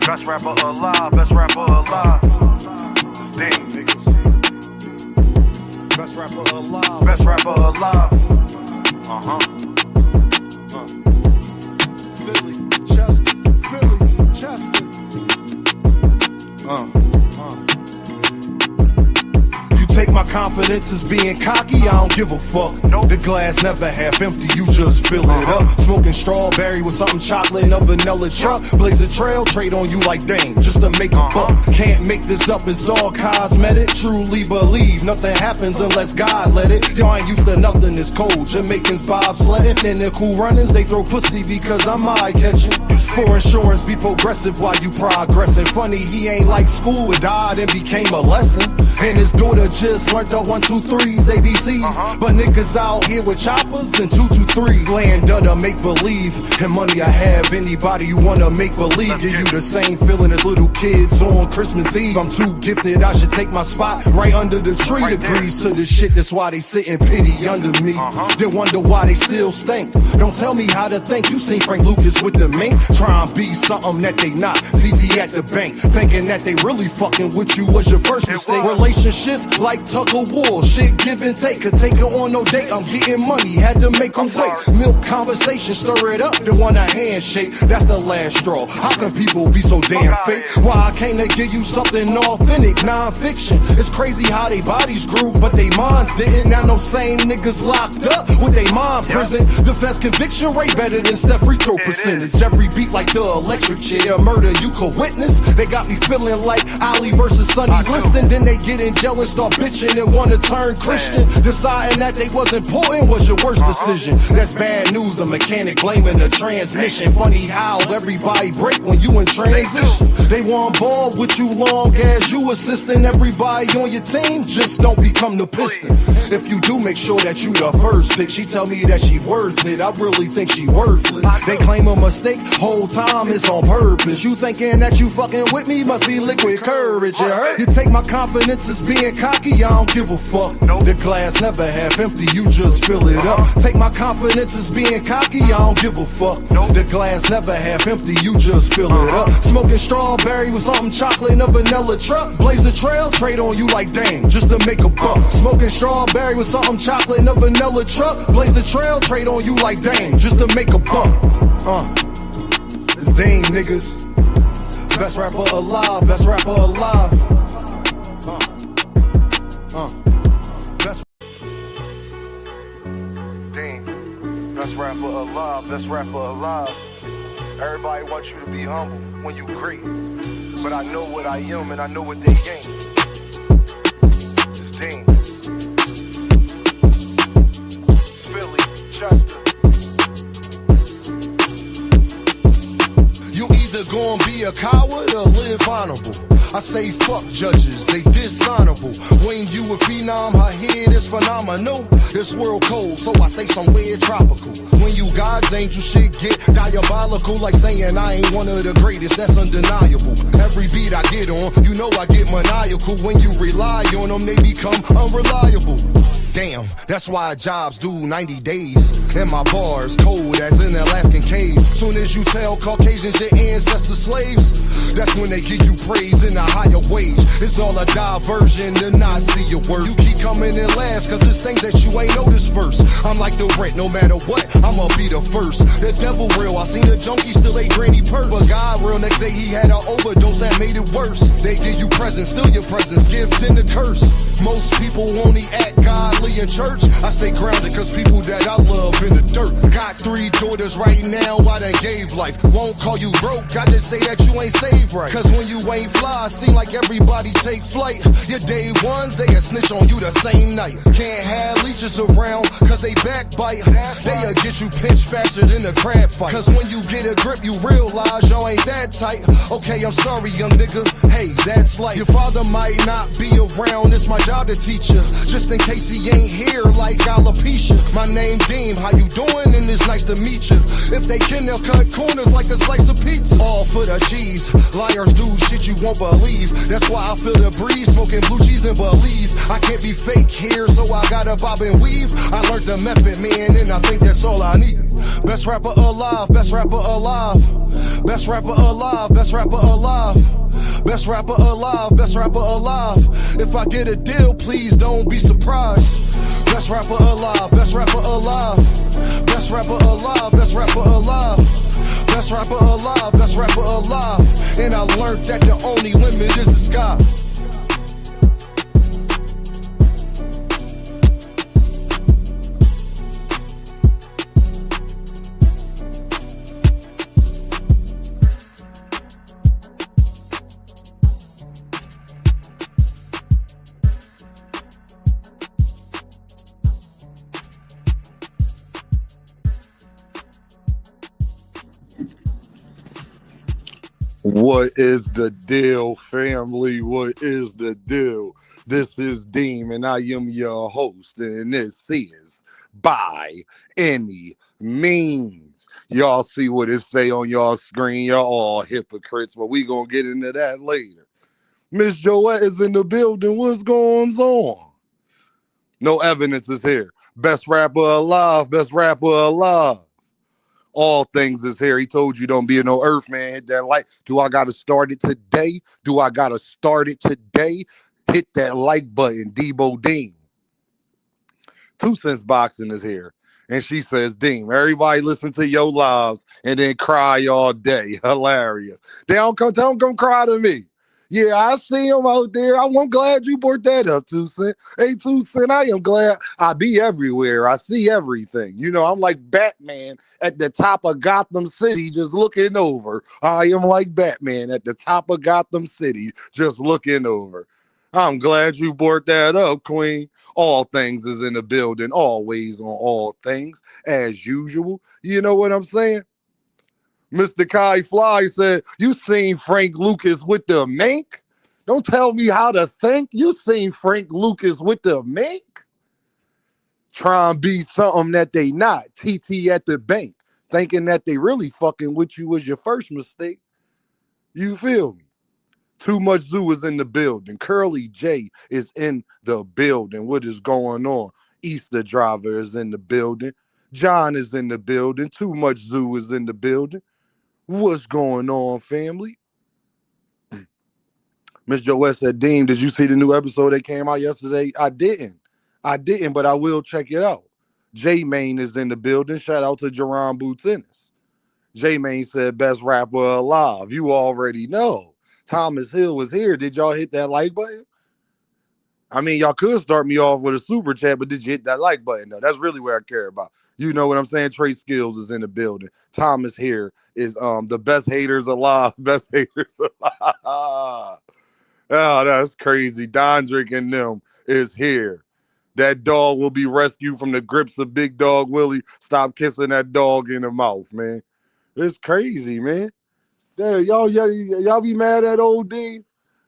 Best rapper alive, best rapper alive. It's Dame, niggas. Best rapper alive. Best rapper alive. Philly, Chester. You take my confidence as being cocky, I don't give a fuck. Nope. The glass never half empty, you just fill it up. Smoking strawberry with something chocolate in a vanilla truck. Blaze a trail, trade on you like Dame, just to make a buck. Can't make this up, it's all cosmetic. Truly believe nothing happens unless God let it. Yo, I ain't used to nothing, it's cold. Jamaicans bobsledding, and the cool runnings, they throw pussy because I'm eye-catching. For insurance, be progressive while you progressing. Funny, he ain't like school, it died and became a lesson. And his daughter just learned the 1, 2, 3s, ABCs. But niggas out here with choppers and 2, 2, 3. Land under make believe, and money I have. Anybody you wanna make believe, give you the same feeling as little kids on Christmas Eve. I'm too gifted, I should take my spot right under the tree. Agrees to the shit, that's why they sit in pity under me. They wonder why they still stink. Don't tell me how to think, you seen Frank Lucas with the mink. Try and be something that they not. ZZ at the bank, thinking that they really fucking with you was your first mistake. Relationships like tug of war, shit give and take. Could take her on no date, I'm getting money, had to make her wait. Milk conversation, stir it up, then want a handshake. That's the last straw. How can people be so damn fake? Why I came to give you something authentic, non-fiction. It's crazy how they bodies grew, but they minds didn't. Now no same niggas locked up with they mind prison. Defense conviction rate better than Steph free throw percentage. Every beat like the electric chair, murder you could witness. They got me feeling like Ali versus Sonny Liston. Then they get in jail and start bitching and wanna turn Christian. Deciding that they was important was your worst decision. That's bad news, the mechanic blaming the transmission. Funny how everybody break when you in transition. They want ball with you long as you assisting everybody on your team. Just don't become the Pistons. If you do, make sure that you the first pick. She tell me that she worth it, I really think she worthless. They claim a mistake, whole time it's on purpose. You thinking that you fucking with me, must be liquid courage, you heard? You take my confidence as being cocky, I don't give a fuck. The glass never half empty, you just fill it up. Take my confidence as being cocky, I don't give a fuck. The glass never half empty, you just fill it up. Smoking strawberry with something chocolate in a vanilla truck. Blaze a trail, trade on you like Dame, just to make a buck. Smoking strawberry with something chocolate in a vanilla truck. Blaze a trail, trade on you like Dame, just to make a buck. It's Dame, niggas. Best rapper alive, best rapper alive. Best Dame, best rapper alive, best rapper alive. Everybody wants you to be humble when you great. But I know what I am and I know what they ain't. It's Dame. Philly, Chester. You either gonna be a coward or live honorable. I say fuck judges, they dishonorable. When you a phenom, her head is phenomenal. This world cold, so I stay somewhere tropical. When you God's angel, shit get diabolical. Like saying I ain't one of the greatest, that's undeniable. Every beat I get on, you know I get maniacal. When you rely on them, they become unreliable. Damn, that's why jobs do 90 days. And my bars cold as an Alaskan cave. Soon as you tell Caucasians your ancestors slaves, that's when they give you praise in a higher wage. It's all a diversion to not see your worth. You keep coming in last, cause there's things that you ain't noticed first. I'm like the rent, no matter what, I'ma be the first. The devil real, I seen a junkie still ate granny purse. But God real, next day he had an overdose that made it worse. They give you presents, still your presents, gift and the curse. Most people only act godly in church. I stay grounded cause people that I love in the dirt. Got 3 daughters right now, I done gave life. Won't call you broke, I just say that you ain't saved right. Cause when you ain't fly, seem like everybody take flight. Your day ones, they a snitch on you the same night. Can't have leeches around cause they backbite. They'll get you pinched faster than a crab fight. Cause when you get a grip, you realize y'all ain't that tight. Okay, I'm sorry, young nigga, hey, that's life. Your father might not be around, it's my job to teach you. Just in case he ain't here like alopecia. My name Deem, how you doing? And it's nice to meet you. If they can, they'll cut corners like a slice of pizza. All for the cheese, liars do shit you won't believe. That's why I feel the breeze, smoking blue cheese and Belize. I can't be fake here, so I gotta bob and weave. I learned the method, man, and I think that's all I need. Best rapper alive, best rapper alive. Best rapper alive, best rapper alive. Best rapper alive, best rapper alive. If I get a deal, please don't be surprised. Best rapper alive, best rapper alive. Best rapper alive, best rapper alive. Best rapper alive, best rapper alive. And I learned that the only limit is the sky. What is the deal, family? What is the deal? This is Deem, and I am your host, and this is By Any Means. Y'all see what it say on y'all screen. Y'all all hypocrites, but we gonna get into that later. Miss Joette is in the building. What's going on? No evidence is here. Best rapper alive, best rapper alive. All things is here. He told you don't be no earth man. Hit that like. Do I gotta start it today? Do I gotta start it today? Hit that like button, Debo Dean. 2 Cents Boxing is here. And she says, Dean, everybody listen to your lives and then cry all day. Hilarious. They don't come cry to me. Yeah, I see him out there. I'm glad you brought that up, 2 Cent. Hey, 2 Cent, I am glad I be everywhere. I see everything. You know, I'm like Batman at the top of Gotham City just looking over. I am like Batman at the top of Gotham City just looking over. I'm glad you brought that up, Queen. All things is in the building, always on all things, as usual. You know what I'm saying? Mr. Kai Fly said, you seen Frank Lucas with the mink? Don't tell me how to think. You seen Frank Lucas with the mink? Try and be something that they not. TT at the bank. Thinking that they really fucking with you was your first mistake. You feel me? Too Much Zoo is in the building. Curly J is in the building. What is going on? Easter Driver is in the building. John is in the building. Too Much Zoo is in the building. What's going on, family? Miss Joette said, Dean, did you see the new episode that came out yesterday? I didn't, but I will check it out. J-Main is in the building. Shout out to Jerron Bootennis. J-Main said, best rapper alive. You already know. Thomas Hill was here. Did y'all hit that like button? I mean, y'all could start me off with a super chat, but did you hit that like button, though? That's really what I care about. You know what I'm saying? Trey Skills is in the building. Thomas here is the best haters alive. Best haters alive. Oh, that's crazy. Dondrick and them is here. That dog will be rescued from the grips of Big Dog Willie. Stop kissing that dog in the mouth, man. It's crazy, man. Yeah, y'all be mad at old Dean?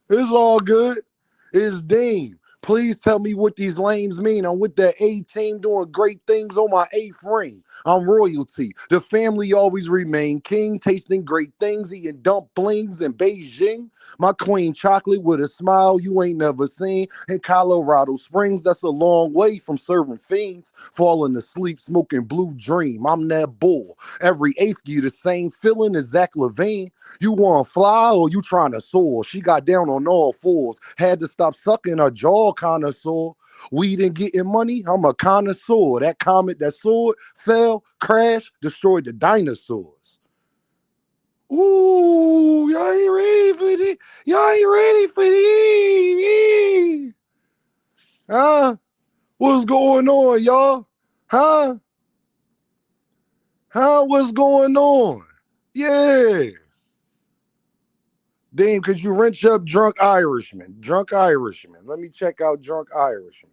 It's all good. It's Dean. Please tell me what these lames mean. I'm with the A-team doing great things on my A-frame. I'm royalty. The family always remain king, tasting great things, eating dumplings in Beijing. My queen chocolate with a smile you ain't never seen. In Colorado Springs, that's a long way from serving fiends. Falling asleep, smoking blue dream. I'm that bull. Every eighth you the same feeling as Zach Levine. You want to fly or you trying to soar? She got down on all fours. Had to stop sucking her jaw kind of sore. Weed and getting money, I'm a connoisseur. That comet that soared, fell, crashed, destroyed the dinosaurs. Ooh, y'all ain't ready for this. Y'all ain't ready for this. Huh? What's going on, y'all? Huh? What's going on? Yeah. Dame, could you wrench up Drunk Irishman? Drunk Irishman. Let me check out Drunk Irishman.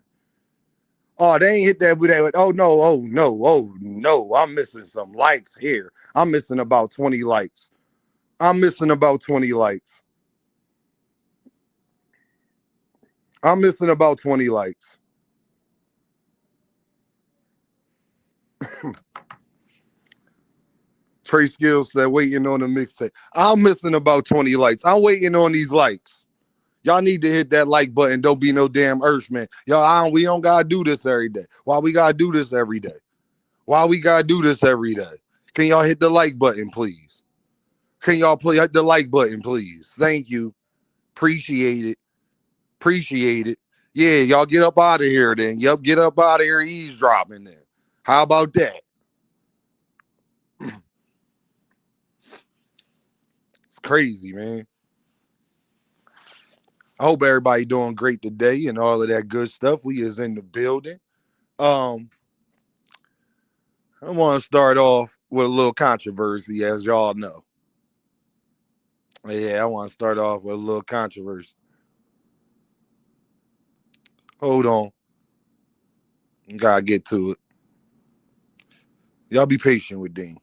Oh, they ain't hit that with that. Oh, no. I'm missing some likes here. I'm missing about 20 likes. I'm missing about 20 likes. Trey Skills said, waiting on the mixtape. I'm missing about 20 likes. I'm waiting on these likes. Y'all need to hit that like button. Don't be no damn earth, man. Y'all, we don't got to do this every day. Why we got to do this every day? Why we gotta do this every day? Can y'all hit the like button, please? Can y'all hit the like button, please? Thank you. Appreciate it. Appreciate it. Yeah, y'all get up out of here then. Yup, get up out of here eavesdropping then. How about that? It's crazy, man. I hope everybody doing great today and all of that good stuff. We is in the building. I want to start off with a little controversy, as y'all know. Yeah, I want to start off with a little controversy. Hold on. Gotta get to it. Y'all be patient with Dean.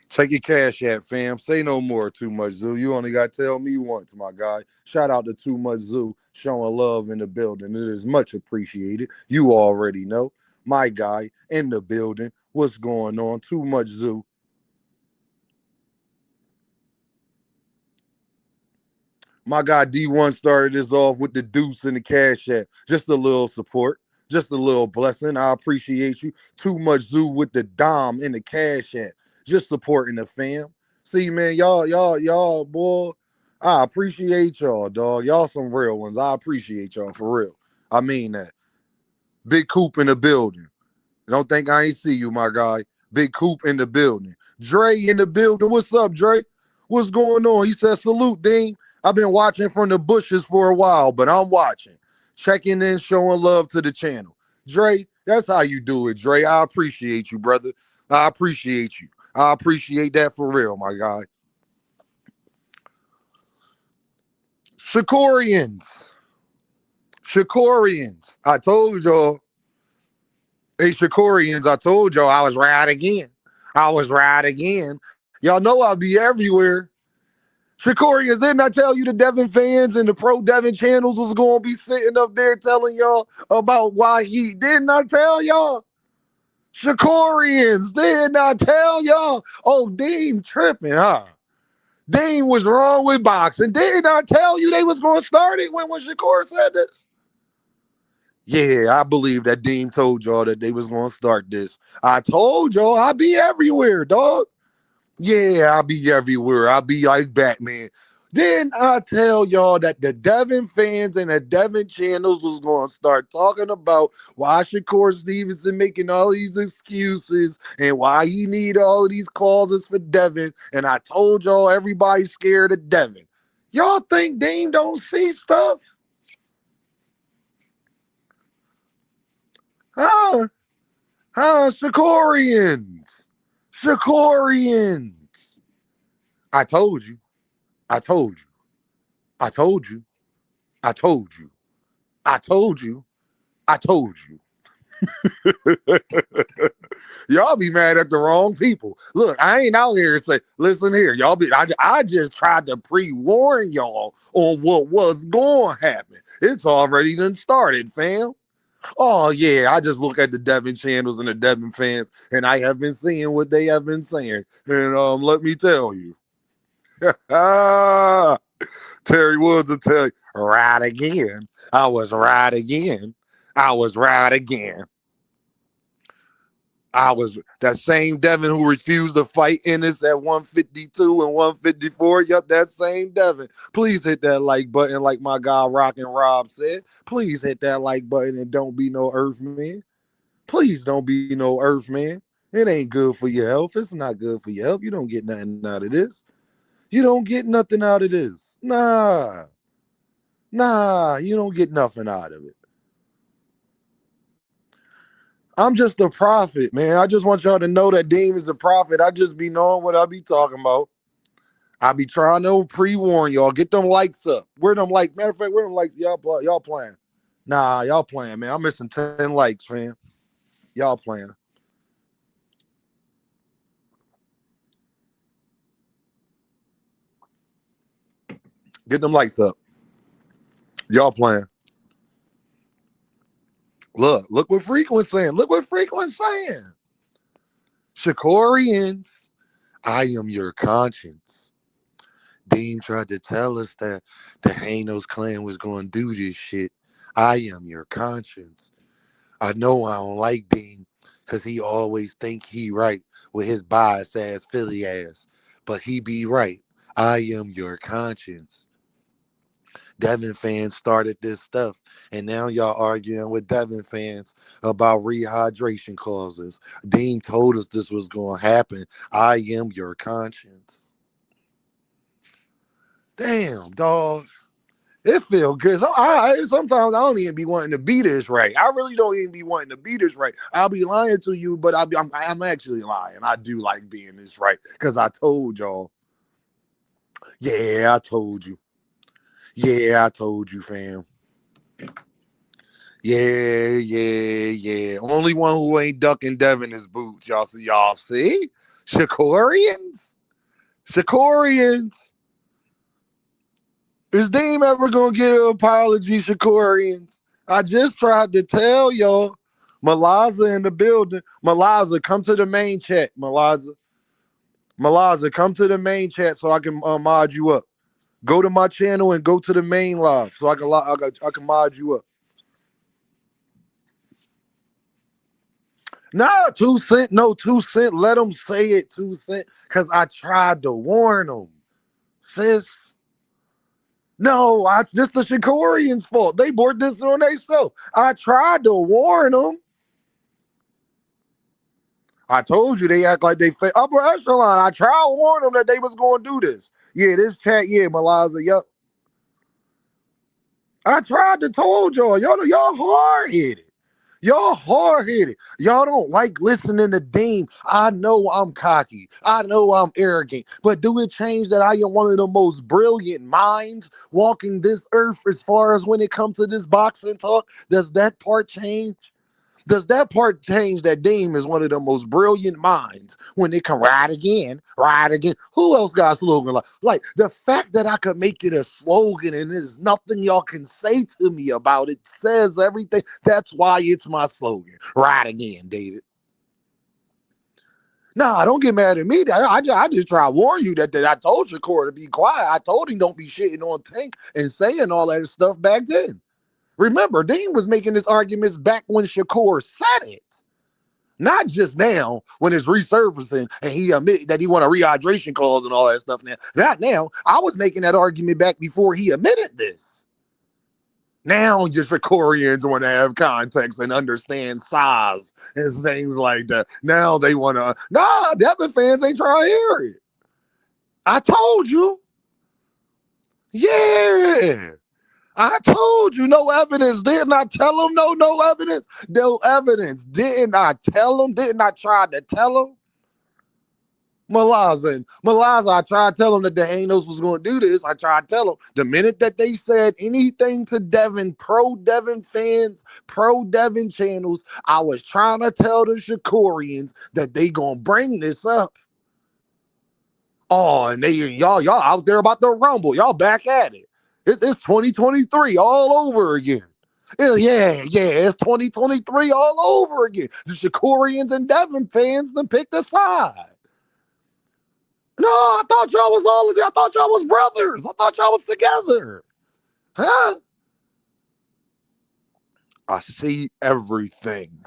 Check your cash app, fam. Say no more, Too Much Zoo. You only got to tell me once, my guy. Shout out to Too Much Zoo, showing love in the building. It is much appreciated. You already know. My guy in the building. What's going on? Too Much Zoo. My guy D1 started this off with the deuce and the cash app. Just a little support. Just a little blessing. I appreciate you. Too Much Zoo with the dom in the cash app. Just supporting the fam. See, man, y'all, boy. I appreciate y'all, dog. Y'all some real ones. I appreciate y'all for real. I mean that. Big Coop in the building. Don't think I ain't see you, my guy. Big Coop in the building. Dre in the building. What's up, Dre? What's going on? He said, salute, Dean. I've been watching from the bushes for a while, but I'm watching. Checking in, showing love to the channel. Dre, that's how you do it, Dre. I appreciate you, brother. I appreciate you. I appreciate that for real, my guy. Shakorians. Shakorians. I told y'all. Hey, Shakorians, I told y'all I was right again. I was right again. Y'all know I'll be everywhere. Shakorians, didn't I tell you the Devin fans and the pro Devin channels was going to be sitting up there telling y'all about why he didn't I tell y'all? Shakorians, didn't I tell y'all? Oh, Dean tripping, huh? Dean was wrong with boxing. Didn't I tell you they was going to start it when Shakur said this? Yeah, I believe that Dean told y'all that they was going to start this. I told y'all I'll be everywhere, dog. Yeah, I'll be everywhere. I'll be like Batman. Then I tell y'all that the Devin fans and the Devin channels was going to start talking about why Shakur Stevenson making all these excuses and why he need all of these clauses for Devin. And I told y'all everybody's scared of Devin. Y'all think Dean don't see stuff? Huh? Shakorians. Shakorians. I told you. I told you. I told you. I told you. I told you. I told you. Y'all be mad at the wrong people. Look, I ain't out here to say, listen here, y'all be. I just tried to pre-warn y'all on what was going to happen. It's already done started, fam. Oh yeah, I just look at the Devin channels and the Devin fans, and I have been seeing what they have been saying. And let me tell you, Terry Woods will tell you, right again. I was right again. I was right again. I was that same Devin who refused to fight Ennis at 152 and 154. Yup, that same Devin. Please hit that like button, like my guy Rockin' Rob said. Please hit that like button and don't be no Earth man. Please don't be no Earth man. It ain't good for your health. It's not good for your health. You don't get nothing out of this. You don't get nothing out of this. Nah, you don't get nothing out of it. I'm just a prophet, man. I just want y'all to know that Dean is a prophet. I just be knowing what I be talking about. I be trying to pre-warn y'all. Get them likes up. Where them likes? Matter of fact, where them likes? Y'all playing. Nah, y'all playing, man. I'm missing 10 likes, fam. Y'all playing. Get them likes up. Y'all playing. Look what Frequent's saying. Look what Frequent's saying. Shakorians, I am your conscience. Dean tried to tell us that the Hanos clan was going to do this shit. I am your conscience. I know I don't like Dean because he always think he right with his bias ass Philly ass. But he be right. I am your conscience. Devin fans started this stuff, and now y'all arguing with Devin fans about rehydration clauses. Dean told us this was going to happen. I am your conscience. Damn, dog. It feel good. Sometimes I don't even be wanting to be this right. I really don't even be wanting to be this right. I'll be lying to you, but I'm actually lying. I do like being this right because I told y'all. Yeah, I told you. Yeah, I told you, fam. Yeah. Only one who ain't ducking Devin is Boots. Y'all see? Shakorians. Is Dame ever gonna get an apology, Shakorians? I just tried to tell y'all. Malaza in the building. Malaza, come to the main chat. Malaza, come to the main chat so I can mod you up. Go to my channel and go to the main live so I can mod you up. Nah, 2 Cent. No, 2 Cent. Let them say it, 2 Cent. Because I tried to warn them. Sis. No, this the Shakorians' fault. They brought this on themselves. I tried to warn them. I told you they act like they upper echelon. I tried to warn them that they was going to do this. Yeah, this chat, yeah, Malaza, yep. I tried to told y'all. Y'all hard-headed. Y'all hard-headed. Y'all don't like listening to Dean. I know I'm cocky. I know I'm arrogant. But do it change that I am one of the most brilliant minds walking this earth as far as when it comes to this boxing talk? Does that part change? Does that part change that Dame is one of the most brilliant minds when they can ride again? Who else got a slogan like the fact that I could make it a slogan and there's nothing y'all can say to me about it says everything. That's why it's my slogan. Ride again, David. Nah, don't get mad at me. I just try to warn you that I told Shakur to be quiet. I told him don't be shitting on Tank and saying all that stuff back then. Remember, Dean was making his arguments back when Shakur said it. Not just now when it's resurfacing and he admitted that he want a rehydration clause and all that stuff now. Not now. I was making that argument back before he admitted this. Now just Shakorians want to have context and understand size and things like that. Now they want to, nah, Devin fans ain't trying to hear it. I told you. Yeah. I told you no evidence. Didn't I tell him no evidence? No evidence. Didn't I tell him? Didn't I try to tell him? Malaza, I tried to tell him that the Hanos was going to do this. I tried to tell him the minute that they said anything to Devin, pro-Devin fans, pro-Devin channels, I was trying to tell the Shakorians that they going to bring this up. Oh, and y'all out there about the Rumble. Y'all back at it. It's 2023 all over again. Yeah, it's 2023 all over again. The Shakorians and Devin fans then picked a side. No, I thought y'all was brothers. I thought y'all was together. Huh? I see everything.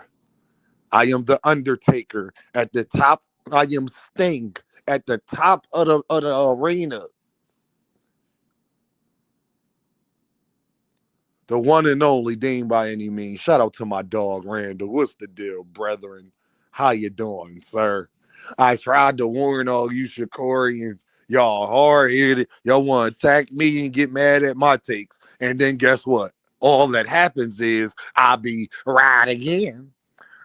I am the Undertaker at the top. I am Sting at the top of the arena. The one and only Dean by any means. Shout out to my dog, Randall. What's the deal, brethren? How you doing, sir? I tried to warn all you Shakorians. Y'all hard-headed. Y'all want to attack me and get mad at my takes. And then guess what? All that happens is I be right again.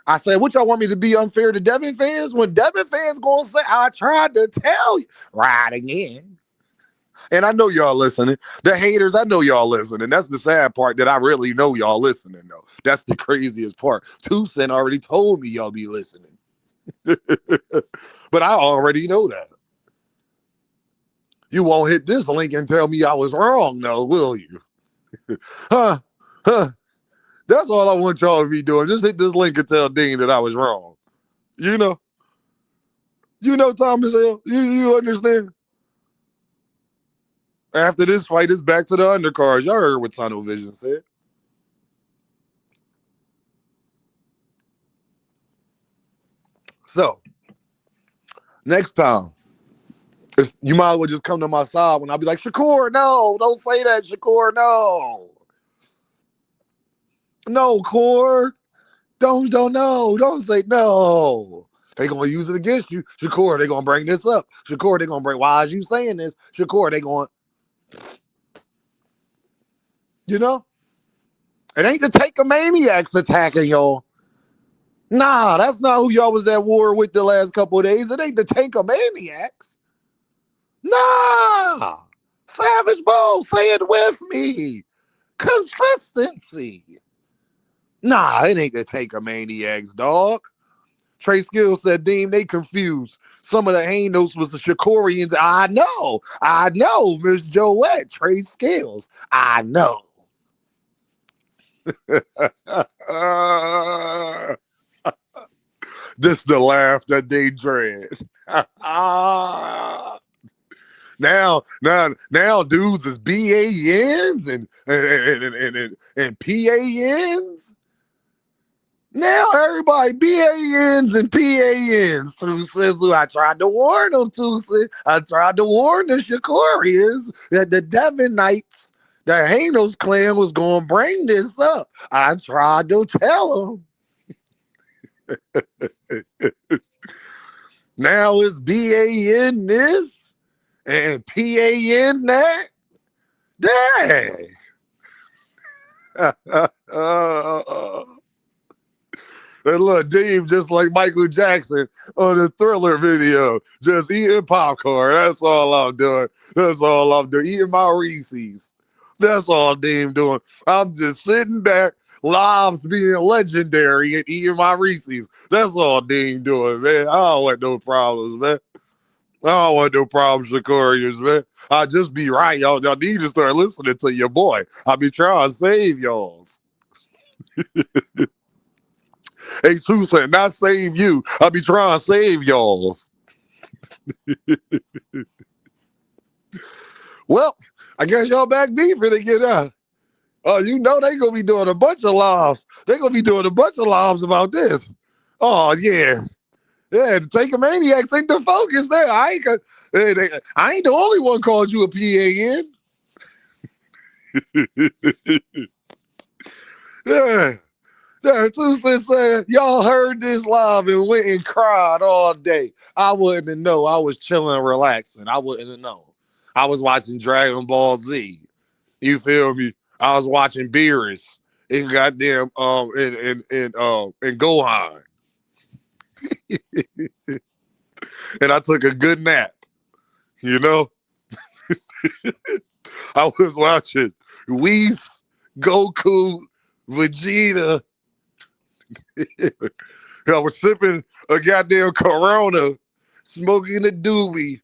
I say, what y'all want me to be unfair to Devin fans? When Devin fans gonna say, I tried to tell you, right again. And I know y'all listening. The haters, I know y'all listening. That's the sad part that I really know y'all listening, though. That's the craziest part. 2 Cent already told me y'all be listening. But I already know that. You won't hit this link and tell me I was wrong, though, will you? Huh? That's all I want y'all to be doing. Just hit this link and tell Dean that I was wrong. You know, Thomas L. You understand? After this fight, it's back to the undercards. Y'all heard what Tunnel Vision said. So, next time, you might as well just come to my side when I'll be like, Shakur, no, don't say that, Shakur, no. No, Core. Don't say no. They gonna use it against you. Shakur, they gonna bring this up. Shakur, they gonna bring, why is you saying this? Shakur, they gonna, you know? It ain't the Take-A-Maniacs attacking y'all. Nah, that's not who y'all was at war with the last couple of days. It ain't the Take-A-Maniacs. Nah. Savage Bull, say it with me. Consistency. Nah, it ain't the Take-A-Maniacs, dog. Trey Skills said, Deem, they confused. Some of the Hanos was the Shakorians. I know, Miss Joette. Trey Skills. I know. This the laugh that they dread. Now, dudes is BANs and PANs. Now everybody BANs and PANs. Tusizu, I tried to warn them, Tusi. I tried to warn the Shakorians that the Devon Knights, the Hanos clan was going to bring this up. I tried to tell them. Now it's BAN this and PAN that. Dang. And look, Dave, just like Michael Jackson on the Thriller video, just eating popcorn. That's all I'm doing. Eating my Reese's. That's all Dave doing. I'm just sitting back, lives being legendary and eating my Reese's. That's all Dave doing, man. I don't want no problems, man. I don't want no problems, Shakorians, man. I just be right, y'all. Y'all need to start listening to your boy. I be trying to save y'all. Hey, True said, not save you. I be trying to save y'all. Well, I guess y'all back deep for to get out. Oh, you know they gonna be doing a bunch of lives. They gonna be doing a bunch of lives about this. Oh yeah, yeah. The Take-A-Maniacs ain't the focus there. I ain't the only one called you a PAN. Yeah. Yeah, Tuesday said, y'all heard this live and went and cried all day. I wouldn't have known. I was chilling and relaxing. I wouldn't have known. I was watching Dragon Ball Z. You feel me? I was watching Beerus and goddamn and Gohan. And I took a good nap. You know? I was watching Whis, Goku, Vegeta. I was sipping a goddamn Corona, smoking a doobie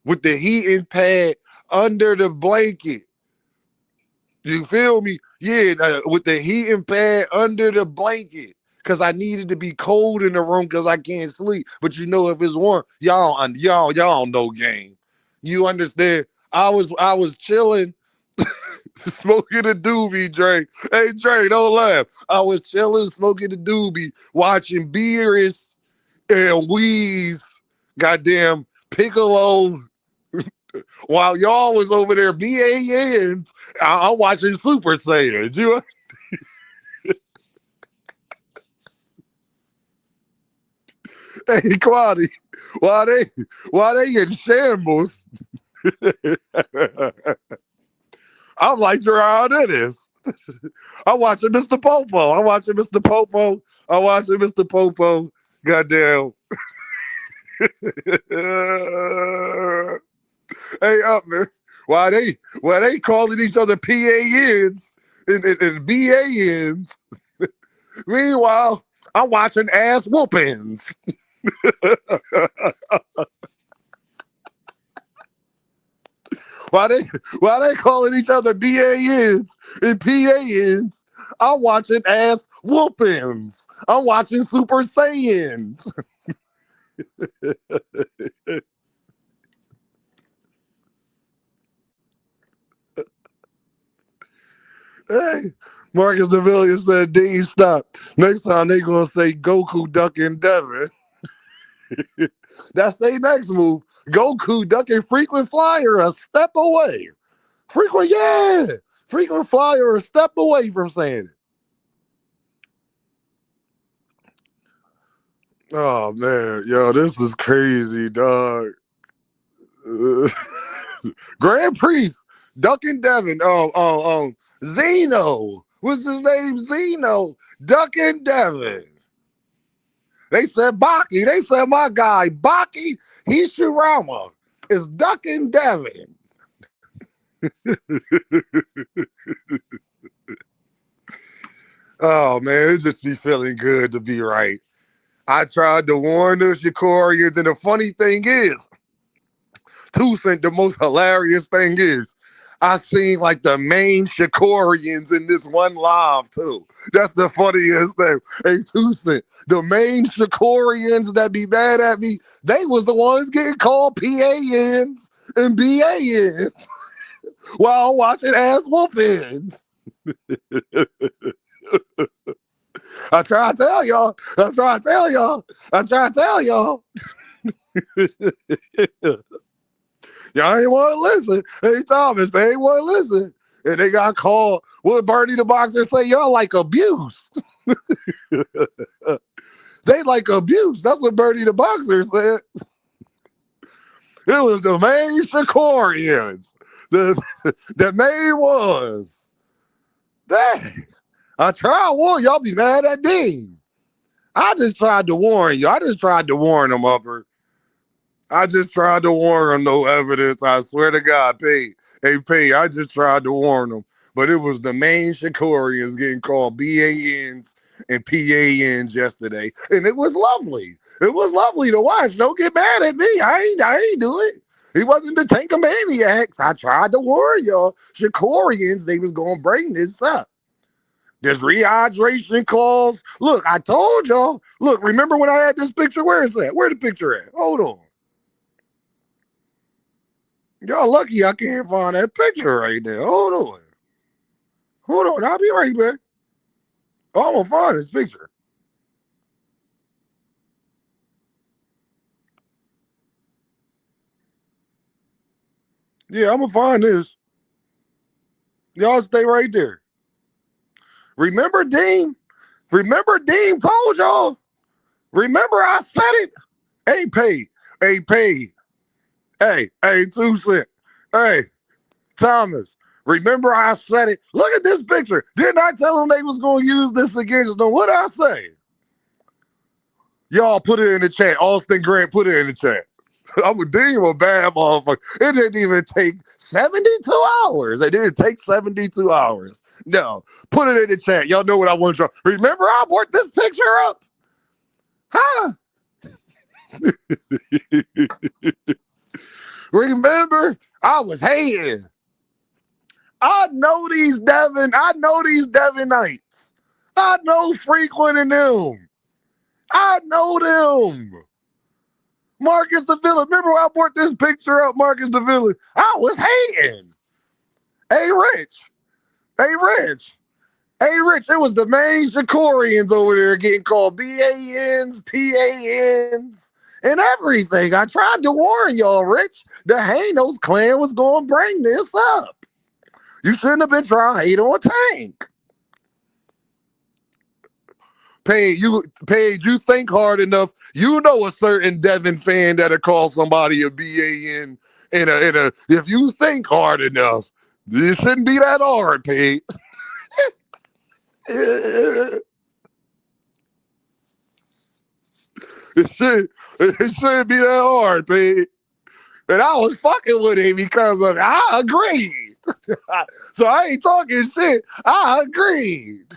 with the heating pad under the blanket. You feel me? Yeah, with the heating pad under the blanket. Because I needed to be cold in the room because I can't sleep. But you know if it's warm, y'all know game. You understand? I was chilling. Smoking a doobie, Dre. Hey, Dre, don't laugh. I was chilling, smoking a doobie, watching Beerus and Whis, goddamn Piccolo, while y'all was over there BANs. I'm watching Super Saiyans. You Hey, Quaddy, why they in shambles? I'm like Gerard Dennis. I'm watching Mr. Popo. Goddamn. Hey, up man. Why they calling each other PANs and BANs? Meanwhile, I'm watching ass whoopings. Why they calling each other BANs and PANs? I'm watching ass whoopings. I'm watching Super Saiyans. Hey, Marcus DeVilliers said, Dean, stop. Next time they gonna say Goku ducking Devin. That's their next move. Goku ducking frequent flyer a step away. Frequent flyer a step away from saying it. Oh man, yo, this is crazy, dog. Grand Priest, Ducking Devin, Zeno. What's his name? Zeno, Ducking Devin. They said Baki. They said my guy, Baki Hishirama, is Ducking Devin. Oh man, it just be feeling good to be right. I tried to warn the Shakorians, and the funny thing is, the most hilarious thing is, I seen like the main Shakorians in this one live too. That's the funniest thing. Hey, the main Shakorians that be mad at me, they was the ones getting called PANs and BANs while watching ass whoopings. I try to tell y'all. Y'all ain't want to listen. Hey, Thomas, they ain't want to listen. And they got called. What did Bernie the Boxer say? Y'all like abuse. They like abuse. That's what Bernie the Boxer said. It was the main Shakorians. The main ones. Dang. I tried to warn y'all. Be mad at Dean. I just tried to warn you. I just tried to warn them, Upper. I just tried to warn them. No evidence. I swear to God, P. Hey, P, I just tried to warn them. But it was the main Shakorians getting called BANs and PANs yesterday. And it was lovely. It was lovely to watch. Don't get mad at me. I ain't do it. He wasn't the Tankamaniacs. I tried to warn y'all. Shakorians, they was going to bring this up. This rehydration clause. Look, I told y'all. Look, remember when I had this picture? Where is that? Where the picture at? Hold on. Y'all lucky I can't find that picture right there. Hold on. I'll be right back. Oh, I'm going to find this picture. Yeah, I'm going to find this. Y'all stay right there. Remember Dean? Dean told y'all? Remember I said it? Hey, Pay. Hey, 2 cents. Hey, Thomas. Remember I said it? Look at this picture. Didn't I tell them they was going to use this against them? What did I say? Y'all put it in the chat. Austin Grant, put it in the chat. I'm a Dean, a bad motherfucker. It didn't even take 72 hours. It didn't take 72 hours. No, put it in the chat. Y'all know what I want to try. Remember I brought this picture up? Huh? Remember, I was hating. I know these Devonites. I know Frequent and them. I know them. Marcus DeVilla. Remember when I brought this picture up, Marcus DeVilla? I was hating. Hey, Rich. It was the main Shakorians over there getting called BANs, PANs, and everything. I tried to warn y'all, Rich. The Hanos clan was going to bring this up. You shouldn't have been trying to hate on Tank. Paige, you think hard enough. You know a certain Devin fan that'll call somebody a BAN in a. If you think hard enough, it shouldn't be that hard, Paige. It shouldn't be that hard, Paige. And I was fucking with him because of it. I agreed. So I ain't talking shit. I agreed.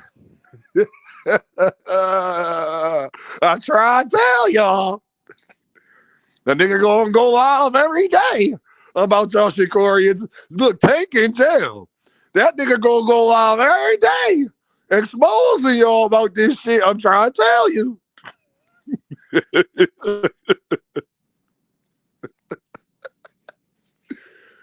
I try to tell y'all. The nigga gonna go live every day about y'all Shakorians. Look, Tank in jail. That nigga gonna go live every day exposing y'all about this shit. I'm trying to tell you.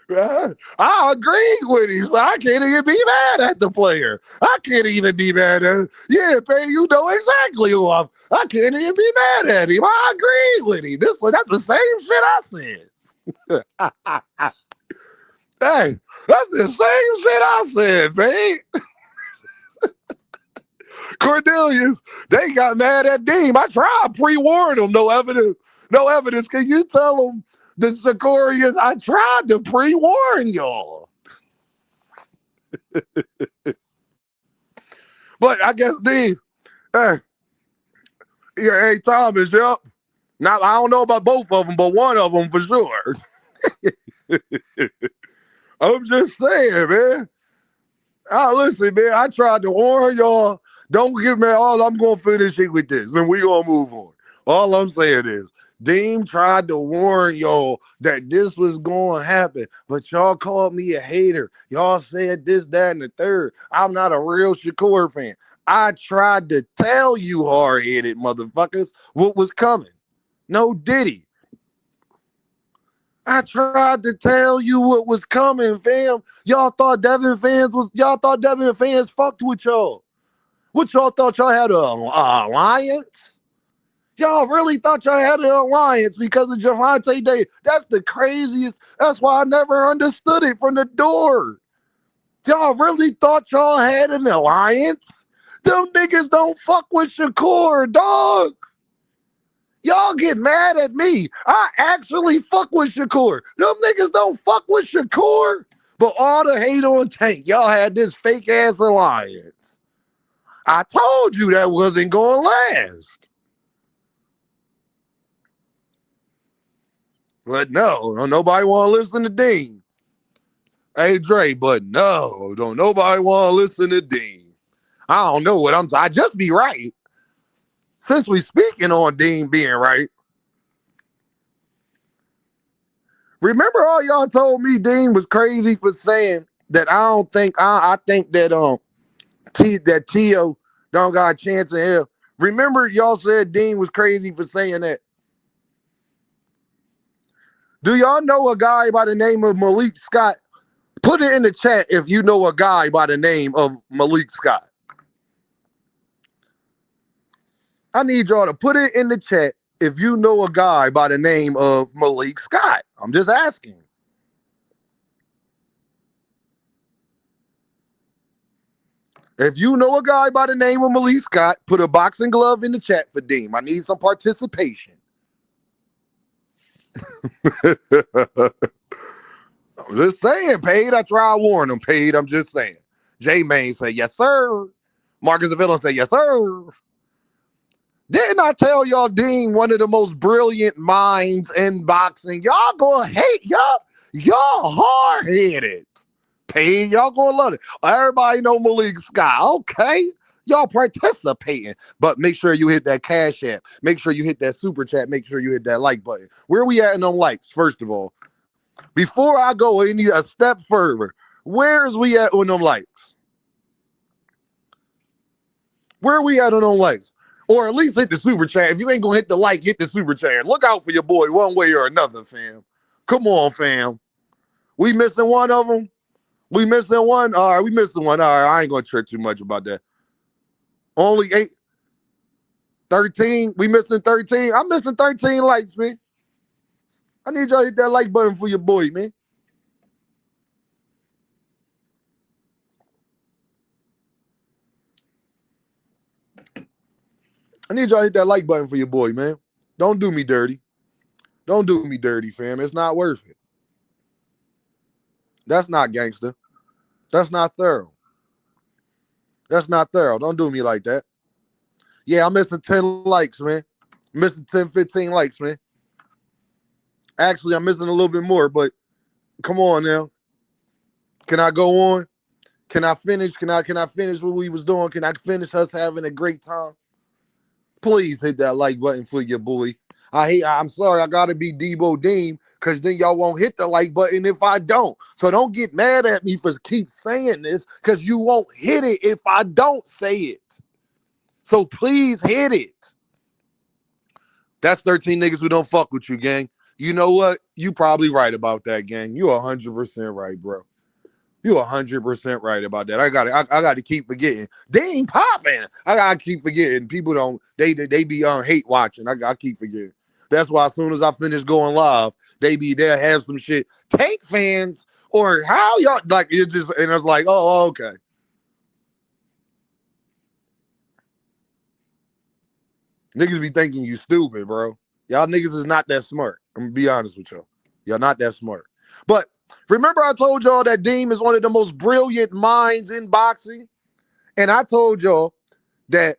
I agree with him. So I can't even be mad at the player. I can't even be mad at. Yeah, Pay, you know exactly who I'm. I can't even be mad at him. I agree with him. That's the same shit I said. Hey, that's the same shit I said, Pay. Cornelius, they got mad at Deem. I tried pre-warn them. No evidence. No evidence. Can you tell them the Shakorians? I tried to pre-warn y'all. But I guess Deem, hey, Thomas, yep. Now I don't know about both of them, but one of them for sure. I'm just saying, man. Listen, man, I tried to warn y'all. Don't give me all. I'm going to finish it with this, and we going to move on. All I'm saying is, Deem tried to warn y'all that this was going to happen, but y'all called me a hater. Y'all said this, that, and the third. I'm not a real Shakur fan. I tried to tell you hard-headed motherfuckers what was coming. No Diddy. I tried to tell you what was coming, fam. Y'all thought Devin fans fucked with y'all. What y'all thought y'all had an alliance? Y'all really thought y'all had an alliance because of Gervonta Davis. That's the craziest. That's why I never understood it from the door. Y'all really thought y'all had an alliance? Them niggas don't fuck with Shakur, dog. Y'all get mad at me. I actually fuck with Shakur. Them niggas don't fuck with Shakur. But all the hate on Tank, y'all had this fake ass alliance. I told you that wasn't going to last. But no, don't nobody want to listen to Dean. Hey, Dre, but no, don't nobody want to listen to Dean. I don't know what I just be right. Since we speaking on Dean being right, remember all y'all told me Dean was crazy for saying that I think that that Tio don't got a chance in hell. Remember y'all said Dean was crazy for saying that. Do y'all know a guy by the name of Malik Scott? Put it in the chat if you know a guy by the name of Malik Scott. I need y'all to put it in the chat if you know a guy by the name of Malik Scott. I'm just asking. If you know a guy by the name of Malik Scott, put a boxing glove in the chat for Deem. I need some participation. I'm just saying, Paid. I try to warn him, Paid. I'm just saying. J-Main say, yes, sir. Marcus the Villain say, yes, sir. Didn't I tell y'all Dean one of the most brilliant minds in boxing? Y'all gonna hate y'all hard-headed. Paid, y'all gonna love it. Everybody know Malik Scott. Okay. Y'all participating. But make sure you hit that cash app. Make sure you hit that super chat. Make sure you hit that like button. Where we at in them likes, first of all? Before I go any a step further, where is we at on them likes? Where are we at on them likes? Or at least hit the super chat. If you ain't gonna hit the like, hit the super chat. Look out for your boy one way or another, fam. Come on, fam. We missing one of them? We missing one? All right, we missing one. All right, I ain't gonna trick too much about that. Only 8, 13. We missing 13. I'm missing 13 likes, man. I need y'all to hit that like button for your boy, man. I need y'all to hit that like button for your boy, man. Don't do me dirty. Don't do me dirty, fam. It's not worth it. That's not gangster. That's not thorough. That's not thorough. Don't do me like that. Yeah, I'm missing 10 likes, man. I'm missing 10, 15 likes, man. Actually, I'm missing a little bit more, but come on now. Can I go on? Can I finish? Can I finish what we was doing? Can I finish us having a great time? Please hit that like button for your boy. I'm sorry, I gotta be Debo Dean, because then y'all won't hit the like button if I don't. So don't get mad at me for keep saying this, because you won't hit it if I don't say it. So please hit it. That's 13 niggas who don't fuck with you, gang. You know what? You probably right about that, gang. You 100% right, bro. You 100% right about that. I got to keep forgetting. They ain't popping. I gotta keep forgetting. People don't. They be on hate watching. I keep forgetting. That's why as soon as I finish going live, they'll have some shit. Tank fans or how y'all like it just and it's like, oh okay. Niggas be thinking you stupid, bro. Y'all niggas is not that smart. I'm gonna be honest with y'all. Y'all not that smart. But remember I told y'all that Deem is one of the most brilliant minds in boxing? And I told y'all that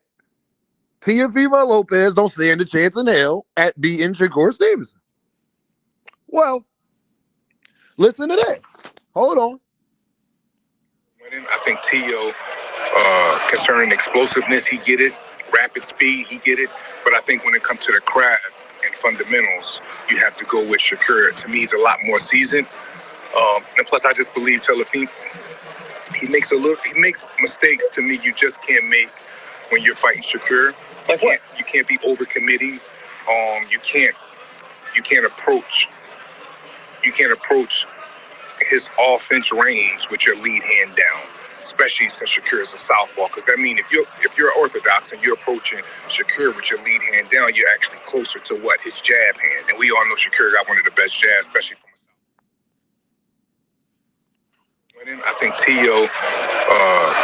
Teofimo Lopez don't stand a chance in hell at beating Shakur Stevenson. Well, listen to this. Hold on. I think Tio, concerning explosiveness, he get it. Rapid speed, he get it. But I think when it comes to the craft and fundamentals, you have to go with Shakur. To me, he's a lot more seasoned. And plus, I just believe Teofimo, he makes mistakes to me you just can't make when you're fighting Shakur. Like what? You can't be overcommitting. You can't approach his offense range with your lead hand down, especially since Shakur is a southpaw. Because that means if you're orthodox and you're approaching Shakur with your lead hand down, you're actually closer to what his jab hand. And we all know Shakur got one of the best jabs, especially from a southpaw. I think Tio,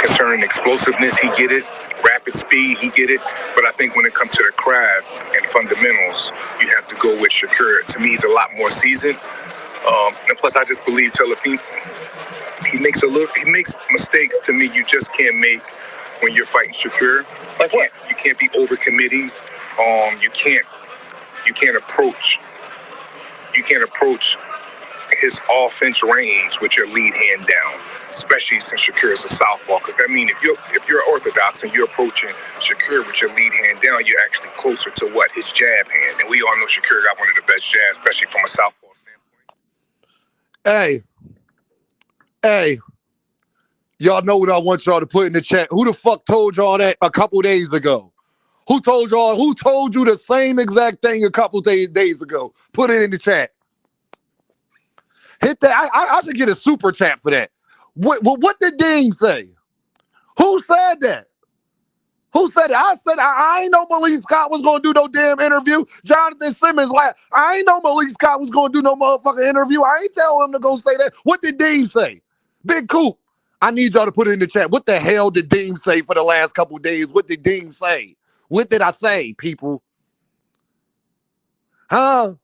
concerning explosiveness, he get it. Rapid speed, he get it. But I think when it comes to the craft and fundamentals, you have to go with Shakur. To me, he's a lot more seasoned. And plus, I just believe Teofimo, he makes mistakes to me you just can't make when you're fighting Shakur. Like what? You can't be overcommitting. You can't approach his offense range with your lead hand down, especially since Shakur is a southpaw. Because that means if you're orthodox and you're approaching Shakur with your lead hand down, you're actually closer to what his jab hand. And we all know Shakur got one of the best jabs, especially from a southpaw standpoint. Hey, y'all know what I want y'all to put in the chat. Who the fuck told y'all that a couple days ago? Who told you the same exact thing a couple days ago? Put it in the chat. Hit that. I should get a super chat for that. What did Dean say? Who said that? Who said it? I said I ain't know Malik Scott was gonna do no damn interview. Jonathan Simmons like I ain't know Malik Scott was gonna do no motherfucking interview. I ain't tell him to go say that. What did Dean say? Big Coop. I need y'all to put it in the chat. What the hell did Dean say for the last couple days? What did Dean say? What did I say, people? Huh?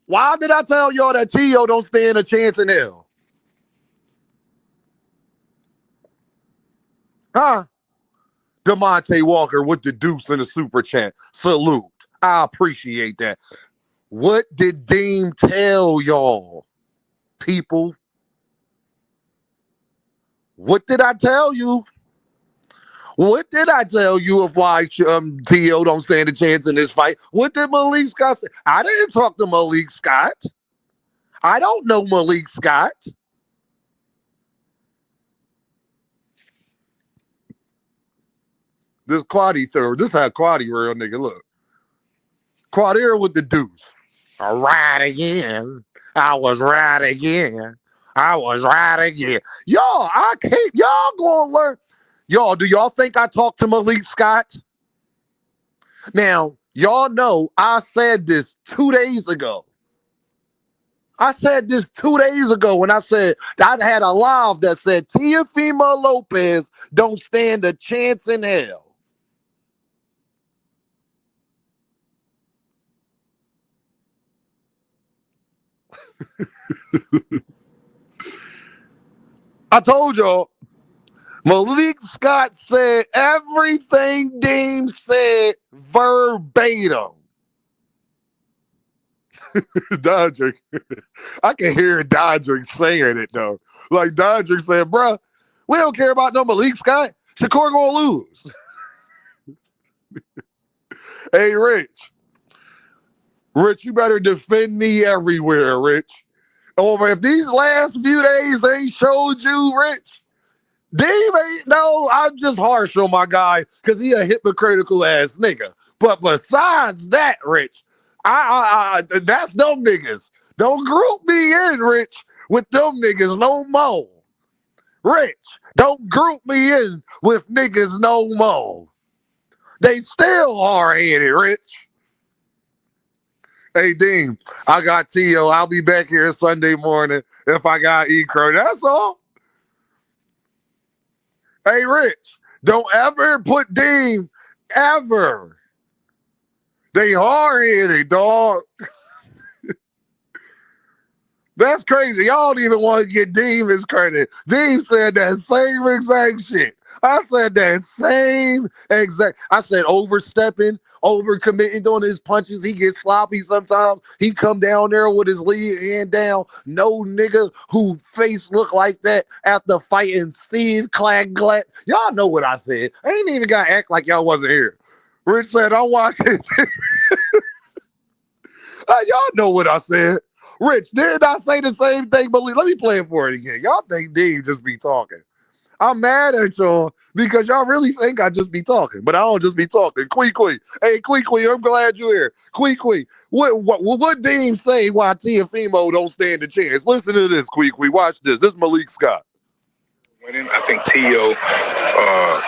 Why did I tell y'all that Tio don't stand a chance in hell? Huh? DeMonte Walker with the deuce in the super chat. Salute. I appreciate that. What did Dean tell y'all, people? What did I tell you? What did I tell you of why Tio don't stand a chance in this fight? What did Malik Scott say? I didn't talk to Malik Scott. I don't know Malik Scott. This Quaddy third. This how Quaddy real nigga look. Quaddy with the deuce. All right again. I was right again. Y'all, I can't. Y'all gonna learn. Y'all, do y'all think I talked to Malik Scott? Now, y'all know I said this 2 days ago. I said this 2 days ago when I said I had a live that said Teofimo Lopez don't stand a chance in hell. I told y'all, Malik Scott said everything Dean said verbatim. Dodrick, I can hear Dodrick saying it though. Like Dodrick said, bruh, we don't care about no Malik Scott. Shakur gonna lose. Hey, Rich, you better defend me everywhere, Rich. Over if these last few days ain't showed you, Rich, Dave ain't no, I'm just harsh on my guy because he a hypocritical ass nigga. But besides that, Rich, That's them niggas. Don't group me in, Rich, with them niggas no more. Rich, don't group me in with niggas no more. They still hard-headed, Rich. Hey, Dean, I got T.O. I'll be back here Sunday morning if I got E-Crow. That's all. Hey, Rich, don't ever put Dean, ever. They hard-headed, dog. That's crazy. Y'all don't even want to get Dean his credit. Dean said that same exact shit. I said that same exact. I said overstepping, overcommitting on his punches. He gets sloppy sometimes. He come down there with his lead hand down. No nigga who face look like that after fighting Steve Clagglet. Y'all know what I said. I ain't even got to act like y'all wasn't here. Rich said, I'm watching. Y'all know what I said. Rich, did I say the same thing? But let me play it for it again. Y'all think Dave just be talking. I'm mad at y'all because y'all really think I just be talking, but I don't just be talking. Quee. Hey, Quee, I'm glad you're here. Quee, what Dean say why Tiafimo don't stand a chance? Listen to this, Quee. Watch this. This is Malik Scott. Winning, I think T.O.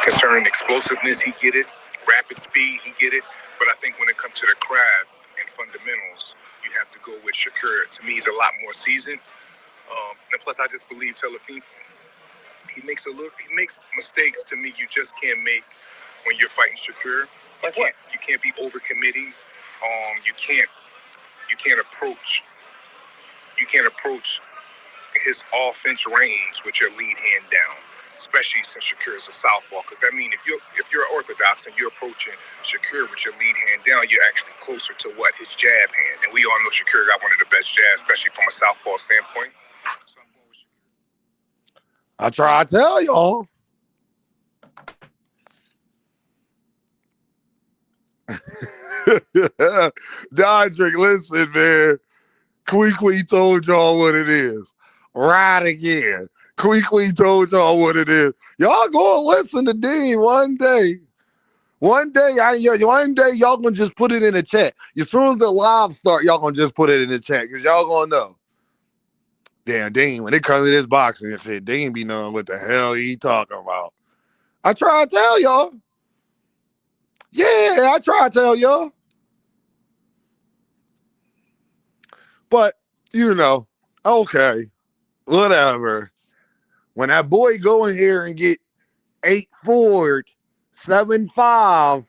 Concerning explosiveness, he get it. Rapid speed, he get it. But I think when it comes to the craft and fundamentals, you have to go with Shakur. To me, he's a lot more seasoned. And plus, I just believe Telefim. He makes mistakes. To me, you just can't make when you're fighting Shakur. Like what? You can't be overcommitting. You can't approach his offense range with your lead hand down, especially since Shakur is a southpaw. Because that means if you're orthodox and you're approaching Shakur with your lead hand down, you're actually closer to what his jab hand. And we all know Shakur got one of the best jabs, especially from a southpaw standpoint. I try to tell y'all. Dodrick, listen, man. Quee told y'all what it is. Right again. Quee told y'all what it is. Y'all go and listen to Dean one day. One day y'all gonna just put it in the chat. As soon as the live start, y'all gonna just put it in the chat because y'all gonna know. Damn, Dean, when it comes to this boxing shit, Dean be knowing what the hell he talking about. I try to tell y'all. Yeah, I try to tell y'all. But, okay, whatever. When that boy go in here and get 8-4, 7-5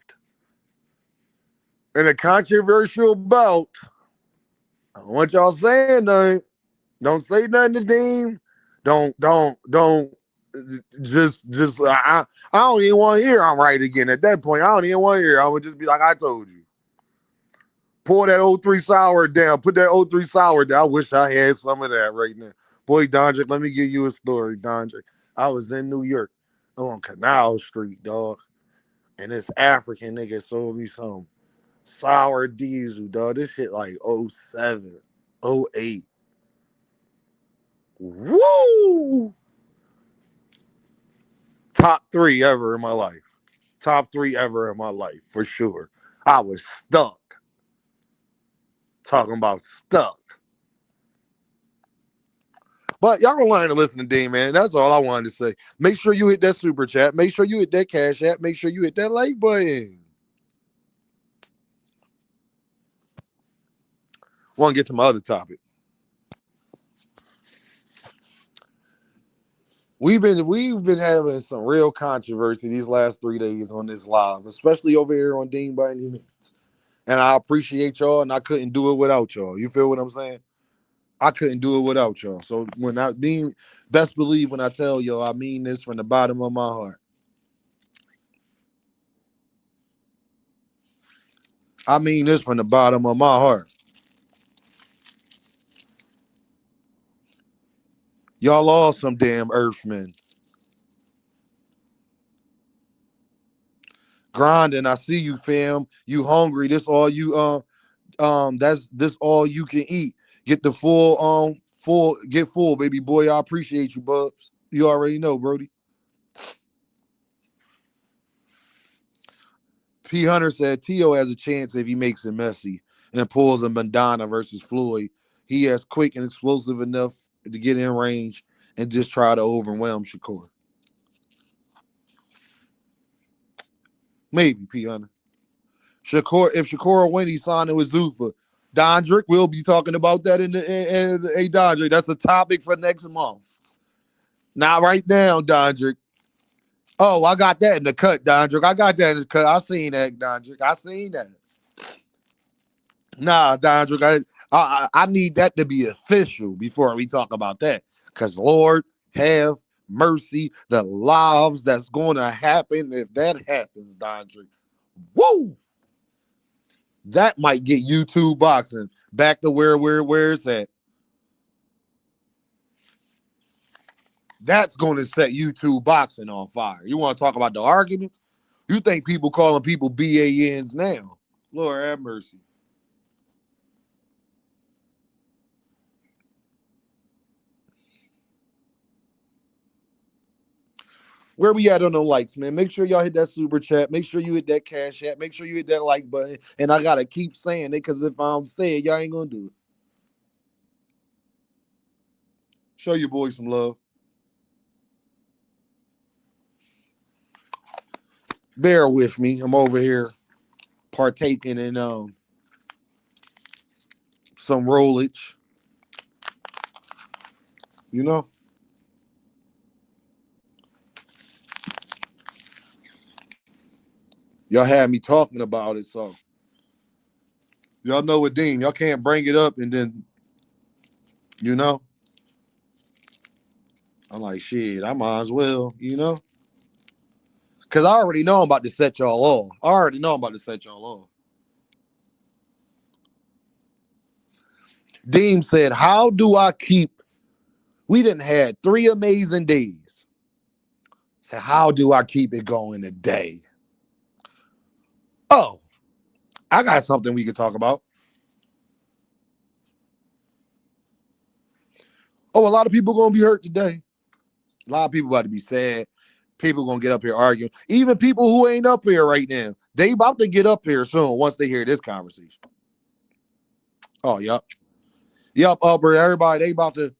in a controversial bout, I don't want y'all saying nothing. Don't say nothing to Dean. Don't just I don't even want to hear I'm right again. At that point, I don't even want to hear. I would just be like, I told you. Pour that 03 sour down. Put that 03 sour down. I wish I had some of that right now. Boy, Dondrick, let me give you a story, Dondrick. I was in New York on Canal Street, dog. And this African nigga sold me some sour diesel, dog. This shit like 07, 08. Woo! Top 3 ever in my life. Top 3 ever in my life, for sure. I was stuck. Talking about stuck. But y'all gonna learn to listen to Dean, man. That's all I wanted to say. Make sure you hit that super chat. Make sure you hit that cash app. Make sure you hit that like button. Want to get to my other topic. We've been having some real controversy these last 3 days on this live, especially over here on Dean by Any Means. And I appreciate y'all, and I couldn't do it without y'all. You feel what I'm saying? I couldn't do it without y'all. So when I Dean, best believe when I tell y'all, I mean this from the bottom of my heart. I mean this from the bottom of my heart. Y'all all some damn earthmen. Grinding, I see you, fam. You hungry. This all you that's this all you can eat. Get the get full, baby boy. I appreciate you, Bubs. You already know, Brody. P. Hunter said T.O. has a chance if he makes it messy. and pulls a Madonna versus Floyd. He is quick and explosive enough to get in range and just try to overwhelm Shakur. Maybe, P. Hunter. If Shakur win, he's signing with Zuffa. Dondrick, we'll be talking about that in hey, Dondrick, that's a topic for next month. Not right now, Dondrick. Oh, I got that in the cut, Dondrick. I got that in the cut. I seen that, Dondrick. I seen that. Nah, Dondrick, I need that to be official before we talk about that. Because Lord have mercy, the lives that's going to happen if that happens, Dondrick. Woo! That might get YouTube boxing back to where it's at. That's going to set YouTube boxing on fire. You want to talk about the arguments? You think people calling people BANs now? Lord have mercy. Where we at on the likes, man? Make sure y'all hit that super chat. Make sure you hit that cash app. Make sure you hit that like button. And I gotta keep saying it because if I don't say it, y'all ain't gonna do it. Show your boys some love. Bear with me. I'm over here partaking in some rollage. You know? Y'all had me talking about it, so y'all know what Dean. Y'all can't bring it up and then, you know? I'm like, shit, I might as well, you know? Because I already know I'm about to set y'all off. Dean said, how do I keep, we didn't had 3 amazing days. So how do I keep it going today? Oh, I got something we could talk about. Oh, a lot of people going to be hurt today. A lot of people about to be sad. People going to get up here arguing. Even people who ain't up here right now, they about to get up here soon once they hear this conversation. Oh, yep. Yep, Upper, everybody, they about to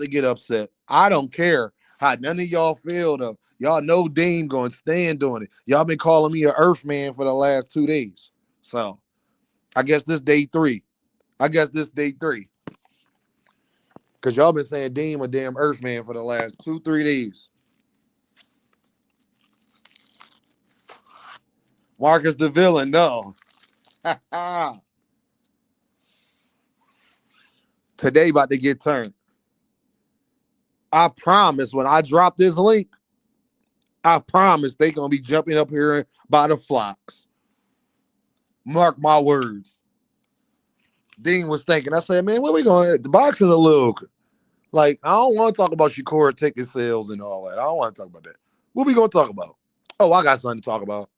get upset. I don't care how none of y'all feel though. Y'all know Dean going to stand on it. Y'all been calling me an Earthman for the last 2 days. So I guess this day 3. Because y'all been saying Dean a damn Earthman for the last 2-3 days. Marcus the villain, no. Today about to get turned. I promise when I drop this link, I promise they gonna be jumping up here by the flocks. Mark my words. Dean was thinking, I said, man, where we going? The boxing a little. Like, I don't want to talk about Shakur ticket sales and all that. I don't want to talk about that. What we going to talk about? Oh, I got something to talk about.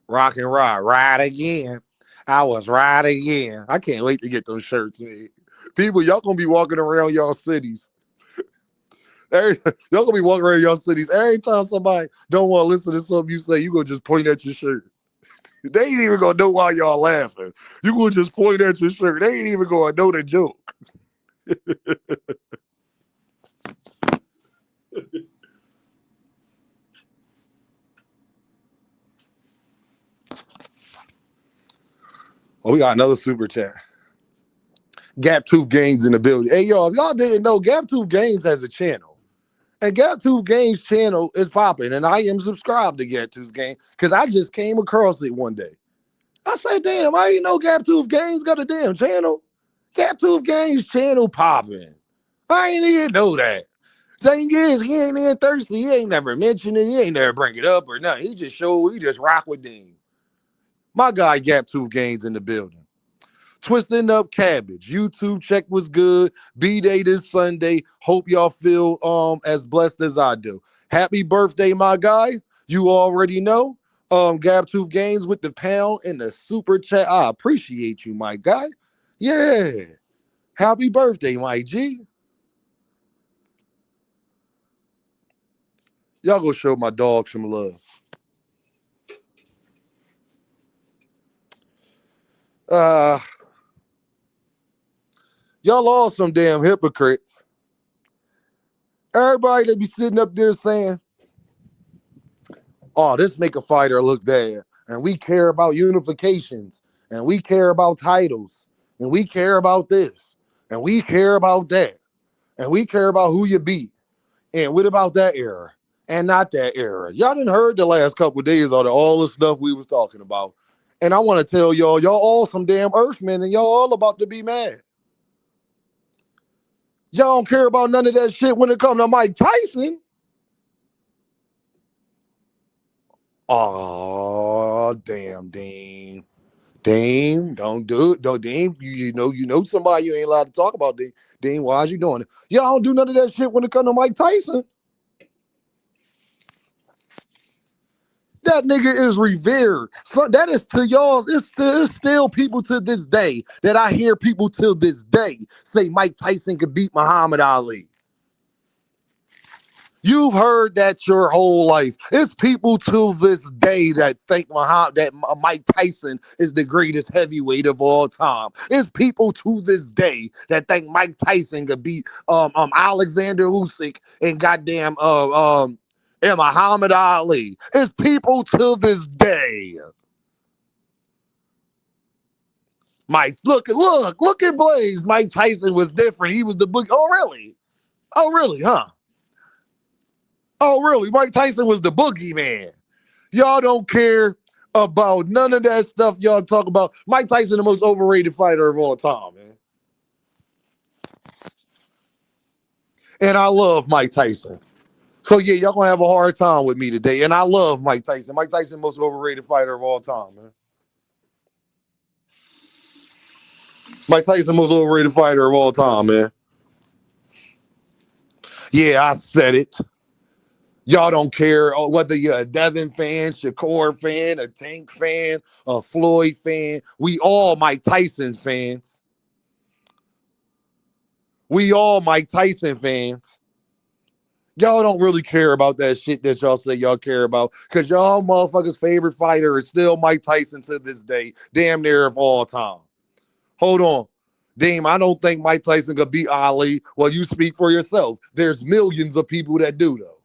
Rock and ride again. I was right again. I can't wait to get those shirts, man. People, y'all going to be walking around y'all cities. Y'all going to be walking around y'all cities. Every time somebody don't want to listen to something you say, you going to just point at your shirt. They ain't even going to know why y'all laughing. You going to just point at your shirt. They ain't even going to know the joke. Oh, we got another super chat. Gap Tooth Gains in the building. Hey, y'all, if y'all didn't know, Gap Tooth Gains has a channel. And Gap Tooth Gains channel is popping. And I am subscribed to Gap Tooth Gains because I just came across it one day. I said, damn, I didn't know Gap Tooth Gains got a damn channel. Gap Tooth Gains channel popping. I ain't even know that. Thing is, he ain't in thirsty. He ain't never mentioned it. He ain't never bring it up or nothing. He just rock with Dean. My guy Gap Tooth Gains in the building. Twisting Up Cabbage. YouTube check was good. B-Day this Sunday. Hope y'all feel as blessed as I do. Happy birthday, my guy. You already know. Gap Tooth Gains with the pound and the super chat. I appreciate you, my guy. Yeah. Happy birthday, my G. Y'all go show my dog some love. Y'all all some damn hypocrites. Everybody that be sitting up there saying, oh, this make a fighter look bad. And we care about unifications. And we care about titles. And we care about this. And we care about that. And we care about who you beat. And what about that era? And not that era. Y'all done heard the last couple of days on all the stuff we was talking about. And I want to tell y'all all some damn Earthmen and y'all all about to be mad. Y'all don't care about none of that shit when it comes to Mike Tyson. Oh, damn, Dean. Dean, don't do it. Don't, Dean, you know somebody you ain't allowed to talk about, Dean. Dean, why is you doing it? Y'all don't do none of that shit when it comes to Mike Tyson. That nigga is revered. So that is to y'all. It's still people to this day that I hear people till this day say Mike Tyson could beat Muhammad Ali. You've heard that your whole life. It's people to this day that think that Mike Tyson is the greatest heavyweight of all time. It's people to this day that think Mike Tyson could beat Alexander Usyk and goddamn and Muhammad Ali. It's people to this day. Mike, look at Blaze. Mike Tyson was different. He was the book. Oh, really? Oh, really, huh? Oh, really? Mike Tyson was the boogeyman. Y'all don't care about none of that stuff y'all talk about. Mike Tyson, the most overrated fighter of all time, man. And I love Mike Tyson. So, yeah, y'all going to have a hard time with me today. And I love Mike Tyson. Mike Tyson, the most overrated fighter of all time, man. Mike Tyson, the most overrated fighter of all time, man. Yeah, I said it. Y'all don't care whether you're a Devin fan, Shakur fan, a Tank fan, a Floyd fan. We all Mike Tyson fans. We all Mike Tyson fans. Y'all don't really care about that shit that y'all say y'all care about because y'all motherfuckers' favorite fighter is still Mike Tyson to this day, damn near of all time. Hold on. Dame, I don't think Mike Tyson could beat Ali. Well, you speak for yourself. There's millions of people that do, though.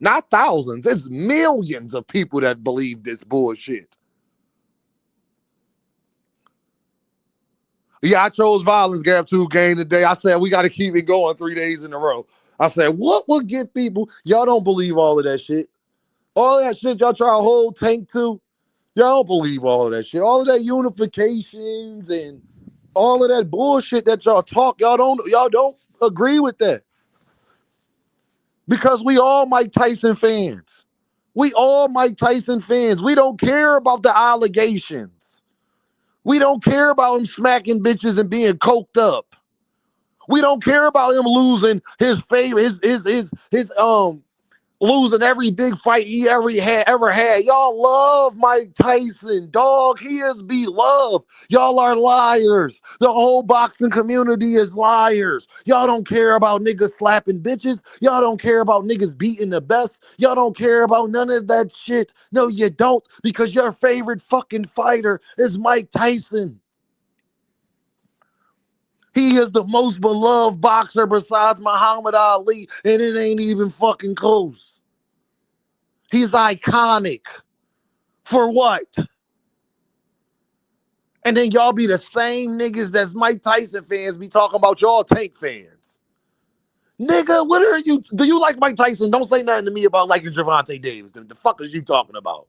Not thousands. It's millions of people that believe this bullshit. Yeah, I chose Violence Gap 2 game today. I said we got to keep it going 3 days in a row. I said, what will get people? Y'all don't believe all of that shit. All of that shit y'all try to hold Tank to. Y'all don't believe all of that shit. All of that unifications and all of that bullshit that y'all talk. Y'all don't agree with that. Because we all Mike Tyson fans. We all Mike Tyson fans. We don't care about the allegations. We don't care about him smacking bitches and being coked up. We don't care about him losing his favorite, his losing every big fight he ever had. Y'all love Mike Tyson, dog. He is beloved. Y'all are liars. The whole boxing community is liars. Y'all don't care about niggas slapping bitches. Y'all don't care about niggas beating the best. Y'all don't care about none of that shit. No, you don't, because your favorite fucking fighter is Mike Tyson. He is the most beloved boxer besides Muhammad Ali, and it ain't even fucking close. He's iconic. For what? And then y'all be the same niggas that's Mike Tyson fans be talking about y'all Tank fans. Nigga, what are you? Do you like Mike Tyson? Don't say nothing to me about liking gervontadavis. The fuck is you talking about?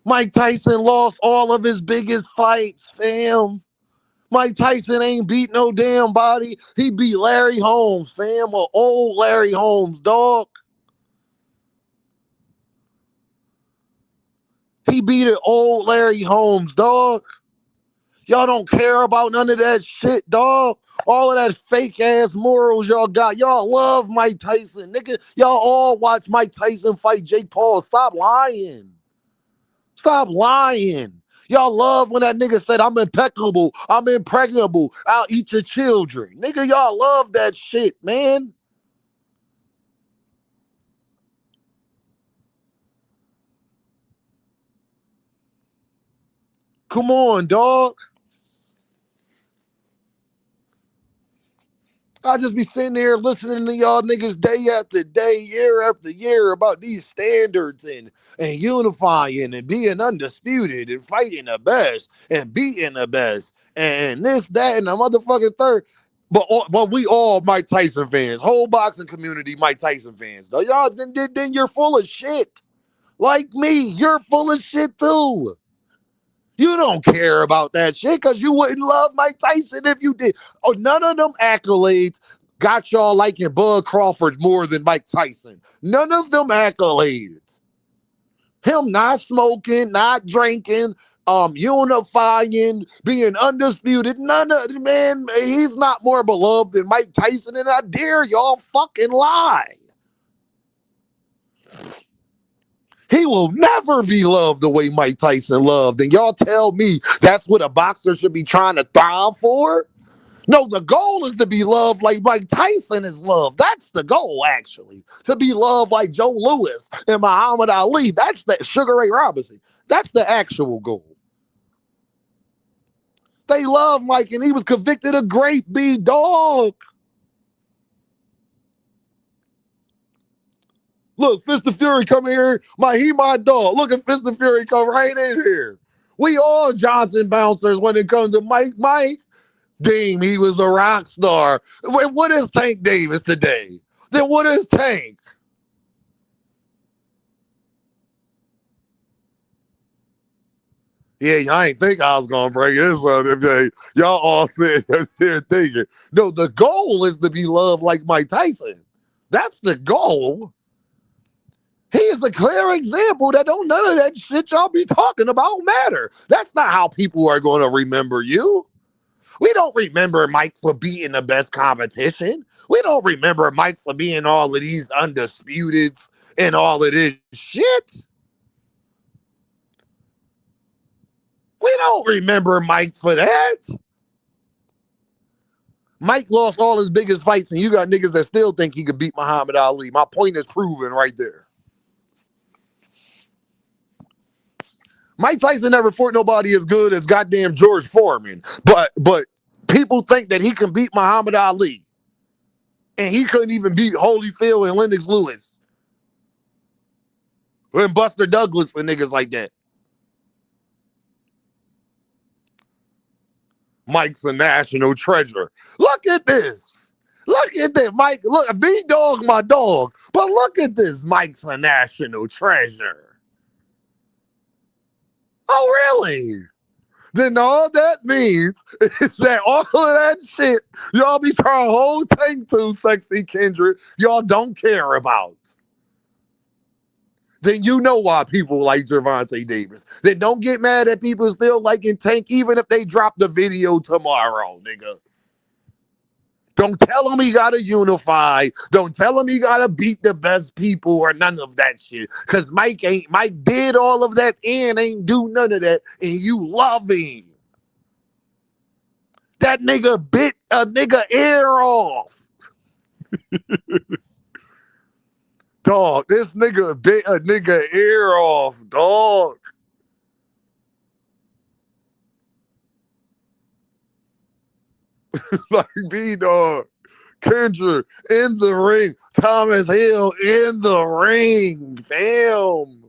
Mike Tyson lost all of his biggest fights, fam. Mike Tyson ain't beat no damn body. He beat Larry Holmes, fam, or old Larry Holmes, dog. He beat an old Larry Holmes, dog. Y'all don't care about none of that shit, dog. All of that fake ass morals y'all got. Y'all love Mike Tyson, nigga. Y'all all watch Mike Tyson fight Jake Paul. Stop lying. Stop lying. Y'all love when that nigga said, I'm impeccable, I'm impregnable, I'll eat your children. Nigga, y'all love that shit, man. Come on, dog. I just be sitting there listening to y'all niggas day after day, year after year about these standards and unifying and being undisputed and fighting the best and beating the best and this, that, and the motherfucking third. But we all Mike Tyson fans, whole boxing community Mike Tyson fans. Though y'all, then you're full of shit. Like me, you're full of shit too. You don't care about that shit because you wouldn't love Mike Tyson if you did. Oh, none of them accolades got y'all liking Bud Crawford more than Mike Tyson. None of them accolades. Him not smoking, not drinking, unifying, being undisputed. None of, man, he's not more beloved than Mike Tyson, and I dare y'all fucking lie. He will never be loved the way Mike Tyson loved. And y'all tell me that's what a boxer should be trying to thrive for? No, the goal is to be loved like Mike Tyson is loved. That's the goal, actually. To be loved like Joe Louis and Muhammad Ali. That's the Sugar Ray Robinson. That's the actual goal. They love Mike, and he was convicted of grape, dog. Look, Fist of Fury come here. My dog. Look at Fist of Fury come right in here. We all Johnson bouncers when it comes to Mike. Damn, he was a rock star. What is Tank Davis today? Then what is Tank? Yeah, I ain't think I was going to break this up today. Y'all all sitting there thinking, no, the goal is to be loved like Mike Tyson. That's the goal. He is a clear example that don't none of that shit y'all be talking about matter. That's not how people are going to remember you. We don't remember Mike for being the best competition. We don't remember Mike for being all of these undisputeds and all of this shit. We don't remember Mike for that. Mike lost all his biggest fights, and you got niggas that still think he could beat Muhammad Ali. My point is proven right there. Mike Tyson never fought nobody as good as goddamn George Foreman. But people think that he can beat Muhammad Ali. And he couldn't even beat Holyfield and Lennox Lewis. And Buster Douglas and niggas like that. Mike's a national treasure. Look at this. Look at this. Mike, look, B-Dog my dog. But look at this. Mike's a national treasure. Oh, really? Then all that means is that all of that shit y'all be trying to hold tank to, Sexy Kendrick, y'all don't care about. Then you know why people like Gervonta Davis. Then don't get mad at people still liking Tank even if they drop the video tomorrow, nigga. Don't tell him he gotta unify. Don't tell him he gotta beat the best people or none of that shit. Cause Mike did all of that and ain't do none of that, and you love him. That nigga bit a nigga ear off. Dog, this nigga bit a nigga ear off, dog. Like B-Dog, Kendrick in the ring, Thomas Hill in the ring, fam.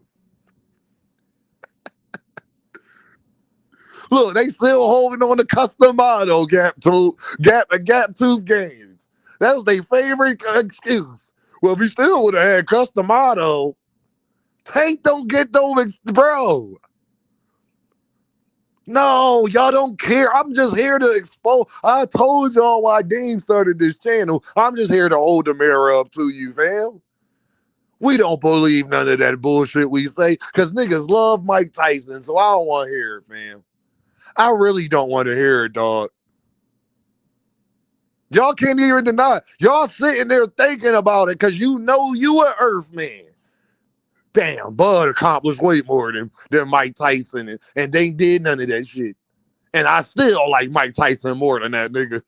Look, they still holding on to Customato gap tooth games. That was their favorite excuse. Well, if we still would have had Customato, Tank don't get those, bro. No, y'all don't care. I'm just here to expose. I told y'all why Dean started this channel. I'm just here to hold the mirror up to you, fam. We don't believe none of that bullshit we say because niggas love Mike Tyson, so I don't want to hear it, fam. I really don't want to hear it, dog. Y'all can't even deny it. Y'all sitting there thinking about it because you know you an Earthman. Damn, Bud accomplished way more than Mike Tyson, and they did none of that shit. And I still like Mike Tyson more than that nigga.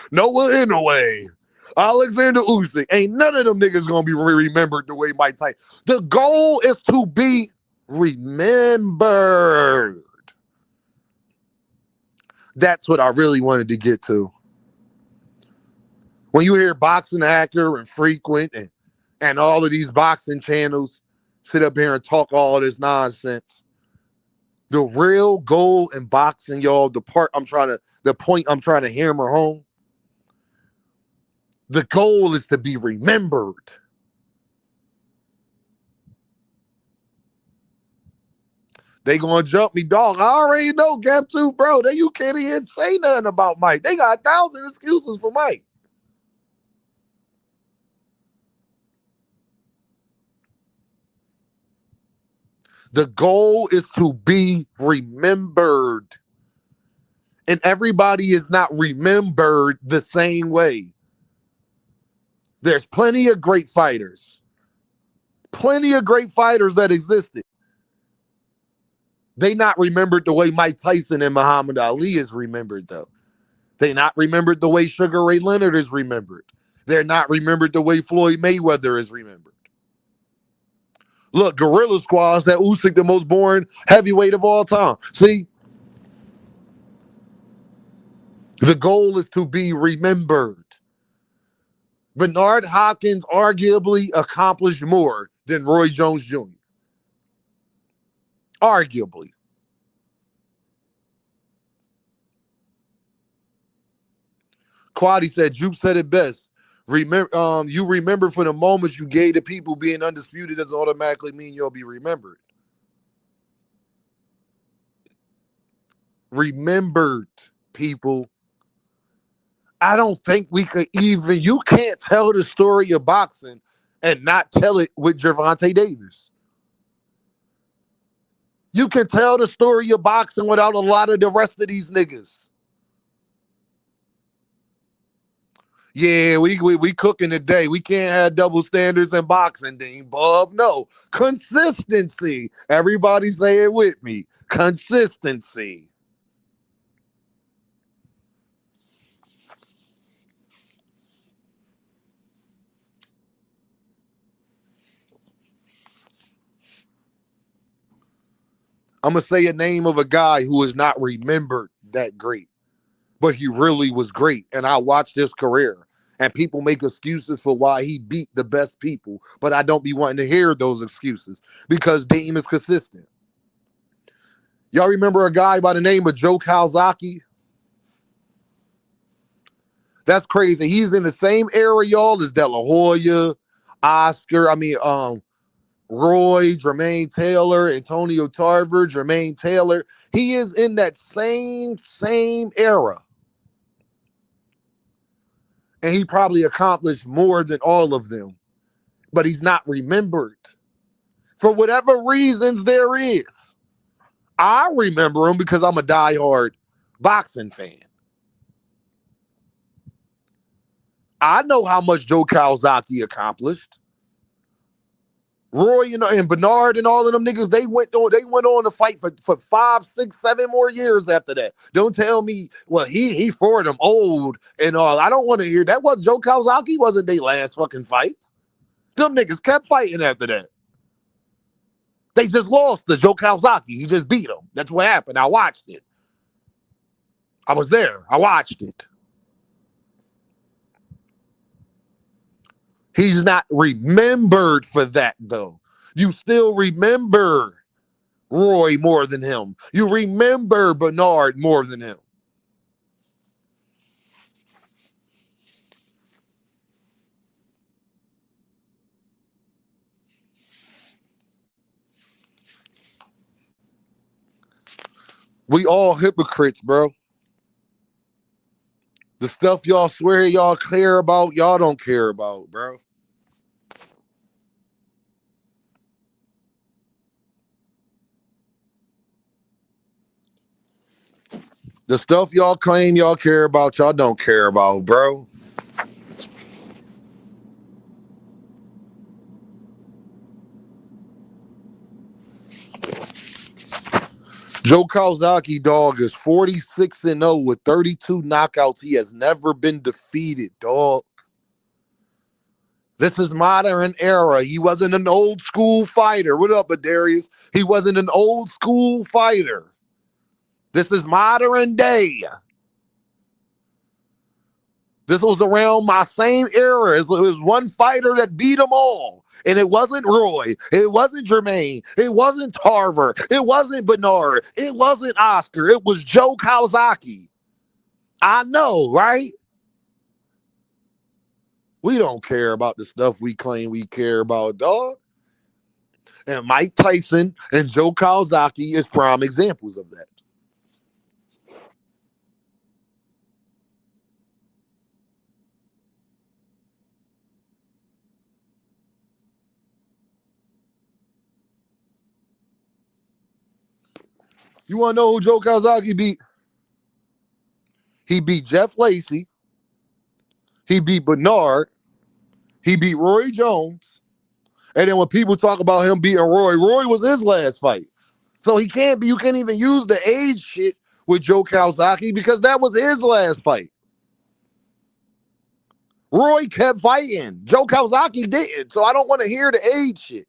Noah Inoue, Alexander Usyk, ain't none of them niggas gonna be remembered the way Mike Tyson. The goal is to be remembered. That's what I really wanted to get to. When you hear Boxing Hacker and Frequent and all of these boxing channels sit up here and talk all this nonsense, the real goal in boxing, y'all, the point I'm trying to hammer home, the goal is to be remembered. They gonna jump me, dog. I already know, Gap 2, bro. You can't even say nothing about Mike. They got 1,000 excuses for Mike. The goal is to be remembered. And everybody is not remembered the same way. There's plenty of great fighters. Plenty of great fighters that existed. They not remembered the way Mike Tyson and Muhammad Ali is remembered, though. They not remembered the way Sugar Ray Leonard is remembered. They're not remembered the way Floyd Mayweather is remembered. Look, Gorilla Squad's that Usyk, the most boring heavyweight of all time. See? The goal is to be remembered. Bernard Hopkins arguably accomplished more than Roy Jones Jr. Arguably. Quaddy said, Jupe said it best. You remember for the moments you gave to people being undisputed doesn't automatically mean you'll be remembered. Remembered, people. I don't think we could even, you can't tell the story of boxing and not tell it with Gervontadavis. You can tell the story of boxing without a lot of the rest of these niggas. Yeah, we cooking today. We can't have double standards in boxing, Dean Bob. No. Consistency. Everybody say it with me. Consistency. I'm going to say a name of a guy who is not remembered that great, but he really was great. And I watched his career. And people make excuses for why he beat the best people, but I don't be wanting to hear those excuses because Dame is consistent. Y'all remember a guy by the name of Joe Kawasaki? That's crazy. He's in the same era, y'all, as De La Hoya, Oscar, Roy, Jermaine Taylor, Antonio Tarver, Jermaine Taylor. He is in that same era. And he probably accomplished more than all of them. But he's not remembered. For whatever reasons there is. I remember him because I'm a diehard boxing fan. I know how much Joe Kawasaki accomplished. Roy and Bernard and all of them niggas, they went on to fight for 5, 6, 7 more years after that. Don't tell me, well, he fought them old and all. I don't want to hear that. Joe Kawasaki wasn't their last fucking fight. Them niggas kept fighting after that. They just lost to Joe Kawasaki. He just beat him. That's what happened. I watched it. I was there. I watched it. He's not remembered for that, though. You still remember Roy more than him. You remember Bernard more than him. We all hypocrites, bro. The stuff y'all swear y'all care about, y'all don't care about, bro. The stuff y'all claim y'all care about, y'all don't care about, bro. Joe Kawasaki, dog, is 46-0 with 32 knockouts. He has never been defeated, dog. This is modern era. He wasn't an old school fighter. What up, Adarius? He wasn't an old school fighter. This is modern day. This was around my same era. It was one fighter that beat them all. And it wasn't Roy. It wasn't Jermaine. It wasn't Tarver. It wasn't Bernard. It wasn't Oscar. It was Joe Kawasaki. I know, right? We don't care about the stuff we claim we care about, dog. And Mike Tyson and Joe Kawasaki is prime examples of that. You want to know who Joe Kawasaki beat? He beat Jeff Lacey. He beat Bernard. He beat Roy Jones. And then when people talk about him beating Roy was his last fight. So he can't be, you can't even use the age shit with Joe Kawasaki because that was his last fight. Roy kept fighting. Joe Kawasaki didn't. So I don't want to hear the age shit.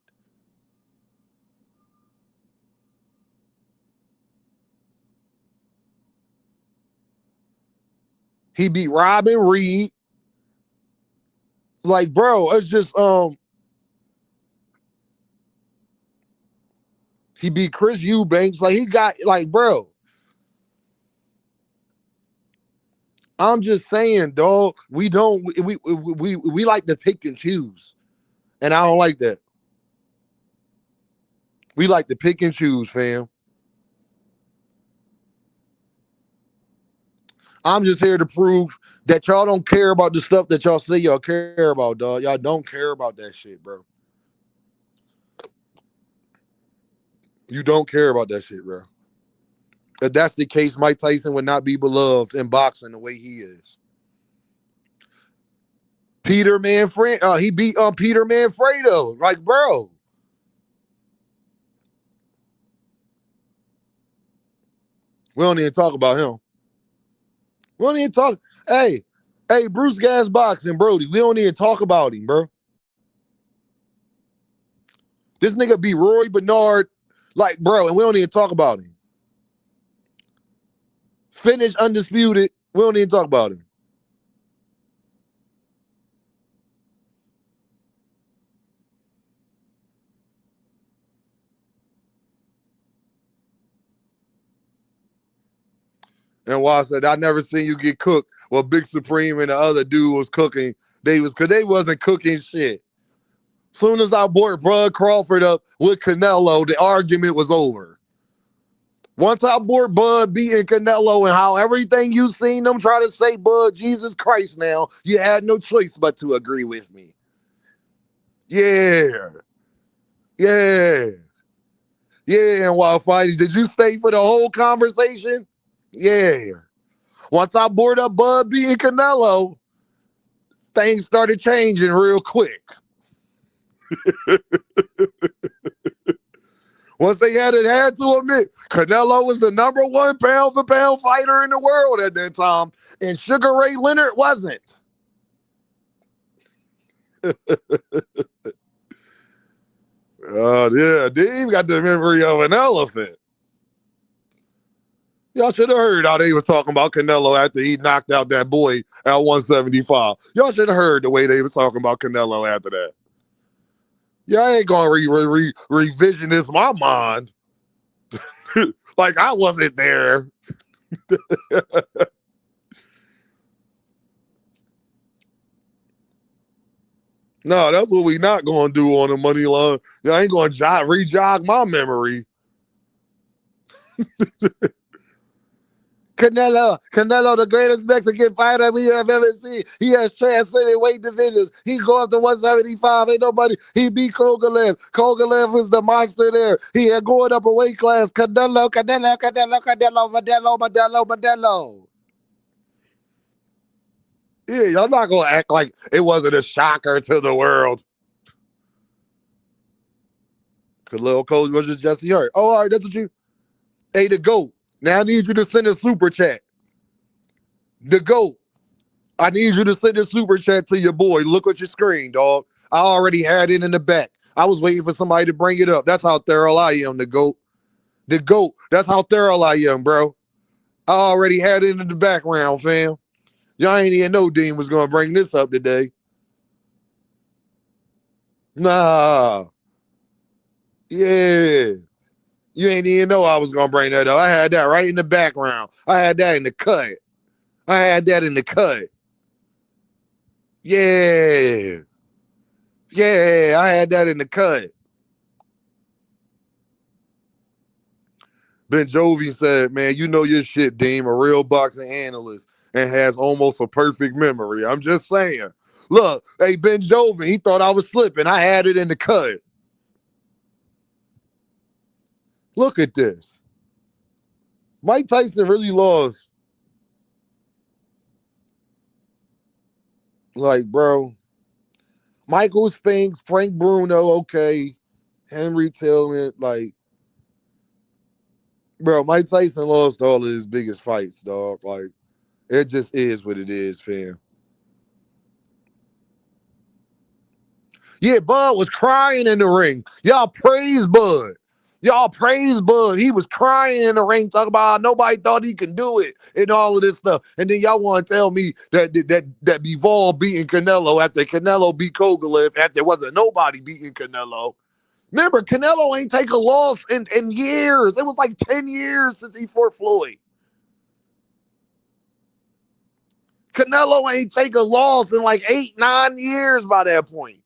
He beat Robin Reed. Like, bro, it's just he beat Chris Eubanks. Like, he got, like, bro. I'm just saying, dog. We like to pick and choose, and I don't like that. We like to pick and choose, fam. I'm just here to prove that y'all don't care about the stuff that y'all say y'all care about, dog. Y'all don't care about that shit, bro. You don't care about that shit, bro. If that's the case, Mike Tyson would not be beloved in boxing the way he is. Peter Manfredo, he beat Peter Manfredo. Like, bro. We don't even talk about him. We don't even talk. Hey, Bruce Gas Boxing, Brody. We don't even talk about him, bro. This nigga beat Roy Bernard, like, bro, and we don't even talk about him. Finish undisputed. We don't even talk about him. And Wall said, I never seen you get cooked. Well, Big Supreme and the other dude was cooking. Because they wasn't cooking shit. Soon as I brought Bud Crawford up with Canelo, the argument was over. Once I brought Bud beating Canelo and how everything you seen them try to say, Bud, Jesus Christ now, you had no choice but to agree with me. Yeah. And while fighting, did you stay for the whole conversation? Yeah. Once I brought up Bud beating Canelo, things started changing real quick. Once they had to admit, Canelo was the #1 pound-for-pound fighter in the world at that time, and Sugar Ray Leonard wasn't. Oh, yeah, Dave got the memory of an elephant. Y'all should have heard how they was talking about Canelo after he knocked out that boy at 175. Y'all should have heard the way they was talking about Canelo after that. Y'all ain't gonna revisionist my mind. Like I wasn't there. No, that's what we not gonna do on the money line. Y'all ain't gonna re-jog my memory. Canelo, the greatest Mexican fighter we have ever seen. He has transcended weight divisions. He go up to 175. Ain't nobody. He beat Kovalev. Kovalev was the monster there. He had going up a weight class. Canelo. Yeah, y'all not gonna act like it wasn't a shocker to the world. Cause little coach was just Jesse Hart. Oh, all right, that's what you. Hey, the GOAT. Now I need you to send a super chat. The GOAT. I need you to send a super chat to your boy. Look at your screen, dog. I already had it in the back. I was waiting for somebody to bring it up. That's how thorough I am, the GOAT. The GOAT. That's how thorough I am, bro. I already had it in the background, fam. Y'all ain't even know Dean was going to bring this up today. Nah. Yeah. You ain't even know I was going to bring that up. I had that right in the background. I had that in the cut. Yeah. Yeah, I had that in the cut. Ben Jovi said, man, you know your shit, Dean, a real boxing analyst and has almost a perfect memory. I'm just saying. Look, hey, Ben Jovi, he thought I was slipping. I had it in the cut. Look at this. Mike Tyson really lost. Like, bro. Michael Spinks, Frank Bruno, okay. Henry Tillman, like, bro, Mike Tyson lost all of his biggest fights, dog. Like, it just is what it is, fam. Yeah, Bud was crying in the ring. Y'all praise Bud. He was crying in the ring, talking about how nobody thought he could do it and all of this stuff. And then y'all want to tell me that Bivol beating Canelo after Canelo beat Kovalev after there wasn't nobody beating Canelo. Remember, Canelo ain't take a loss in years. It was like 10 years since he fought Floyd. Canelo ain't take a loss in like 8-9 years by that point.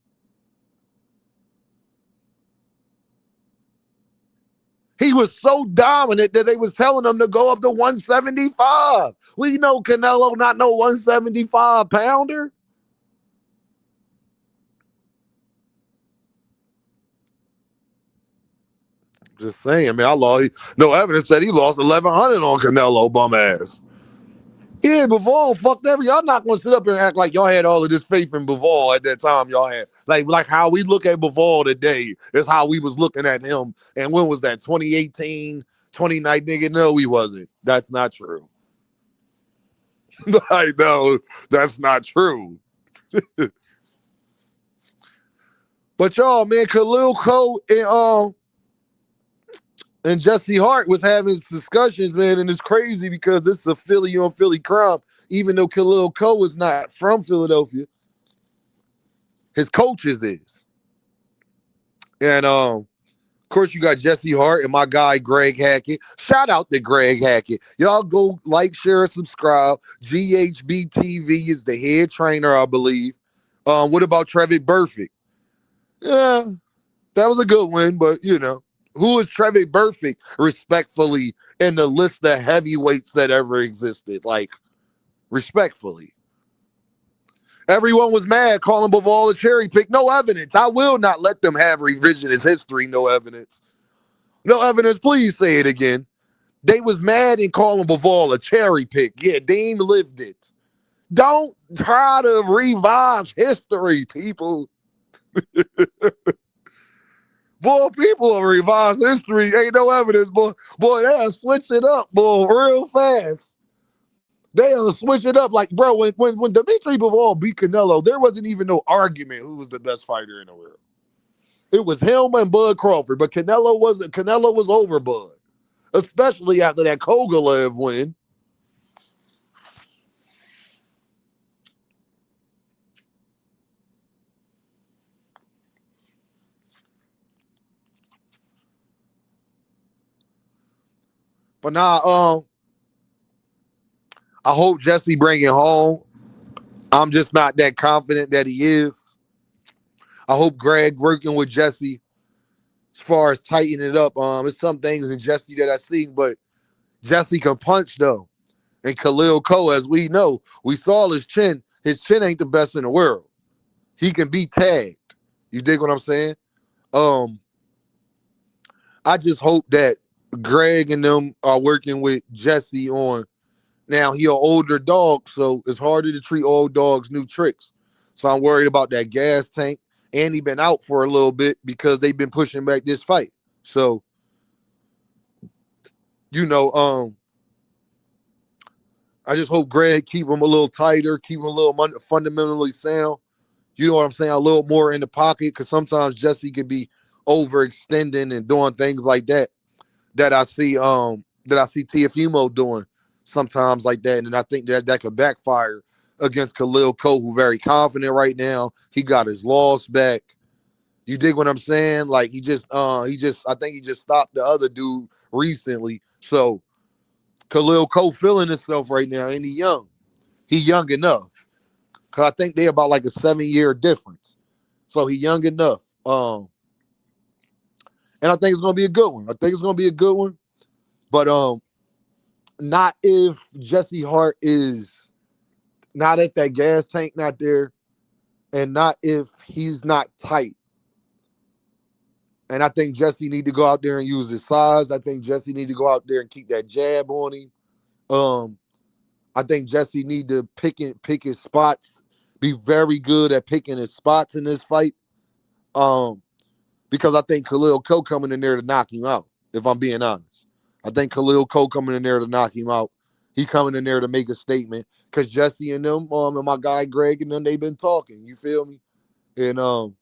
He was so dominant that they was telling him to go up to 175. We know Canelo not no 175 pounder. Just saying, man. No evidence said he lost 1,100 on Canelo bum ass. Yeah, Bivol fucked y'all not gonna sit up and act like y'all had all of this faith in Bivol at that time. Y'all had like how we look at Bivol today is how we was looking at him. And when was that? 2018, 2019, nigga? No, he wasn't. That's not true. I know that's not true. But y'all, man, Khalil Cole and Jesse Hart was having discussions, man, and it's crazy because this is a Philly on Philly crime, even though Khalil Cole is not from Philadelphia. His coaches is. And of course, you got Jesse Hart and my guy Greg Hackett. Shout out to Greg Hackett. Y'all go like, share, and subscribe. GHB TV is the head trainer, I believe. What about Trevor Burfict? Yeah, that was a good one, but you know. Who is Trevor Burfict, respectfully, in the list of heavyweights that ever existed? Like, respectfully. Everyone was mad calling Bivol a cherry pick. No evidence. I will not let them have revisionist history. No evidence. No evidence. Please say it again. They was mad and calling Bivol a cherry pick. Yeah, Dean lived it. Don't try to revise history, people. Boy, people of revised history ain't no evidence, boy. Boy, they'll switch it up, boy, real fast. They'll switch it up. Like, bro, when Dimitri Bivol beat Canelo, there wasn't even no argument who was the best fighter in the world. It was him and Bud Crawford, but Canelo was over Bud, especially after that Kovalev win. But now, I hope Jesse bring it home. I'm just not that confident that he is. I hope Greg working with Jesse as far as tightening it up. There's some things in Jesse that I see, but Jesse can punch though. And Khalil Cole, as we know, we saw his chin. His chin ain't the best in the world. He can be tagged. You dig what I'm saying? I just hope that Greg and them are working with Jesse on. Now, he an older dog, so it's harder to treat old dogs new tricks. So I'm worried about that gas tank. And he been out for a little bit because they've been pushing back this fight. So, you know, I just hope Greg keep him a little tighter, keep him a little fundamentally sound. you know what I'm saying, a little more in the pocket, because sometimes Jesse could be overextending and doing things like that I see Tiafimo doing sometimes like that, and I think that could backfire against Khalil Cole, who very confident right now. He got his loss back. You dig what I'm saying? Like I think he just stopped the other dude recently. So Khalil Cole feeling himself right now, and he young. He young enough. Cause I think they about like a 7-year difference. So he young enough. And I think it's gonna be a good one. But not if Jesse Hart is not at that gas tank not there, and not if he's not tight. And I think Jesse need to go out there and use his size. I think Jesse need to go out there and keep that jab on him. I think Jesse need to pick his spots, be very good at picking his spots in this fight. Because I think Khalil Cole coming in there to knock him out, if I'm being honest. I think Khalil Cole coming in there to knock him out. He coming in there to make a statement. Because Jesse and them, and my guy Greg and them, they've been talking. You feel me? And so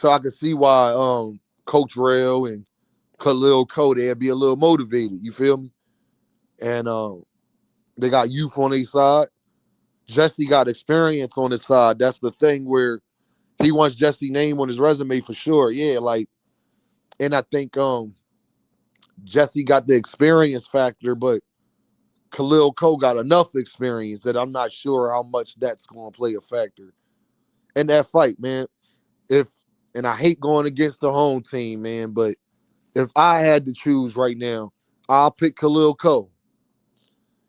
I can see why Coach Rail and Khalil Cole, they'd be a little motivated. You feel me? And they got youth on their side. Jesse got experience on his side. That's the thing where he wants Jesse's name on his resume for sure. Yeah, like, and I think Jesse got the experience factor, but Khalil Cole got enough experience that I'm not sure how much that's going to play a factor in that fight, man. And I hate going against the home team, man, but if I had to choose right now, I'll pick Khalil Cole.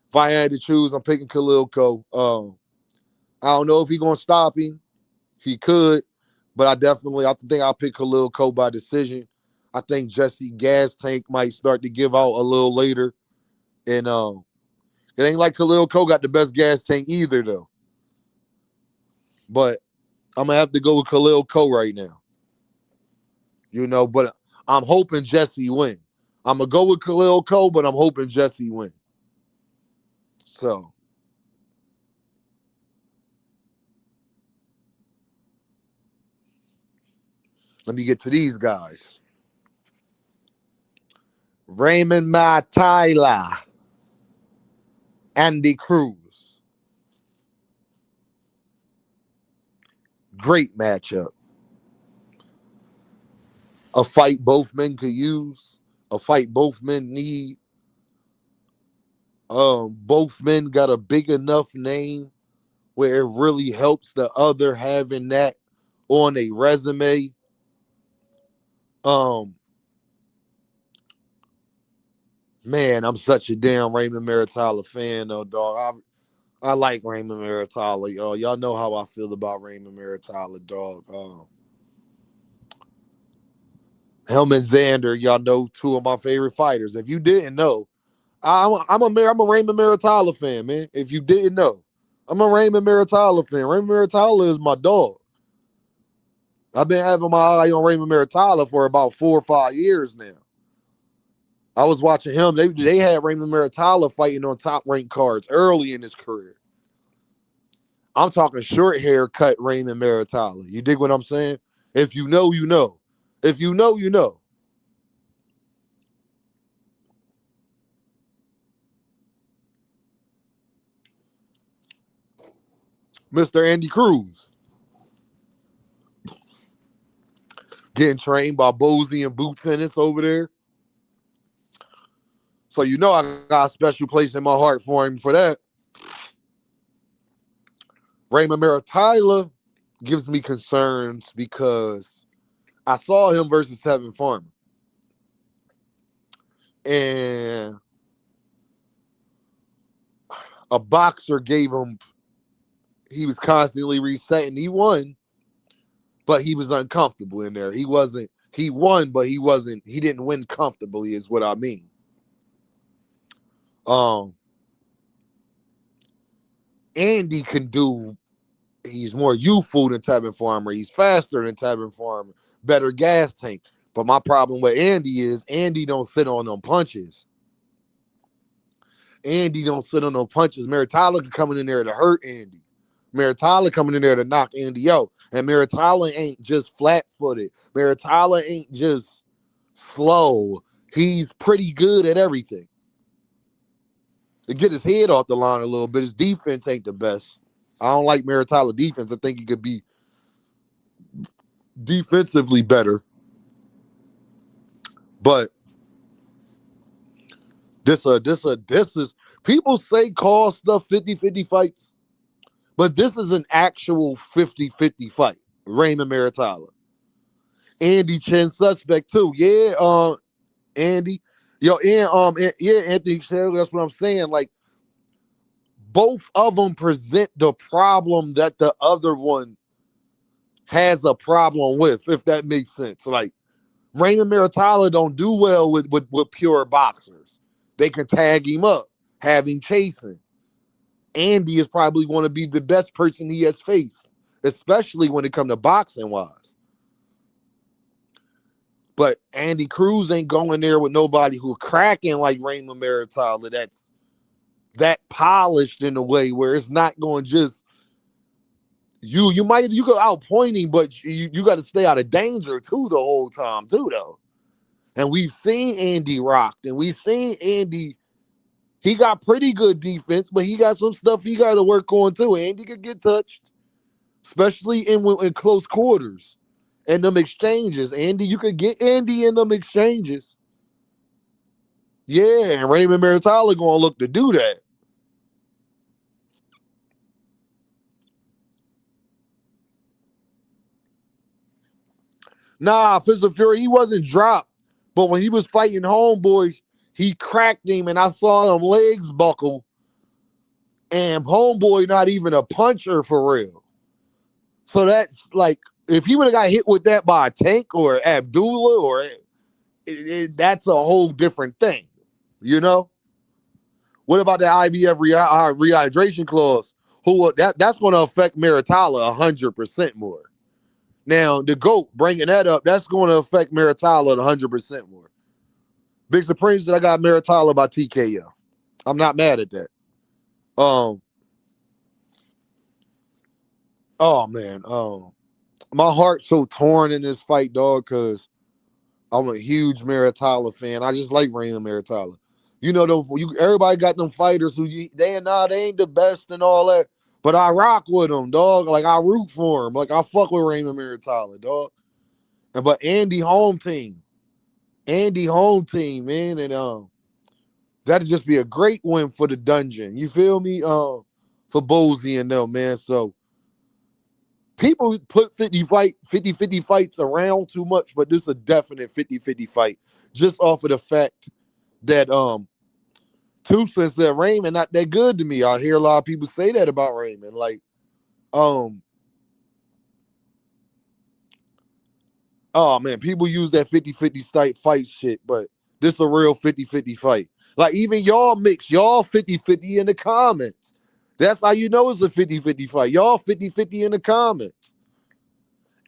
If I had to choose, I'm picking Khalil Cole. I don't know if he's going to stop him. He could, but I think I'll pick Khalil Cole by decision. I think Jesse gas tank might start to give out a little later. And it ain't like Khalil Cole got the best gas tank either, though. But I'm going to have to go with Khalil Cole right now. You know, but I'm hoping Jesse win. I'm going to go with Khalil Cole, but I'm hoping Jesse win. So. Let me get to these guys. Raymond Matila. Andy Cruz. Great matchup. A fight both men could use. A fight both men need. Both men got a big enough name where it really helps the other having that on a resume. Man, I'm such a damn Raymond Maritala fan, though, dog. I like Raymond Maritala, y'all. Y'all know how I feel about Raymond Maritala, dog. Him and Xander, y'all know, two of my favorite fighters. If you didn't know, I'm a Raymond Maritala fan, man. If you didn't know, I'm a Raymond Maritala fan. Raymond Maritala is my dog. I've been having my eye on Raymond Maritala for about 4 or 5 years now. I was watching him. They had Raymond Maritala fighting on top ranked cards early in his career. I'm talking short haircut Raymond Maritala. You dig what I'm saying? If you know, you know. If you know, you know. Mr. Andy Cruz. Getting trained by Bozy and Boots Ennis over there. So you know I got a special place in my heart for him for that. Raymond Maritala gives me concerns because I saw him versus Tevin Farmer. And a boxer gave him, he was constantly resetting. He won, but he was uncomfortable in there. He won, but he didn't win comfortably is what I mean. Andy can do, he's more youthful than Tevin Farmer. He's faster than Tevin Farmer. Better gas tank. But my problem with Andy is Andy don't sit on them punches. Andy don't sit on no punches. Maritala can come in there to hurt Andy. Maritala coming in there to knock Andy out. And Maritala ain't just flat-footed. Maritala ain't just slow. He's pretty good at everything. To get his head off the line a little bit, his defense ain't the best. I don't like Maritala defense. I think he could be defensively better. But this is people say call stuff 50-50 fights, but this is an actual 50-50 fight. Raymond Maritala. Andy Chen suspect too. Yeah, Andy. Yo, and yeah, Anthony, that's what I'm saying. Like, both of them present the problem that the other one has a problem with, if that makes sense. Like, Raymond Maritala don't do well with pure boxers. They can tag him up, have him chasing. Andy is probably going to be the best person he has faced, especially when it comes to boxing wise. But Andy Cruz ain't going there with nobody who cracking like Raymond Maritala. That's that polished in a way where it's not going to just you could outpoint him, but you got to stay out of danger too the whole time too though. And we've seen Andy rocked, and we've seen Andy. He got pretty good defense, but he got some stuff he got to work on too. Andy could get touched, especially in close quarters and them exchanges. Andy, you could get Andy in them exchanges. Yeah, and Raymond Maritala going to look to do that. Nah, Fist of Fury, he wasn't dropped. But when he was fighting Homeboy, he cracked him, and I saw them legs buckle. And Homeboy not even a puncher for real. So that's like, if he would have got hit with that by a Tank or Abdullah, or that's a whole different thing, you know? What about the IBF rehydration clause? That's going to affect Maritala 100% more. Now, the GOAT, bringing that up, that's going to affect Maritala 100% more. Big Supreme said I got Maritala by TKO. I'm not mad at that. Oh, man. My heart's so torn in this fight, dog, because I'm a huge Maritala fan. I just like Raymond Maritala. You know, everybody got them fighters who they ain't the best and all that. But I rock with them, dog. Like, I root for him. Like, I fuck with Raymond Maritala, dog. But Andy home team, man. And that'd just be a great win for the dungeon. You feel me? For Bozy and them, man. So people put 50-50 fights around too much, but this is a definite 50-50 fight. Just off of the fact that Tucson said Raymond not that good to me. I hear a lot of people say that about Raymond. Like, oh man, people use that 50-50 fight shit, but this is a real 50-50 fight. Like, even y'all 50-50 in the comments. That's how you know it's a 50-50 fight. Y'all 50-50 in the comments.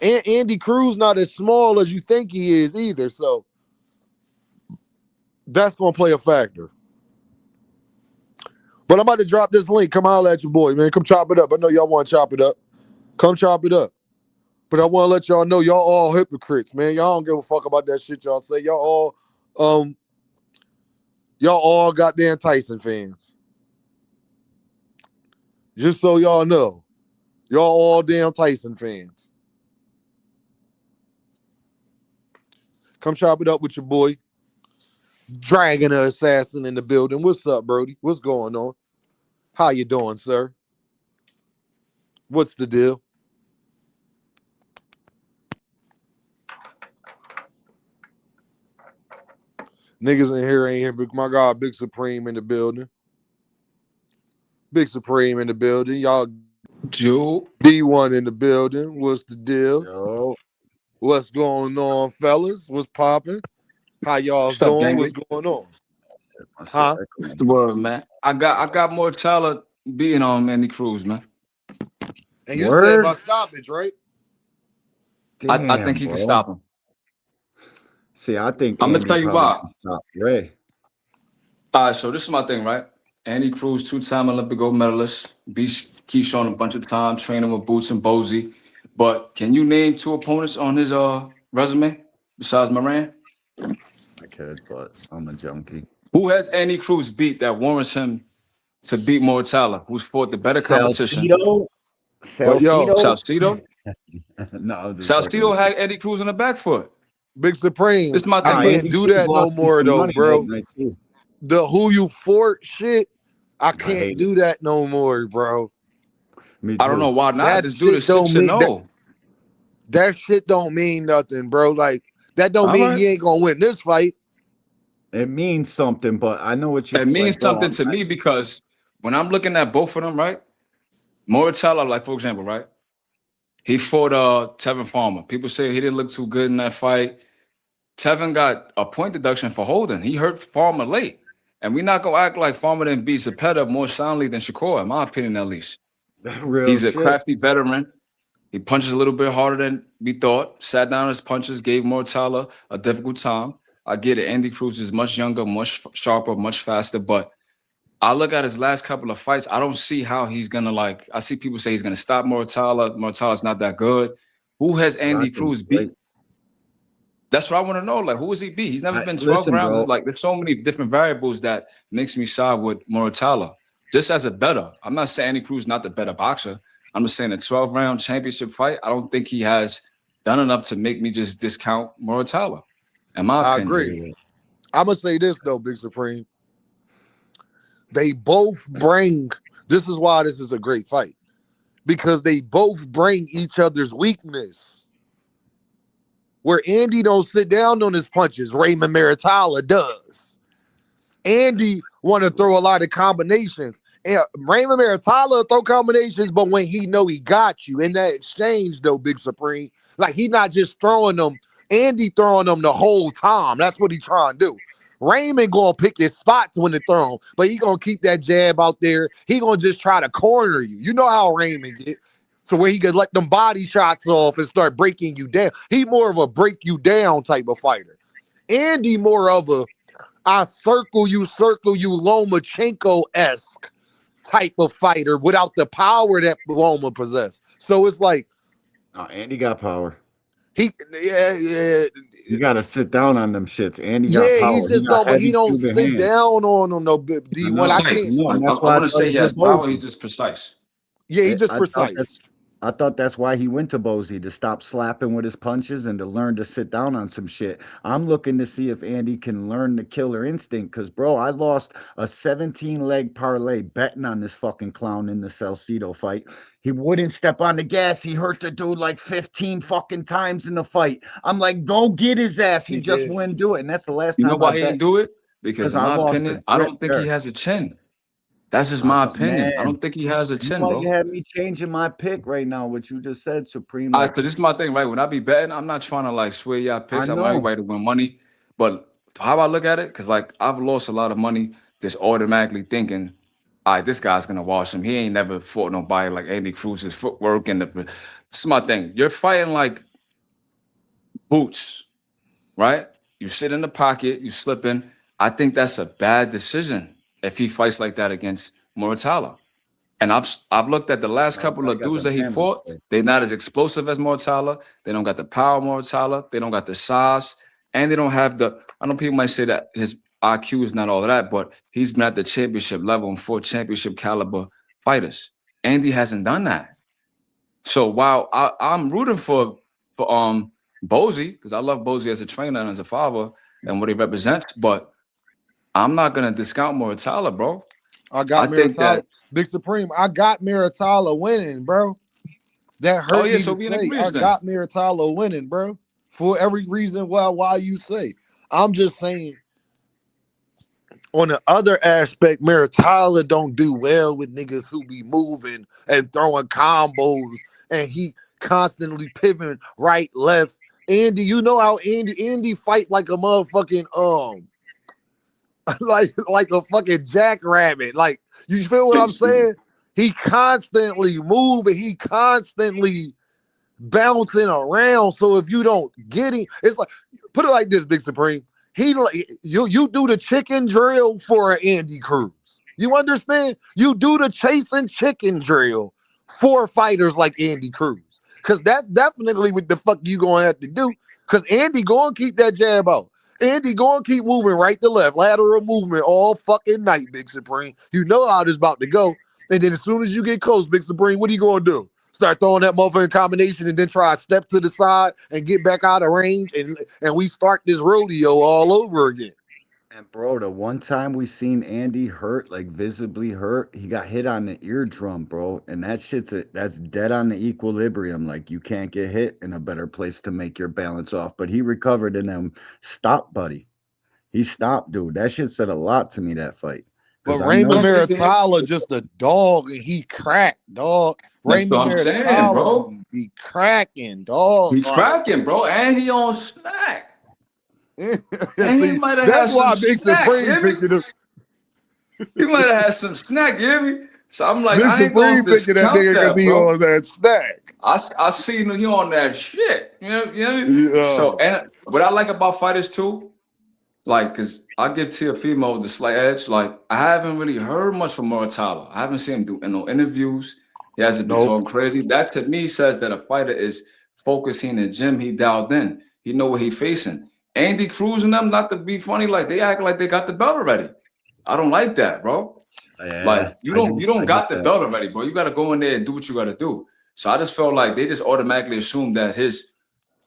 And Andy Cruz not as small as you think he is either, so that's going to play a factor. But I'm about to drop this link. Come holler at your boy, man. Come chop it up. I know y'all want to chop it up. Come chop it up. But I want to let y'all know y'all all hypocrites, man. Y'all don't give a fuck about that shit y'all say. Y'all all goddamn Tyson fans. Just so y'all know. Y'all all damn Tyson fans. Come chop it up with your boy. Dragon Assassin in the building. What's up, Brody? What's going on? How you doing, sir? What's the deal? Niggas in here ain't here, but my God, Big Supreme in the building. Big Supreme in the building. Y'all, Joe. D1 in the building. What's the deal? Yo. What's going on, fellas? What's popping? How y'all doing? What's going on? Huh? What's the word, man? I got more talent beating on Andy Cruz, man. And you said about stoppage, right? Damn, I think he can stop him. See, I think I'm gonna tell you why. Stop Ray. All right, so this is my thing, right? Andy Cruz, 2-time Olympic gold medalist, beat Keep showing a bunch of time, training with Boots and Bozy. But can you name 2 opponents on his resume besides Moran? I could, but I'm a junkie. Who has Andy Cruz beat that warrants him to beat Mortala? Who's fought the better competition? Salcedo. But yo, Salcedo? No, I'm just Salcedo fucking- had Andy Cruz on the back foot. Big Supreme, This is my I thing. can't Andy do Cruz that no lost me more some though, money bro. that night, too. The who you fort shit, I can't hate do that no more, bro. Me I don't too. know why not. That This dude is shit don't 6-0. mean that shit don't mean nothing, bro. Like that don't All mean right. he ain't gonna win this fight. It means something, but I know what you. It means bro, something to me because when I'm looking at both of them, right? Mortala, like for example, right? He fought Tevin Farmer. People say he didn't look too good in that fight. Tevin got a point deduction for holding. He hurt Farmer late. And we're not gonna act like Farmer didn't beat Zepeda more soundly than Shakur, in my opinion, at least. Real He's a shit. crafty veteran. He punches a little bit harder than we thought. Sat down his punches, gave Mortala a difficult time. I get it. Andy Cruz is much younger, much sharper, much faster. But I look at his last couple of fights. I don't see how he's gonna like. I see people say he's gonna stop Mortala. Mortala's not that good. Who has Andy Cruz beat? That's what I want to know. Like, who has he beat? He's never been 12 rounds. It's like there's so many different variables that makes me side with Mortala. Just as a better, I'm not saying Andy Cruz not the better boxer. I'm just saying a 12-round championship fight. I don't think he has done enough to make me just discount Mortala. In my I opinion. agree. I'm gonna say this though, Big Supreme. They both bring. This is why this is a great fight because they both bring each other's weakness. Where Andy don't sit down on his punches, Raymond Maritala does. Andy want to throw a lot of combinations. And Raymond Maritala throw combinations, but when he know he got you in that exchange, though, Big Supreme, like he not just throwing them. Andy throwing them the whole time. That's what he trying to do. Raymond gonna pick his spots when they throw him, but he gonna keep that jab out there. He gonna just try to corner you. You know how Raymond get. So where he could let them body shots off and start breaking you down. He more of a break you down type of fighter. Andy more of a I circle you, Lomachenko-esque type of fighter without the power that Loma possessed. So it's like Andy got power. Yeah. You gotta sit down on them shits. Andy got Yeah, power. he just don't, but he don't stupid sit hands. down on them no D1. I can't. No, I want to say he has power. He's just precise. Yeah, he's just precise. I thought that's why he went to Bozy, to stop slapping with his punches and to learn to sit down on some shit. I'm looking to see if Andy can learn the killer instinct because, bro, I lost a 17-leg parlay betting on this fucking clown in the Salcedo fight. He wouldn't step on the gas. He hurt the dude like 15 fucking times in the fight. I'm like, go get his ass. He just wouldn't do it. And that's the last time. You know why he didn't do it? Because in my opinion, I don't think there. he has a chin. That's just my opinion. Man. I don't think he has a chin, bro. You had me changing my pick right now, what you just said, Supreme. So this is my thing, right? When I be betting, I'm not trying to like sway y'all picks. I want everybody to win money. But how I look at it, because like I've lost a lot of money just automatically thinking, all right, this guy's gonna wash him. He ain't never fought nobody like Andy Cruz's footwork and this is my thing. You're fighting like Boots, right? You sit in the pocket, you slip in. I think that's a bad decision if he fights like that against Mortala. And I've looked at the last couple of dudes that he fought. They're not as explosive as Mortala. They don't got the power of Mortala. They don't got the size. And they don't have the, I know people might say that his IQ is not all of that, but he's been at the championship level and fought championship caliber fighters. Andy hasn't done that. So while I'm rooting for Bozy, because I love Bozy as a trainer and as a father and what he represents, but I'm not gonna discount Mortala, bro. I think that Big Supreme. I got Maritala winning, bro. That hurt me to say. I got Maritala winning, bro. For every reason why you say. I'm just saying. On the other aspect, Maritala don't do well with niggas who be moving and throwing combos, and he constantly pivoting right, left. Andy, you know how Andy fight like a motherfucking like a fucking jackrabbit. Like, you feel what I'm saying? He constantly moving, he constantly bouncing around. So if you don't get him, it's like, put it like this, Big Supreme. You do the chicken drill for an Andy Cruz. You understand? You do the chasing chicken drill 4 fighters like Andy Cruz. Because that's definitely what the fuck you gonna have to do. Because Andy gonna keep that jab out. Andy gonna keep moving right to left, lateral movement all fucking night, Big Supreme. You know how this about to go. And then as soon as you get close, Big Supreme, what are you gonna do? Start throwing that motherfucking combination and then try to step to the side and get back out of range, and we start this rodeo all over again. And bro, the one time we seen Andy hurt, like visibly hurt, he got hit on the eardrum, bro. And that's dead on the equilibrium. Like you can't get hit in a better place to make your balance off. But he recovered and then stopped, buddy. He stopped, dude. That shit said a lot to me, that fight. But Raymond Maritala just a dog, and he cracked, dog. Raymond Maritala be cracking, dog. He cracking, bro, and he on snack. And he might have had some snack. He might have had some snack, you hear me? So I'm like, I ain't going to picking that nigga because he on that snack. I seen he on that shit. You know what I mean? Yeah. So, and what I like about fighters too, like, because I give Teofimo the slight edge. Like, I haven't really heard much from Maritala. I haven't seen him do no interviews. He hasn't been talking crazy. That to me says that a fighter is focusing in the gym. He dialed in. He know what he facing. Andy Cruz and them, not to be funny, like they act like they got the belt already. I don't like that, bro. Yeah, like you don't got the belt already, bro. You got to go in there and do what you got to do. So I just felt like they just automatically assumed that his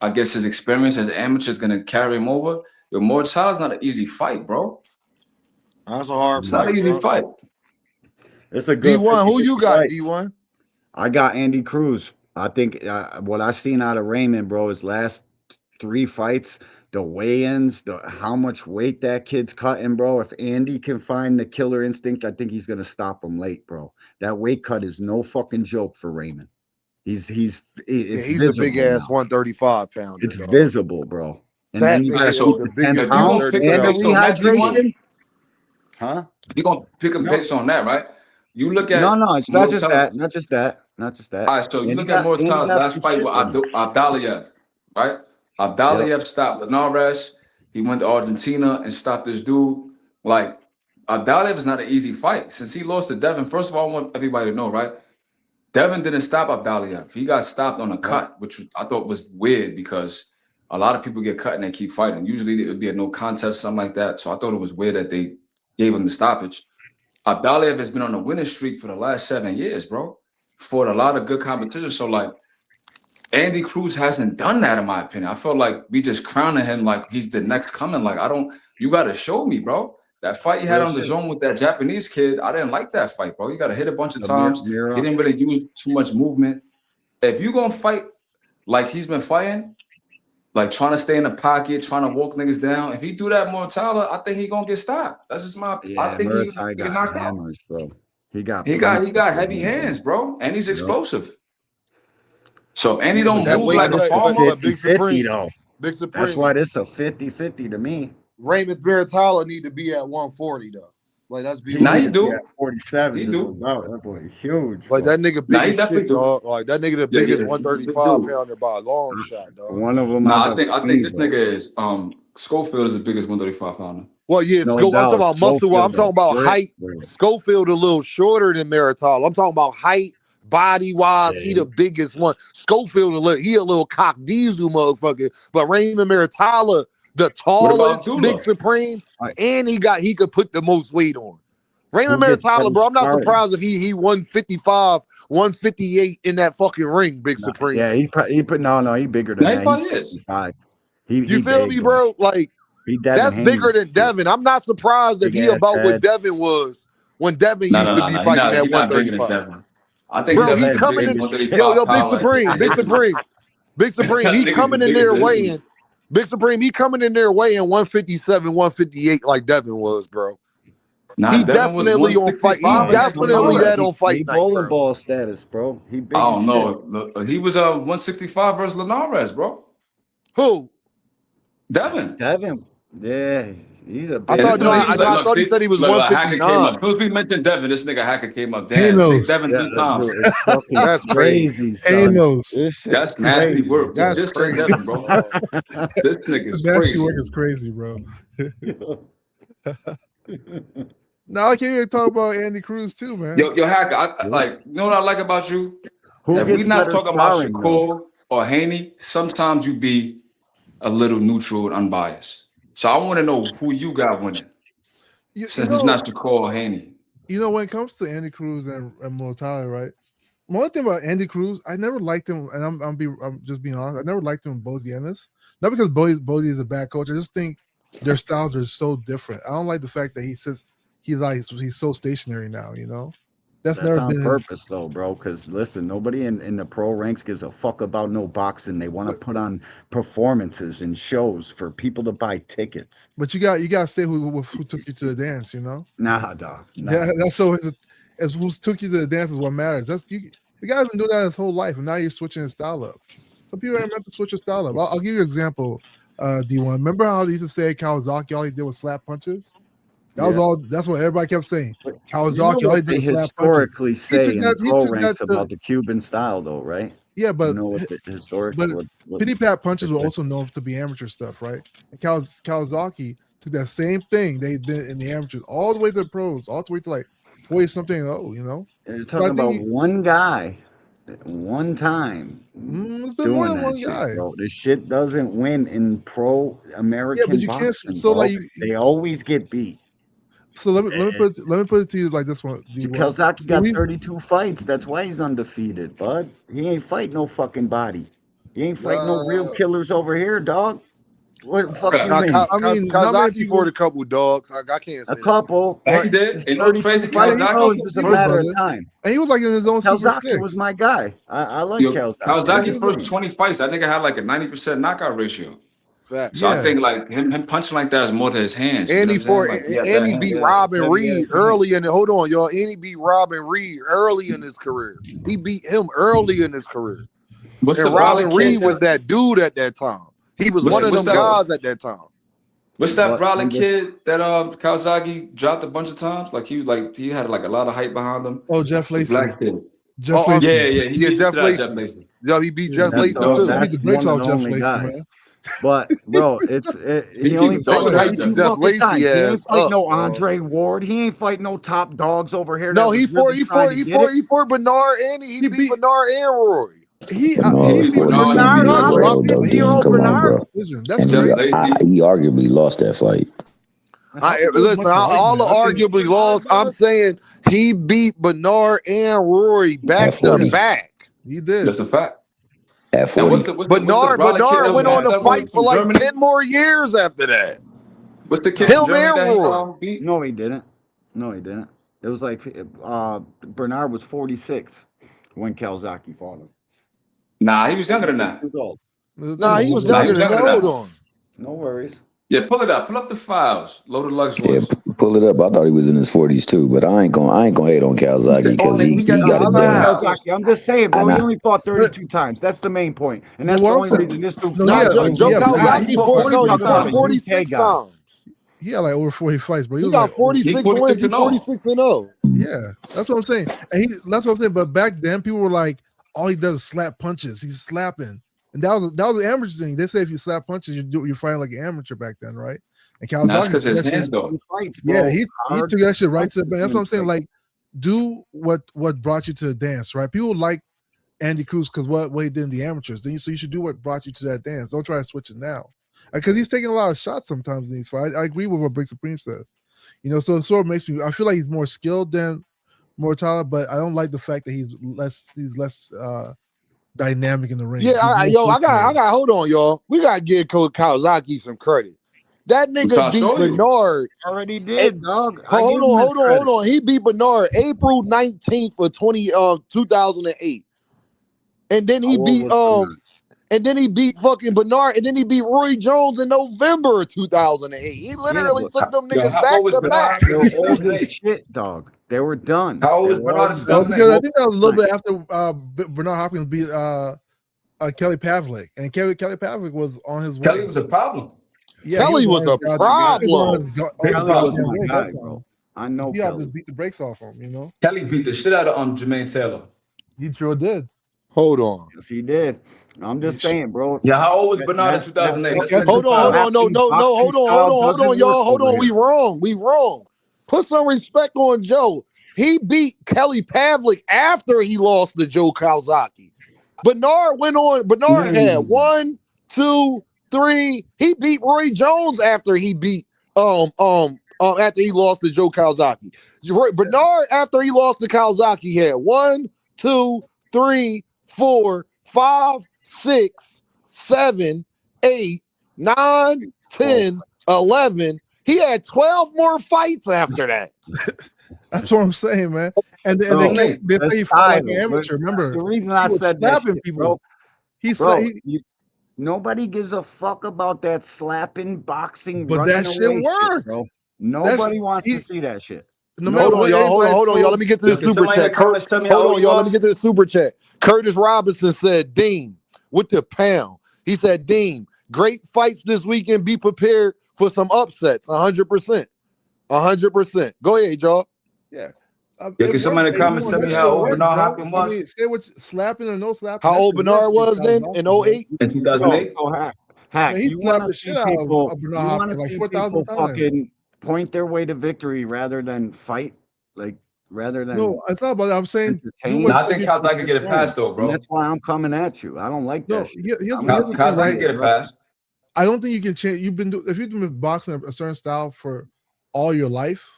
experience as an amateur is gonna carry him over. Your Mortala's not an easy fight, bro. That's a hard fight. It's not an easy fight. It's a good D1. Who you got, fight. D1? I got Andy Cruz. I think what I seen out of Raymond, bro, his last 3 fights, the weigh-ins, how much weight that kid's cutting, bro. If Andy can find the killer instinct, I think he's gonna stop him late, bro. That weight cut is no fucking joke for Raymond. He's a big ass 135 pounder. It's visible, bro. And that then you got the biggest pound and the rehydration. Huh? You gonna pick a pace on that, right? You look at no, it's not just that, not just that. All right, so you look at Mortala's last fight with Abdaliev, right? Abdaliev stopped Linares. He went to Argentina and stopped this dude. Like, Abdaliev is not an easy fight. Since he lost to Devin, first of all, I want everybody to know, right? Devin didn't stop Abdaliev. He got stopped on a cut, which I thought was weird because a lot of people get cut and they keep fighting. Usually it would be a no contest, something like that. So I thought it was weird that they gave him the stoppage. Abdaliev has been on a winning streak for the last 7 years, bro. Fought a lot of good competition. So, like, Andy Cruz hasn't done that, in my opinion. I felt like we just crowning him like he's the next coming. Like, you got to show me, bro. That fight he had on the zone with that Japanese kid, I didn't like that fight, bro. You got to hit a bunch of times. He didn't really use too much movement. If you're going to fight like he's been fighting, like trying to stay in the pocket, trying to walk niggas down, if he do that Mortala, I think he going to get stopped. That's just my I think he get knocked hammers, bro. He got heavy hands, bro, and he's explosive. So if Andy don't move like a farmer, Big Supreme, though. Big Supreme. That's why this a 50-50 to me. Raymond Maritala need to be at 140 though. Like that's be. Now he do. 47. He do. That boy huge. Like that nigga big as shit, dog. Like that nigga the biggest 135 pounder by a long shot, dog. One of them. Nah, I think this nigga is Schofield is the biggest 135 pounder. Well, yeah, I'm talking about muscle. I'm talking about height. Schofield a little shorter than Maritala. I'm talking about height. Body-wise, he the biggest one. Schofield, he a little cock diesel motherfucker. But Raymond Maritala, the tallest, Big Supreme, and he could put the most weight on. Raymond Maritala, bro, I'm not surprised if he 155, 158 in that fucking ring, Big Supreme. Yeah, he bigger than that. He is. You feel me, bro? Like, that's bigger than Devin. I'm not surprised if he about what Devin was when Devin used to be fighting at 135. I think bro, he's coming in. Yo, Big Supreme. He's coming in there weighing. Big Supreme, he coming in there weighing 157, 158 like Devin was, bro. He definitely on fight. He definitely that on fight night, bowling ball status, bro. I don't know. He was 165 versus Linares, bro. Who? Devin. Yeah. He's a I thought he said he was 159. As soon as we mentioned Devin, this nigga Hacker came up. Damn, say Devin 3 times. That's crazy. That's nasty work. That's just crazy. say Devin, bro. This nigga is crazy. Nasty work is crazy, bro. Now I can't even talk about Andy Cruz too, man. Yo, Hacker, you know what I like about you? if we're not better talking about sparring, though? Shakur or Haney, sometimes you be a little neutral and unbiased. So I want to know who you got winning, since it's not Shakur or Haney. You know, when it comes to Andy Cruz and Mortale, right? One thing about Andy Cruz, I never liked him, and I'm just being honest. I never liked him in Bozy Ennis. Not because Bozy is a bad coach. I just think their styles are so different. I don't like the fact that he's so stationary now. You know, that's never on been purpose, though, bro. Because listen, nobody in the pro ranks gives a fuck about no boxing. They want to put on performances and shows for people to buy tickets. But you got to stay who took you to the dance. You know, Nah, dog. Nah. Yeah, that's so. As who took you to the dance is what matters. The guy's been doing that his whole life, and now you're switching his style up. Some people are meant to switch your style up. I'll give you an example. D1. Remember how they used to say Kawasaki all he did was slap punches? That was all. That's what everybody kept saying. Kawasaki all he did was slap historically punches. say in pro ranks about the Cuban style, though, right? Yeah, but you know what the historic. But pity pat punches were also known to be amateur stuff, right? And Kawasaki took that same thing. They'd been in the amateurs all the way to the pros, all the way to like 40 something. You know, you're talking about one guy, one time it's been more than one guy. Bro. This shit doesn't win in pro American. Yeah, but you boxing, can't. So bro. like they always get beat. So let me put it to you like this one. Kawasaki got 32 fights. That's why he's undefeated, bud. He ain't fight no fucking body. He ain't fight no real killers over here, dog. What the fuck you mean? I mean, Kawasaki fought a couple dogs. I can't say a couple. He did. You know, Tracy Kawasaki was a matter of time. And he was like in his own Super Kawasaki Six. was my guy. I like Kawasaki. Kawasaki first 20 fights, that nigga had like a 90% knockout ratio. Fact. So I think like him punching like that is more to his hands. And he beat Robin Reed early in the hold on, y'all. And he beat Robin Reed early in his career. He beat him early in his career. And Robin Reed was that dude at that time. He was one of them guys at that time. What's that Brawling kid that Kawasaki dropped a bunch of times? Like he had like a lot of hype behind him. Oh, Jeff Lacey. Black kid. Jeff Lacey. Yeah, Jeff Lacey. Yeah, he beat Jeff Lacey too. He beat the brakes off Jeff Lacey, man. But bro, he only fight Jeff Lacey. He ain't fight no Andre Ward. He ain't fight no top dogs over here. No, he fought Bernard and he beat Bernard and Rory. He arguably lost that fight. All the arguably lost. I'm saying he beat Bernard and Rory back to back. He did. That's a fact. At 40. Bernard went on to fight for like 10 more years after that. What's the kid? Him and Rory. No, he didn't. It was like Bernard was 46 when Kawasaki fought him. Nah, he was younger than that. Nah, he was younger than that. Hold on. No worries. Yeah, pull it up. Pull up the files. Loaded Lux. Yeah, pull it up. I thought he was in his 40s too, but I ain't gonna hate on Kawasaki because he got it done. I'm just saying, bro. He only fought 32 times. That's the main point, and that's the only reason this dude. Joe Kawasaki fought 46 times. He had like over 40 fights, bro. He got 46 wins. He's 46-0. Yeah, that's what I'm saying. And that's what I'm saying. But back then, people were like, all he does is slap punches. He's slapping. And that was the amateur thing. They say if you slap punches, you're fighting like an amateur back then, right? And Kawasaki, that's because his hands though. Yeah, he took that shit right to the bank. That's what I'm saying. Like, do what brought you to the dance, right? People like Andy Cruz because what he did in the amateurs. So you should do what brought you to that dance. Don't try to switch it now. Because he's taking a lot of shots sometimes in these fights. I agree with what Brick Supreme said. You know, so it sort of makes me. I feel like he's more skilled than Mortala, but I don't like the fact that he's less dynamic in the ring. Yeah, I got hold on, y'all. We gotta give Coach Kawasaki some credit. That nigga beat Bernard. Already did, dog. Hold on. He beat Bernard April 19th of 2008. And then he beat fucking Bernard, and then he beat Roy Jones in November of 2008. He literally took them niggas back to back. Old as shit, dog. They were done. How old was Bernard? Because I think that was a little bit after Bernard Hopkins beat Kelly Pavlik, and Kelly Pavlik was on his way. Kelly was a problem. Yeah, Kelly was a problem. Kelly was my guy, bro. I know. He had to beat the brakes off him. You know. Kelly beat the shit out of Jermaine Taylor. He sure did. Hold on. Yes, he did. I'm just saying, bro. Yeah, how old was Bernard in 2008? Hold on, y'all. Hold on. We wrong. Put some respect on Joe. he beat Kelly Pavlik after he lost to Joe Calzaghe. Bernard went on. Bernard had 1, 2, 3. He beat Roy Jones after he beat after he lost to Joe Calzaghe. Bernard after he lost to Calzaghe had 1, 2, 3, 4, 5, 6, 7, 8, 9, 10, 11. He had 12 more fights after that. That's what I'm saying, man. And they say he fought like an amateur. Remember, the reason I said that, people. Nobody gives a fuck about that slapping, boxing, but that shit worked, bro. Nobody wants to see that shit. Hold on, y'all. Let me get to the super chat. Hold on, y'all. Let me get to the super chat. Curtis Robinson said, Dean, with the pound. He said, Dean, great fights this weekend. Be prepared for some upsets. 100%. 100%. Go ahead, y'all. Yeah. Can somebody in the comments tell me how old Bernard Hopkins was? I mean, say what slapping or no slapping. How old Bernard was then in 08? In 2008? Hack, he slapped the shit out of Bernard Hopkins like 4,000 times. Fucking point their way to victory rather than fight. No, it's not about that. I'm saying I think Calzaghe could get a pass though, bro. And that's why I'm coming at you. I don't like that. Calzaghe could get a pass. I don't think you can change. If you've been boxing a certain style for all your life,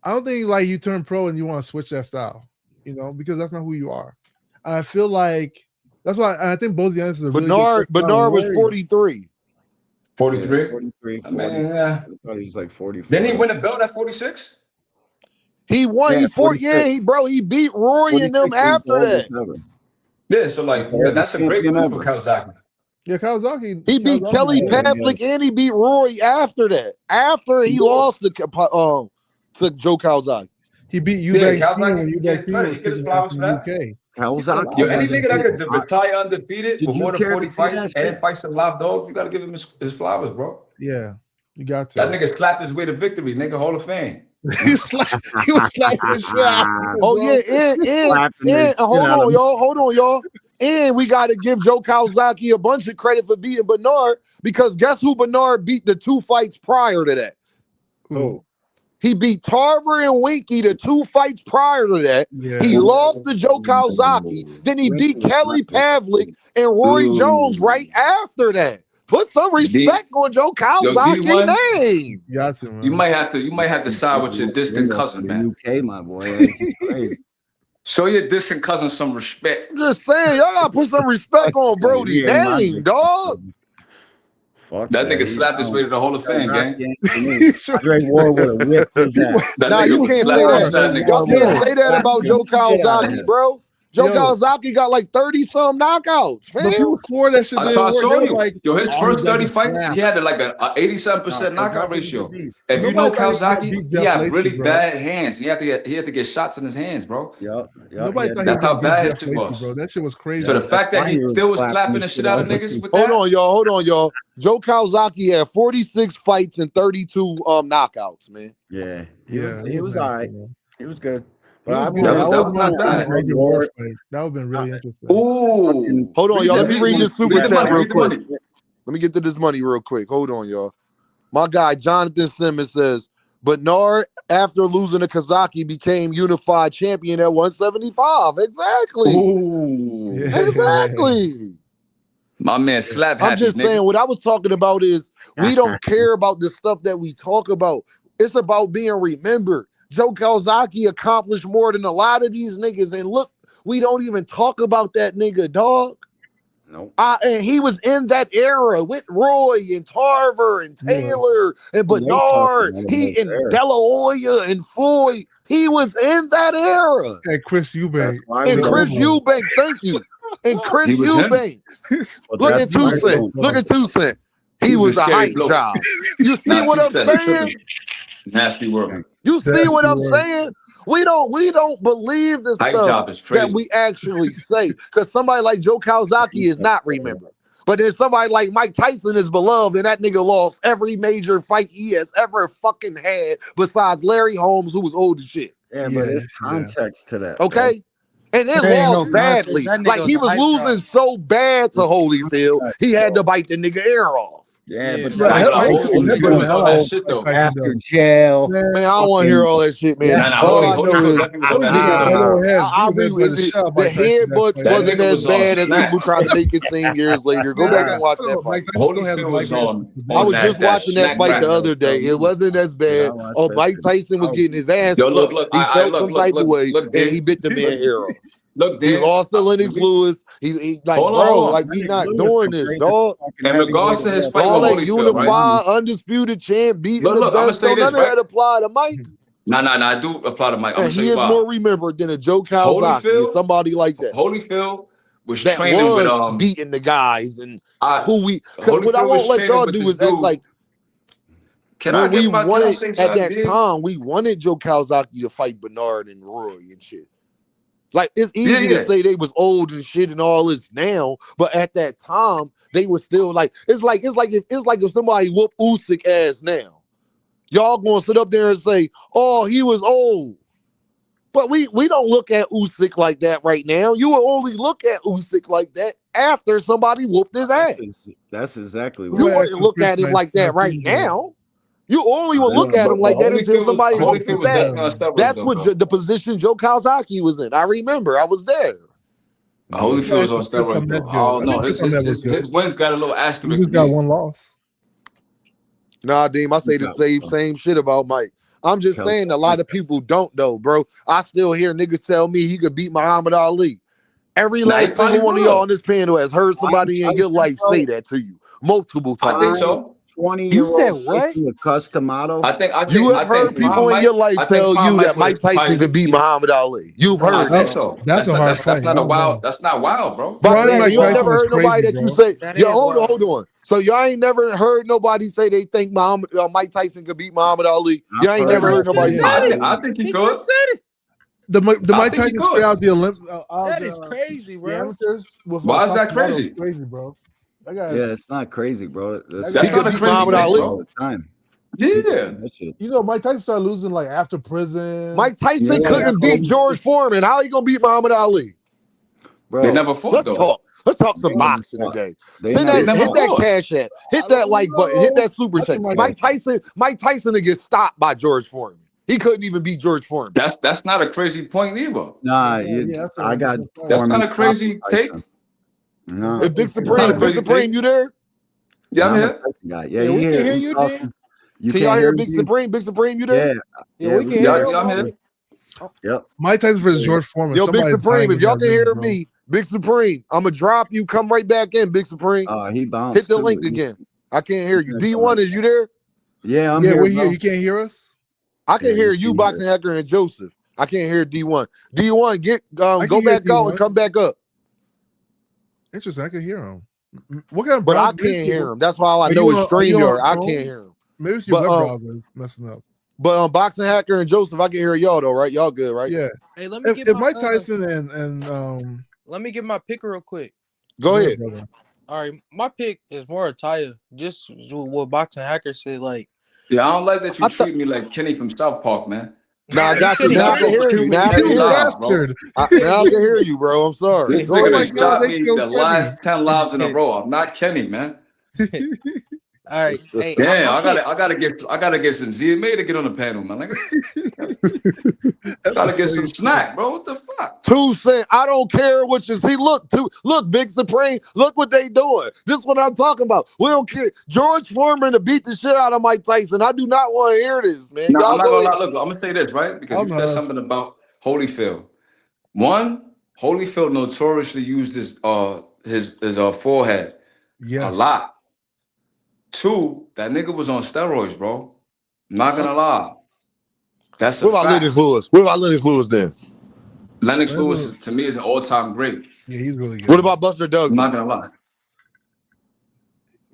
I don't think like you turn pro and you want to switch that style, because that's not who you are. And I feel like that's why. And I think both the answers are Bernard was 43. 43? Yeah, 43. I mean, yeah. I thought he was like 44. Didn't he win a belt at 46? He won. He beat Rory and them after that. Yeah, so that's a great move for Calzaghe. Yeah, Calzaghe. He beat Kelly Pavlik and he beat Rory after that. After he lost to Joe Calzaghe. He beat Eubank. Calzaghe. Yo, any nigga that could retire undefeated with more than 40 fights and fight some live dogs, you gotta give him his flowers, bro. Yeah, you got to. That nigga slapped his way to victory, nigga. Hall of Fame. He was slapping the shit out. Oh yeah, and hold on, y'all. And we got to give Joe Calzaghe a bunch of credit for beating Bernard, because guess who Bernard beat the 2 fights prior to that? Who? He beat Tarver and Winky the 2 fights prior to that. Yeah. He lost to Joe Calzaghe. Then he beat Kelly Pavlik and Roy Jones right after that. Put some respect on Joe Calzaghe's name. You might have to side with your distant cousin, man. UK, my boy. Show your distant cousin some respect. I'm just saying, y'all gotta put some respect on Brody's name, dog. That nigga slapped his way to the Hall of Fame, gang. Andre Ward would have whipped his ass. Nah, you can't say that. Y'all can't say that about Joe Calzaghe, bro. Joe Calzaghe got like 30-some knockouts. But people swore that shit. I saw you. His first 30 fights, he had like a 87% knockout ratio. If you know Calzaghe, he had really bad hands. He had to get shots in his hands, bro. That's how bad his shit was, bro. That shit was crazy. So the fact that he still was clapping the shit out of niggas with that. Hold on, y'all. Joe Calzaghe had 46 fights and 32 knockouts, man. Yeah. He was all right. He was good. That would have been really interesting. Ooh. Hold on, y'all. Let me read this super chat real quick. Let me get to this money real quick. Hold on, y'all. My guy, Jonathan Simmons, says, Bernard, after losing to Kazaki, became unified champion at 175. Exactly. Ooh. Exactly. My man slap. I'm just saying, what I was talking about is we don't care about the stuff that we talk about. It's about being remembered. Joe Calzaghe accomplished more than a lot of these niggas. And look, we don't even talk about that nigga, dog. No. And he was in that era with Roy and Tarver and Taylor and Bernard. And De La Hoya and Floyd. He was in that era. And Chris Eubank. Thank you. And Chris Eubanks. Look at 2 Cent. Look at 2 Cent. He was a hype job. You see what I'm saying? Nasty work. You see what I'm saying? We don't believe the stuff that we actually say, because somebody like Joe Calzaghe is not remembered. But then somebody like Mike Tyson is beloved, and that nigga lost every major fight he has ever fucking had, besides Larry Holmes, who was old as shit. Yeah, but there's context to that. Okay? Bro. And it lost badly. Like he was losing so bad to Holyfield, he had to bite the nigga ear off. Yeah, but After jail. Man, I don't want to hear all that shit, man. All I know is I agree with the headbutts wasn't as bad as people try to make it seem years later. Go back and watch that fight. I was just watching that fight the other day. It wasn't as bad. Oh, Mike Tyson was getting his ass whooped. He felt some type of way, and he bit the man arrow. Look, he lost to Lennox Lewis. He like, bro, like we not doing this, dog. In regards to his fight, all that unified, undisputed champ beating the best. So none of that apply to Mike. Nah, I do apply to Mike. And he is more remembered than a Joe Calzaghe, somebody like that. Holyfield was that training was with beating the guys and who we. Because what I won't let y'all do is act like. When we wanted at that time, we wanted Joe Calzaghe to fight Bernard and Roy and shit. Like it's easy to say they was old and shit and all this now, but at that time they were still like it's like if somebody whooped Usyk ass now, y'all gonna sit up there and say, "Oh, he was old," but we don't look at Usyk like that right now. You will only look at Usyk like that after somebody whooped his ass. That's exactly what you wouldn't look at him like that right now. You only will look at him like that until somebody whooped his ass. That's what the position Joe Calzaghe was in. I remember. I was there. Holyfield's on steroids. Oh no, his wins got a little asterisk. He just got one loss. Nah, Deem, I say the same shit about Mike. I'm just saying a lot of people don't know, bro. I still hear niggas tell me he could beat Muhammad Ali. Every last single one of y'all on this panel has heard somebody in your life say that to you multiple times. I think so. 20-year-old. You said what? A Customado. I think you have heard people in your life tell you that Mike Tyson could beat Muhammad Ali. You've heard that. So. That's a hard fight. That's not a wild. That's not wild, bro. But you never heard nobody that you say, yo, hold on. So y'all ain't never heard nobody say they think Mike Tyson could beat Muhammad Ali. Y'all ain't never heard nobody say that. I think he could. The Mike Tyson straight out the Olympics. That is crazy, bro. Why is that crazy? Crazy, bro. Yeah, it's not crazy, bro. That's not a crazy all the time. Yeah. You know, Mike Tyson started losing like after prison. Mike Tyson couldn't beat George Foreman. How he gonna beat Muhammad Ali? Bro, they never fought. Let's talk some boxing today. Hit that cash app. Hit that like button. Hit that super chat. Mike Tyson to get stopped by George Foreman. He couldn't even beat George Foreman. That's not a crazy point either. Nah, I got. That's not a crazy take. No. If Big Supreme, you there? Yeah, I'm here. Yeah, we can hear you, dude. Can y'all hear Big Supreme? Big Supreme, you there? Yeah, we can hear you. I'm here. Yep. Mike Tyson versus George Foreman. Yo, Big Supreme, if y'all can hear me, Big Supreme, I'm gonna drop you. Come right back in, Big Supreme. He bounced. Hit the link again. I can't hear you. D1, is you there? Yeah, I'm here. We're here. You can't hear us? I can hear you, Boxing Hacker and Joseph. I can't hear D1. D1, go back out and come back up. Interesting. I can hear him. What kind of but I can't hear him. That's why I know it's StreamYard. I can't hear him. Maybe it's your web browser messing up. But Boxing Hacker and Joseph, I can hear y'all though, right? Y'all good, right? Yeah. Hey, let me get if Mike Tyson and let me get my pick real quick. Go ahead. All right, my pick is more Taya. Just what Boxing Hacker said, like. Yeah, I don't like that you treat me like Kenny from South Park, man. Nah, I got you. Now I can hear you. Now I can hear you, bro. I'm sorry. This nigga shot me the last 10 lives in a row. I'm not Kenny, man. All right. Hey, damn, I gotta get some ZMA to get on the panel, man. I gotta get some snack, bro. What the fuck? 2 cents. I don't care what you see. Look, Big Supreme. Look what they doing. This is what I'm talking about. We don't care. George Foreman to beat the shit out of Mike Tyson. I do not want to hear this, man. No, I'm not gonna lie. Look, I'm gonna say this, right? Because you said something about Holyfield. One, Holyfield notoriously used his forehead a lot. 2, that nigga was on steroids, bro. I'm not gonna lie. That's what about Lennox Lewis? What about Lennox Lewis then? Lennox Lewis to me is an all-time great. Yeah, he's really good. What about Buster Douglas? I'm not gonna lie.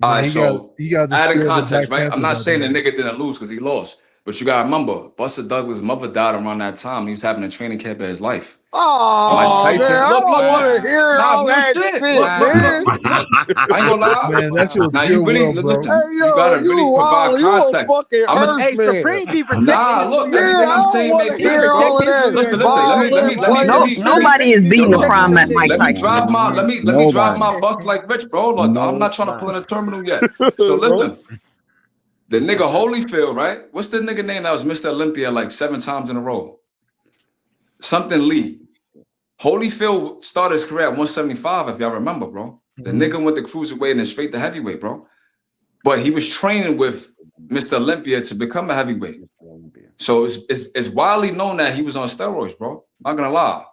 All right, so adding context, right? I'm not saying the nigga didn't lose because he lost. But you gotta remember, Buster Douglas' mother died around that time. He was having a training camp of his life. Oh, man, I don't want to hear all that shit, man. I ain't gonna lie. Man, that's your now you really world, bro. listen, Hey, yo, you gotta really provide context. You a fucking I'm Hey, Supreme be protecting. look, yeah, everything I I'm don't saying want to makes hear sense, bro. all of that. Listen, Nobody is beating the prime Mike let me Tyson. drive my let me drive my bus like Rich, bro. Look, I'm not trying to pull in a terminal yet. So listen, the nigga Holyfield, right? What's the nigga name that was Mr. Olympia like 7 times in a row? Something Lee. Holyfield started his career at 175, if y'all remember, bro. The nigga went to cruiserweight and then straight to heavyweight, bro. But he was training with Mr. Olympia to become a heavyweight. So it's widely known that he was on steroids, bro. Not gonna lie.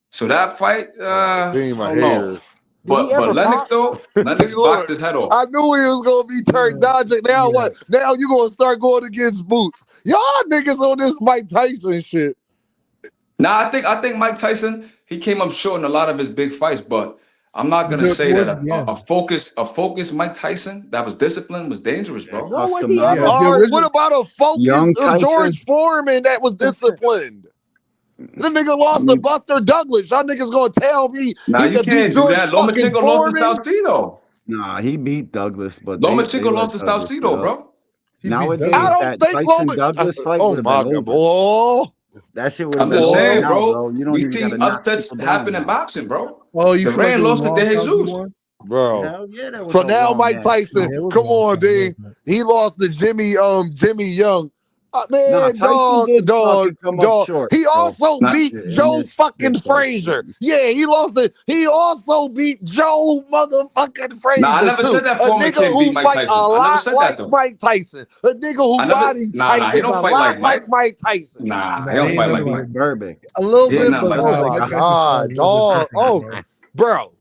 So that fight, I don't know. But Lennox though, Lennox boxed his head off. I knew he was gonna be turned dodging. Now what? Now you gonna start going against Boots. Y'all niggas on this Mike Tyson shit. Nah, I think Mike Tyson, he came up short in a lot of his big fights, but I'm not gonna say that a focused Mike Tyson that was disciplined was dangerous, bro. What was he at? What about a focus of George Foreman that was disciplined? The nigga lost to Buster Douglas. Y'all niggas gonna tell me nah, you can't do that. Lomachenko lost to Salcido. Nah, he beat Douglas, but Lomachenko lost to Salcido, bro. Nowadays, I don't think Tyson Douglas fight would have been over. Boy. That shit would have I'm been just saying, now, bro. You don't We even see upsets happen in boxing, bro. Oh, you Durant lost to De Jesus. Bro. Hell yeah, that was So a now long Mike match. Tyson, come on, Dean. He lost to Jimmy Young. Man, dog. Short, he also beat Joe fucking this Frazier. Yeah, he also beat Joe motherfucking Frazier. Nah, I never said that Foreman can't beat Mike Tyson. I never said that though. Mike Tyson. A nigga who bodies type is a lot like Mike Tyson. Nah, he don't fight like Mike. Burbank. A little bit, but oh my God, dog. Oh, bro.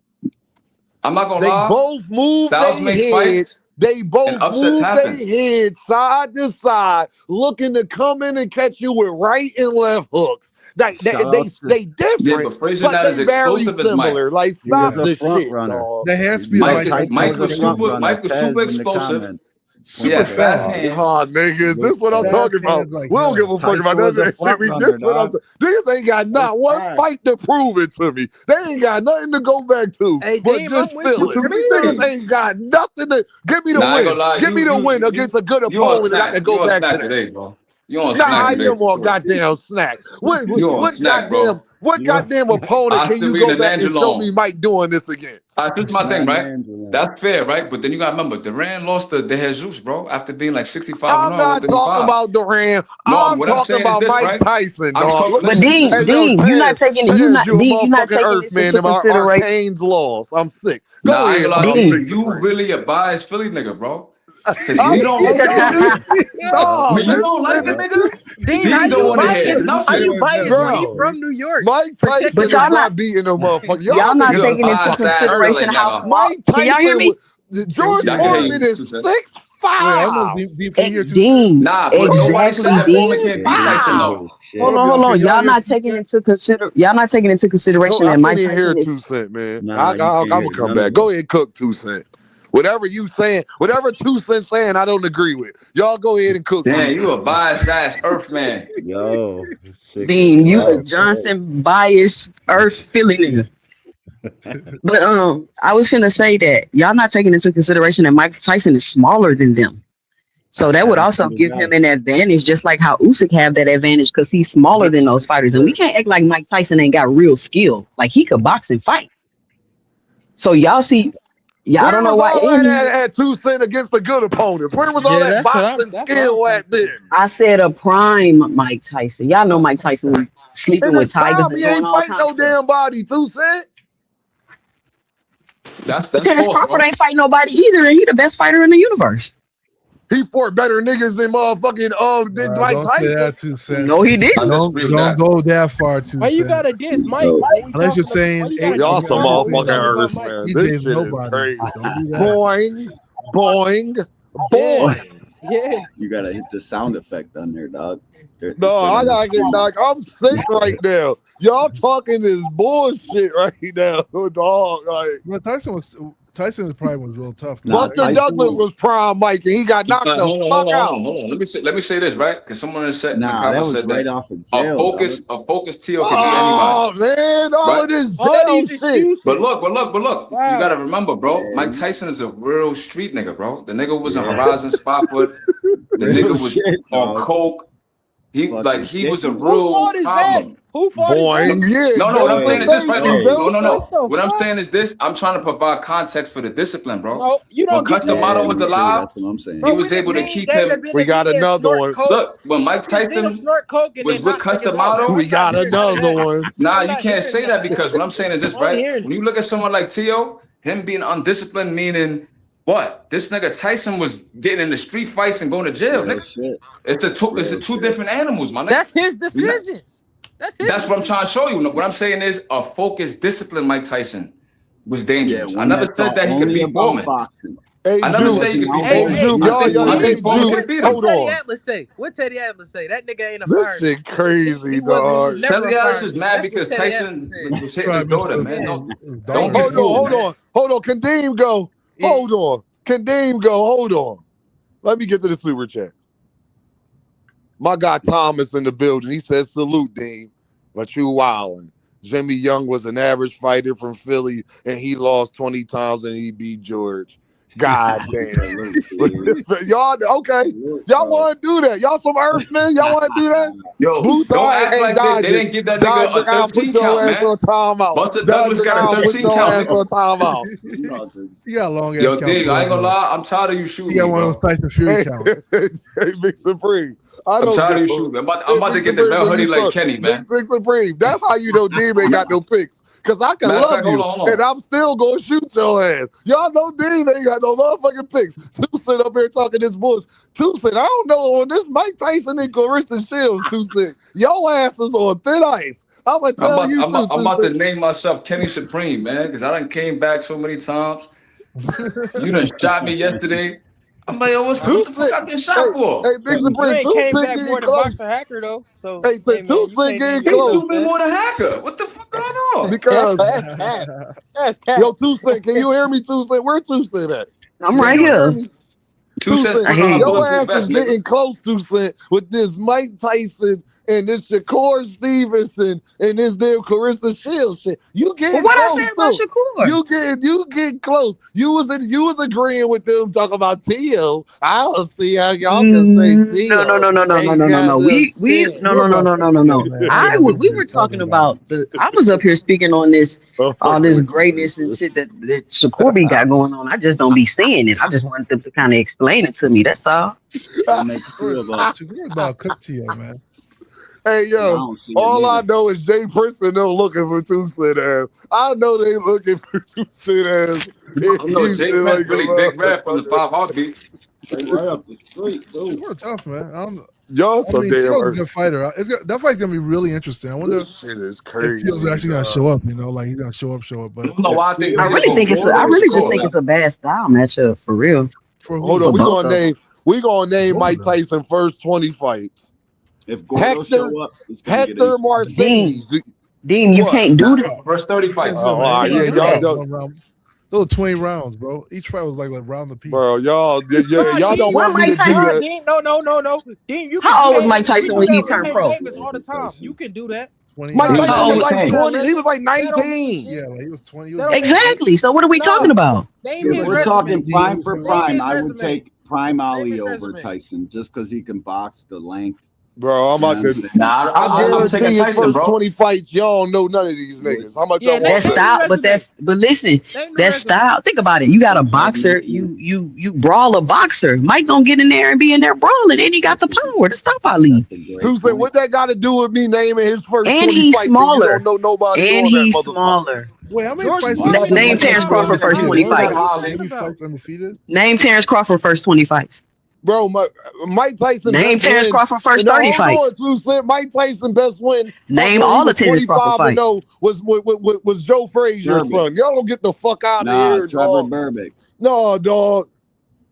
I'm not gonna lie. They both moved their head. They both moved their head side to side, looking to come in and catch you with right and left hooks. They different, but they very similar. Like, stop the shit, dog. The hand speed Mike was super explosive. Super fast hands. Oh, niggas, this is what I'm talking about. We don't give a fuck about none of that shit. Niggas ain't got not one fight to prove it to me. They ain't got nothing to go back to, but just feel it. Niggas ain't got nothing to give me the win. Give me the win against a good opponent that I can go back to today, bro. You on snack? I today, am on goddamn snack. What goddamn opponent can you go back and show me Mike doing this against? This is my thing, right? That's fair, right? But then you gotta remember, Durant lost to De Jesus, bro, after being like 65. I'm not talking about Durant. I'm talking about Mike Tyson, dog. But Dean, you're not taking this into consideration. Kane's loss. I'm sick. Go ahead, Dean. You really a biased Philly nigga, bro. You don't like that nigga? You don't like the nigga? Dean, how you biased? He from New York. Mike Tyson is not beating no motherfucker. Y'all not taking into consideration how Mike Tyson. Can y'all hear me? George Foreman is 6'5". Dean, nah, but nobody said that Foreman can't beat Tyson though. Hold on. Y'all not taking into consideration that Mike Tyson hear 2 Cent, man. I'm gonna come back. Go ahead, cook 2 Cent. Whatever you saying, whatever 2 Cent saying, I don't agree with. Y'all go ahead and cook. Damn, you a biased ass Earth man. Yo, Dean, you a Johnson biased Earth Philly nigga. But I was gonna say that y'all not taking into consideration that Mike Tyson is smaller than them. So that would also give him an advantage, just like how Usyk have that advantage because he's smaller than those fighters. And we can't act like Mike Tyson ain't got real skill. Like he could box and fight. So y'all see. Yeah, I don't know why. Where was all that at 2 Cent against the good opponents? Where was all that boxing skill at then? I said a prime Mike Tyson. Y'all know Mike Tyson was sleeping with tigers. He ain't fighting no damn body, 2 Cent. That's Terrence Crawford ain't fighting nobody either, and he the best fighter in the universe. He fought better niggas than motherfucking Mike Tyson. No, he didn't. Don't go that far too. Why you gotta diss Mike? Unless you're saying y'all some motherfucking Earth, man. This shit is crazy. Boing. Yeah. You gotta hit the sound effect on there, dog. No, I gotta get dog. I'm sick right now. Y'all talking this bullshit right now, dog. Like, well, Tyson was Tyson probably was real tough. Buster Douglas was prime Mike, and he got knocked the fuck out. Hold on. Let me say this, right? Because someone in the comments said right that off of jail, a focus Tio can be anybody. Oh man, all of this jail shit. But look. You gotta remember, bro. Mike Tyson is a real street nigga, bro. The nigga was in Horizon Spotwood. The nigga was on coke. He was a real problem. Who fought his yeah. No, what I'm saying is this, right? No. What I'm saying is this. I'm trying to provide context for the discipline, bro. No, you don't when Customato was alive, that's what I'm saying. He was able to keep him. We got another one. Look, when Mike Tyson was with Customato, we got another one. Nah, you can't say that because what I'm saying is this, right? When you look at someone like Tio, him being undisciplined, meaning what? This nigga Tyson was getting in the street fights and going to jail. Nigga. It's two different animals, my nigga. That's his decisions. That's what I'm trying to show you. What I'm saying is a focused, disciplined Mike Tyson was dangerous. I never said that he could beat Foreman. Hey, I never say you could beat Foreman. Hold on. What Teddy Atlas say? That nigga ain't a This fireman. shit crazy, dog. Teddy Atlas is mad because Tyson was hitting his daughter, man. Don't get Hold on. Can Deem go? Hold on. Can Deem go? Hold on. Let me get to the super chat. My guy Thomas in the building. He says, salute, Dean, but you wildin'. Jimmy Young was an average fighter from Philly, and he lost 20 times and he beat George. God damn. Y'all, okay. Y'all want to do that. Y'all some Earthmen? Y'all want to do that? Yo, don't act like they didn't give that nigga a 13 count, man. On timeout. Buster Douglas got a 13 count. On timeout. You got a long ass. Yo, Dig, I ain't gonna lie. I'm tired of you shooting. You got one of those Tyson Fury counts. Hey, Big Supreme. I'm tired of you shooting. I'm about to get the bell hoodie like Kenny, man. Big Supreme. That's how you know Deem ain't got no picks. Because I can love you, and I'm still going to shoot your ass. Y'all know Dean ain't got no motherfucking picks. Two-Cent up here talking this bullshit. Two-Cent, I don't know on this Mike Tyson and Clarissa Shields, Two-Cent. Your ass is on thin ice. I'm going to tell you, I'm about to name myself Kenny Supreme, man, because I done came back so many times. You done shot me yesterday. I'm like, yo, what the fuck I get shot for? Hey, Big Supreme, Two-Cent getting more than Boxer Hacker, though. So, hey, Two-Cent getting close. He's doing more than Hacker. What the fuck going on? Because, that's cat. Yo, Two-Cent, can you hear me, Two-Cent? Where Two-Cent at? I'm right here. Two-Cent, your ass is getting close, Two-Cent, with this Mike Tyson and this Shakur Stevenson and this damn Clarissa Shields shit. You getting what close I said about Shakur? You getting close. You was agreeing with them talking about Tio. I don't see how y'all can say Tio. No. We were talking about I was up here speaking on this all this greatness and shit that Shakur B got going on. I just don't be seeing it. I just wanted them to kind of explain it to me. That's all. Shakur about cook Tio, man. Hey, yo, all I know is Jay Princeton them looking for Two-Cent ass. I know they looking for Two-Cent ass. I know Jay Prince really big red from the 5 heartbeats. Right up the street, dude. We're tough, man. Y'all some damn Tio's a good fighter. That fight's going to be really interesting. I wonder this shit is crazy. If Tio's actually going to show up, like he's going to show up. But I really just think it's a bad style matchup, for real. Hold on, we gonna name Mike Tyson first 20 fights. If Gordo show up, Hector Martinez. Dean, you can't do that. First 30 fights. Yeah, y'all don't. Those 20 rounds, bro. Each fight was like round the piece. Bro, y'all don't want me to do that. Dean, no. Dean, you how old was Mike Tyson when he turned pro? All the time. You can do that. Mike Tyson was like 20. He was like 19. Yeah, he was 20. Exactly. So what are we talking about? If we're talking prime for prime, I would take Prime Ali over Tyson just because he can box the length. Bro, I'm about to. I guarantee his first 20 fights, y'all don't know none of these niggas. How much y'all want? But listen, that style. Think about it. You got a boxer. You brawl a boxer. Mike gonna get in there and be in there brawling, and he got the power to stop Ali. Two-Cent, what that got to do with me naming his first? And 20 he's fights smaller. And you don't know nobody. And he's smaller. Wait, how many fights? Name Terrence Crawford first 20 fights. Name Terrence Crawford first 20 fights. Bro, Mike Tyson. Name Terrence Crawford first 30 fights. Mike Tyson best win. Name all the Terrence Crawford fights. No, was Joe Frazier's son. Y'all don't get the fuck out of here, Trevor dog. Burbick. No, dog.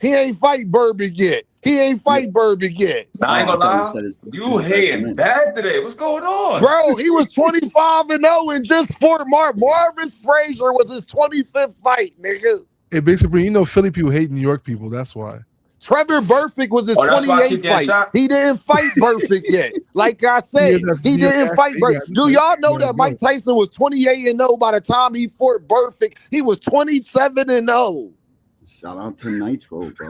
He ain't fight Burbick yet. I ain't gonna lie. You hating bad today. What's going on? Bro, he was 25-0 and just Fort Marvis Frazier was his 25th fight, nigga. Hey, Big Supreme, you know Philly people hate New York people. That's why. Trevor Burfict was his 28th fight. He didn't fight Burfict yet. Like I said, he didn't fight Burfict. Do y'all know that Mike Tyson was 28-0 by the time he fought Burfict? He was 27-0. Shout out to Nitro, bro.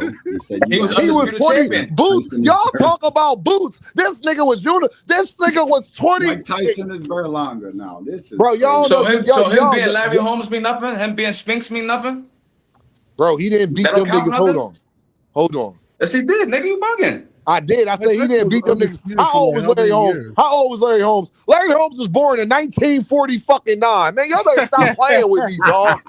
He was 20 boots. Y'all talk about boots. This nigga was 20. Mike Tyson is Berlanga now. This is bro. Y'all so know, him being Larry Holmes mean nothing. Him being Spinks mean nothing. Bro, he didn't beat them niggas. Hold on. Yes, he did. Nigga, you bugging. I did. I said he didn't beat them niggas. How old was Larry Holmes? How old was Larry Holmes? Larry Holmes was born in 1949. Man, y'all better stop playing with me, dog.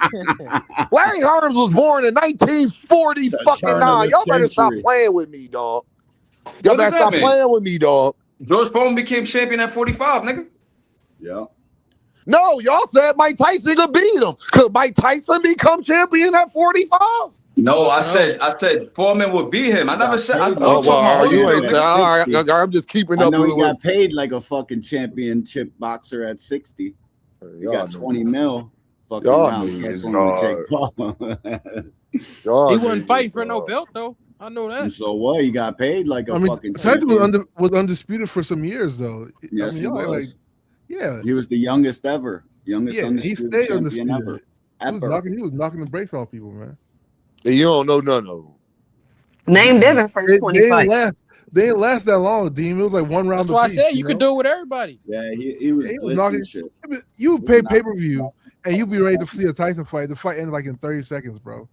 Larry Holmes was born in 1949. Y'all better stop playing with me, dog. Y'all better stop playing with me, dog. George Foreman became champion at 45, nigga. Yeah. No, y'all said Mike Tyson could beat him. Could Mike Tyson become champion at 45? No, I said Foreman would beat him. I never said. I'm just keeping up. I know he got paid like a fucking championship boxer at 60. He got 20 mil. Fucking he wasn't fighting for no belt though. I know that. So what? He got paid like a fucking. Tyson was undisputed for some years though. Yes, he was. Yeah, he was the youngest ever. Undisputed he stayed champion ever. He was knocking the brakes off people, man. You don't know none of them. Name Devin first 20 fights. They didn't last that long, Dean. It was like one round. That's why I said you could do it with everybody. Yeah, he was knocking shit. You would pay pay-per-view and you'd be ready to see a Tyson fight. The fight ended like in 30 seconds, bro.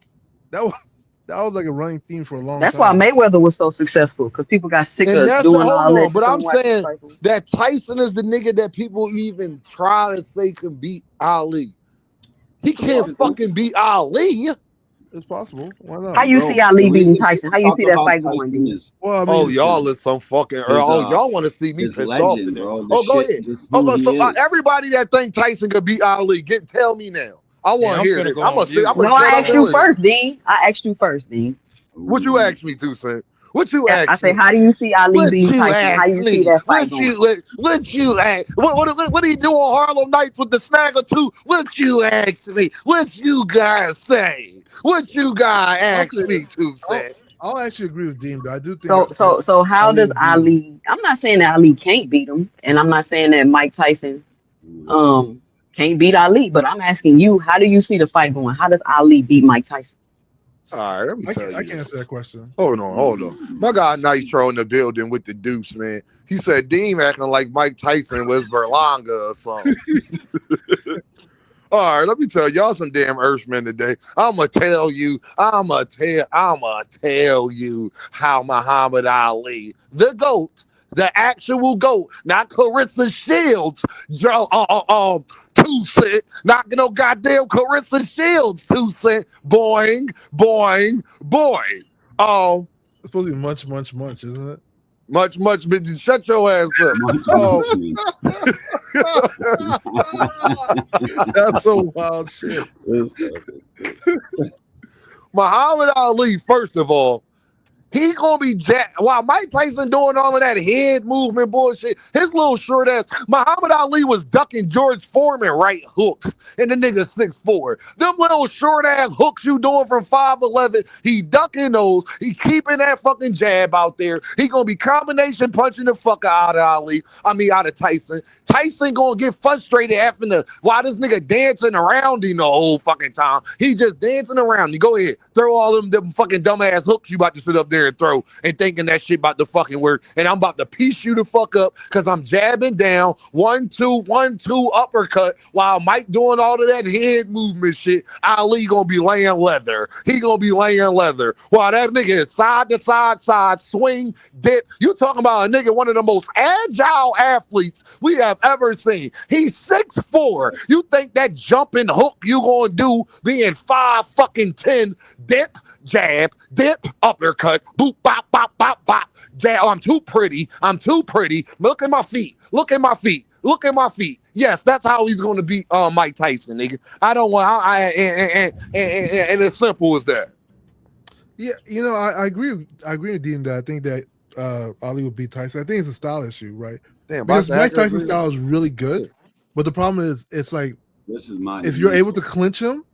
That was like a running theme for a long time. That's why Mayweather was so successful, because people got sick of doing all that. But I'm saying that Tyson is the nigga that people even try to say can beat Ali. He can't fucking beat Ali. It's possible. Why not? How you see Ali beating Tyson? How you see that fight going? Well, I mean, y'all is some fucking. Y'all want to see me pissed off? Go ahead. So everybody that think Tyson could beat Ali, tell me now. I want to hear this. I asked you first, Dean. What you asked me to, son? What you asked? I say, how do you see Ali beating Tyson? How you see that fight going? What you ask? What do you do on Harlem Nights with the Snagger 2? What you ask me? What you guys say? What you guys ask me to say? I'll actually agree with Dean, but I do think so how does Ali? I'm not saying that Ali can't beat him, and I'm not saying that Mike Tyson can't beat Ali, but I'm asking you, how do you see the fight going? How does Ali beat Mike Tyson? All right, let me tell you. I can answer that question. Hold on. My guy Nitro in the building with the deuce, man. He said Dean acting like Mike Tyson was Berlanga or something. All right, let me tell y'all some damn Earthmen today. I'ma tell you how Muhammad Ali, the GOAT, the actual GOAT, not Carissa Shields, 2 cent, not no goddamn Carissa Shields, 2 cent, boing. It's supposed to be much, isn't it? Much, but shut your ass up. That's some wild shit. Muhammad Ali, first of all, he gonna be while Mike Tyson doing all of that head movement bullshit, his little short ass, Muhammad Ali was ducking George Foreman right hooks, and the nigga 6'4". Them little short ass hooks you doing from 5'11", he ducking those, he keeping that fucking jab out there. He gonna be combination punching the fuck out of out of Tyson. Tyson gonna get frustrated after while this nigga dancing around him the whole fucking time. He just dancing around. You go ahead, throw all them fucking dumbass hooks you about to sit up there and throw and thinking that shit about to fucking work. And I'm about to piece you the fuck up because I'm jabbing down 1-2 uppercut while Mike doing all of that head movement shit. Ali gonna be laying leather. He gonna be laying leather while that nigga is side to side, swing, dip. You talking about a nigga, one of the most agile athletes we have ever seen. He's 6'4". You think that jumping hook you gonna do being 5'10", dip, jab, dip, uppercut, boop, bop, bop, bop, bop, jab. Oh, I'm too pretty. Look at my feet. Yes, that's how he's going to beat Mike Tyson, nigga. I don't want, and it's simple as that. Yeah, I agree with Dean that I think that Ali will beat Tyson. I think it's a style issue, right? Damn, because Mike Tyson's style is really good, but the problem is, it's like, this is mine. If you're able to clinch him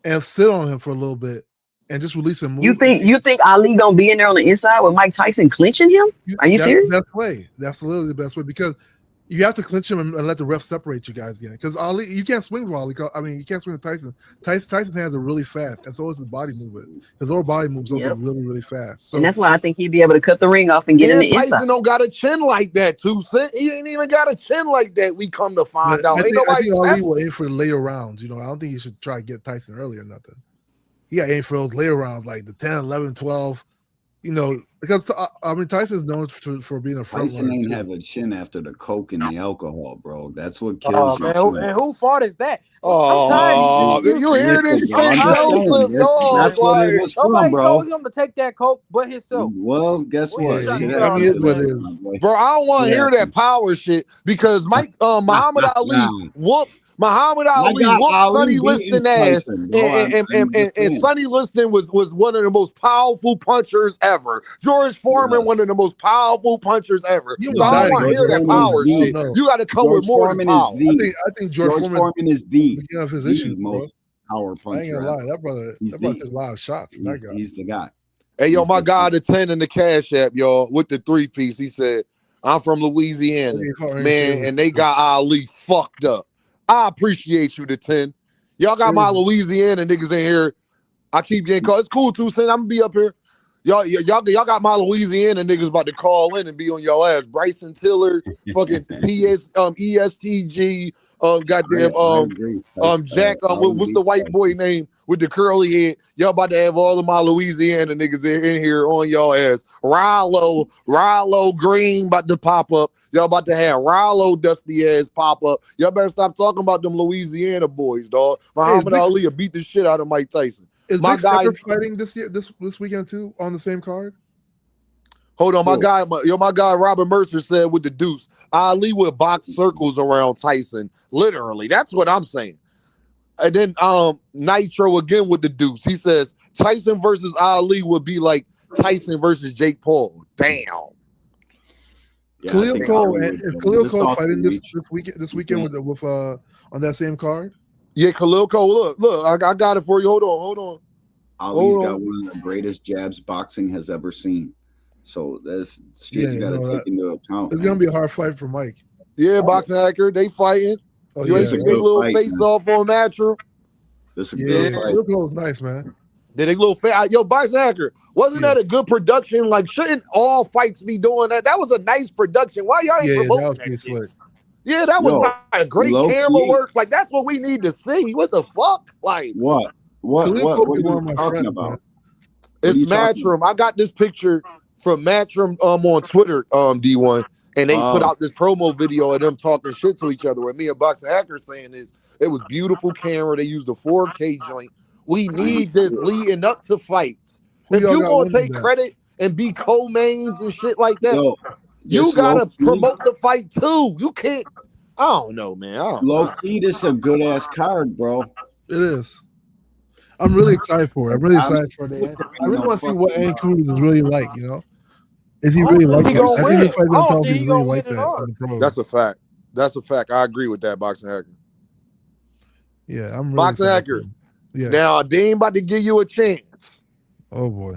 and sit on him for a little bit and just release him. You think Ali gonna be in there on the inside with Mike Tyson clinching him? Are you serious? That's the best way. That's literally the best way because you have to clinch him and let the ref separate you guys again. Because Ali, you can't swing with Ali. I mean, you can't swing with Tyson. Tyson's hands are really fast, and so is his body movement. His lower body moves also really, really fast. So, and that's why I think he'd be able to cut the ring off and get in the Tyson inside. don't got a chin like that, too. He ain't even got a chin like that. We come to find out. I think Ali will aim for the later rounds. I don't think you should try to get Tyson early or nothing. He got aim for those later rounds, like the 10, 11, 12. Because Tyson's known for being a front Tyson runner. ain't have a chin after the coke and the alcohol, bro. That's what kills you. And who fault is that? Oh, you hear this shit, Joseph? That's what it was from, bro. Told him to take that coke, but himself. Well, guess what? Bro, I don't want to hear that power shit because Muhammad Ali whooped Sonny Liston ass, and Sonny Liston was one of the most powerful punchers ever. George Foreman, one of the most powerful punchers ever. So I don't want to hear that power shit. You got to come with more than power. I think George Foreman is the most power puncher. I ain't gonna lie, that brother took a lot of shots. He's the guy. Hey, yo, my guy, the 10 in the Cash App, y'all, with the 3-piece, he said, I'm from Louisiana, man, and they got Ali fucked up. I appreciate you, the 10. Y'all got my Louisiana niggas in here. I keep getting called. It's cool, too, Sin. I'm gonna be up here. Y'all got my Louisiana niggas about to call in and be on your ass. Bryson Tiller, fucking ESTG, goddamn Jack, what's the white boy name with the curly head? Y'all about to have all of my Louisiana niggas in here on your ass. Rallo Green about to pop up. Y'all about to have Rallo dusty ass pop up. Y'all better stop talking about them Louisiana boys, dog. Muhammad Ali will beat the shit out of Mike Tyson. Is my guy fighting this weekend too on the same card? Hold on, my guy Robert Mercer said with the Deuce, Ali would box circles around Tyson. Literally, that's what I'm saying. And then Nitro again with the Deuce. He says Tyson versus Ali would be like Tyson versus Jake Paul. Damn. Yeah, Khalil Cole, if Khalil Cole fighting this weekend with on that same card? Yeah, Khalil Cole. Look, I got it for you. Hold on. Ali's got one of the greatest jabs boxing has ever seen. So that's shit you got to take into account. It's gonna be a hard fight for Mike. Yeah, Boxing Hacker, they fighting. You ain't a big little face off on Matcher. That's a good fight. Khalil Cole's nice, man. Did a little face? Yo, Boxing Hacker, wasn't that a good production? Like, shouldn't all fights be doing that? That was a nice production. Why y'all ain't promoting that shit? Slick. Yeah, that was like great camera work. Like, that's what we need to see. What the fuck? Like, what are you talking about? It's Matchroom. I got this picture from Matchroom on Twitter, D1, and they put out this promo video of them talking shit to each other. Where me and Boxing Hacker saying is it was beautiful camera. They used a 4K joint. We need this leading up to fights. If you gonna take credit and be co-mains and shit like that, you gotta promote the fight too. You can't. I don't know, man. Low key, this is a good ass card, bro. It is. I'm really excited for it. I'm really excited for it. I really want to see what Andy Cruz is really like. Is he really like that? I think the fight's gonna tell he's really like that. That's a fact. That's a fact. I agree with that, Boxing Hacker. Yeah, I'm really Boxing Hacker. Yeah. Now, Dean about to give you a chance. Oh boy.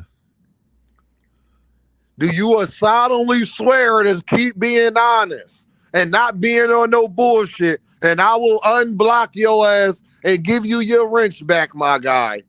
Do you solemnly swear to keep being honest and not being on no bullshit? And I will unblock your ass and give you your wrench back, my guy.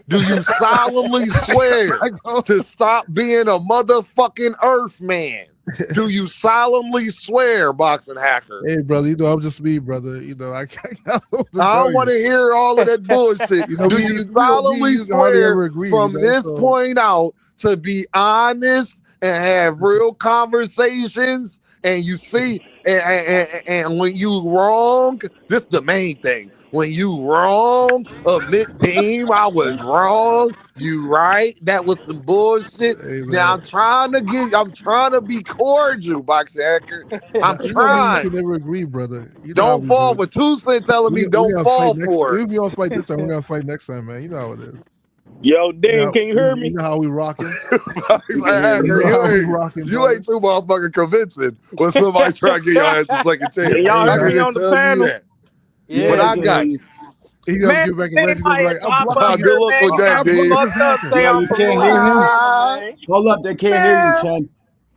Do you solemnly swear to stop being a motherfucking Earth man? Do you solemnly swear, Boxing Hacker? Hey, brother, I'm just me, brother. I don't want to hear all of that bullshit. Do you solemnly swear from this point out to be honest and have real conversations? And you see, and when you wrong, this is the main thing. When you wrong, admit, Dean, I was wrong. You right. That was some bullshit. Hey, now I'm trying to be cordial, Boxing Hacker. I'm trying. You can never agree, brother. Don't fall for Tuesday telling me don't fall for it. We're gonna fight this time. We're gonna fight next time, man. You know how it is. Yo, Dan, can you hear me? You know how we rocking? You ain't too motherfucking convincing when somebody try to get your ass a second chance. Y'all hear me on the panel? Yeah, but I got you. He's gonna get back and Reggie gonna be like, I'm blocking Good luck with that, dude. Yo, you can't hear you. Hold up, they can't hear you, 10.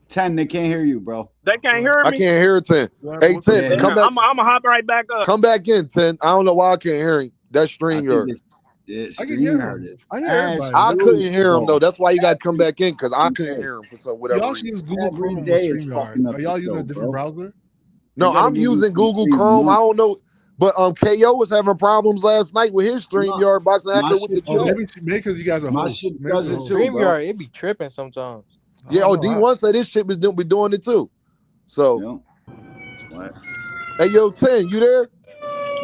10, they can't hear you, bro. They can't hear me. I can't hear 10. Hey, 10, come back. I'm gonna hop right back up. Come back in, 10. I don't know why I can't hear him. That's StreamYard. I can hear him. I hear everybody. I couldn't hear him though. That's why you got to come back in because I couldn't hear him for some whatever. Y'all should use Google Chrome or StreamYard. Are y'all using a different browser? No, I'm using Google Chrome. I don't know. But KO was having problems last night with his StreamYard boxing hacker with the chat. Maybe because you guys are My hosts. shit does it too, StreamYard, it be tripping sometimes. Yeah, D1 said this shit was be doing it too. So, hey, yo, 10, you there?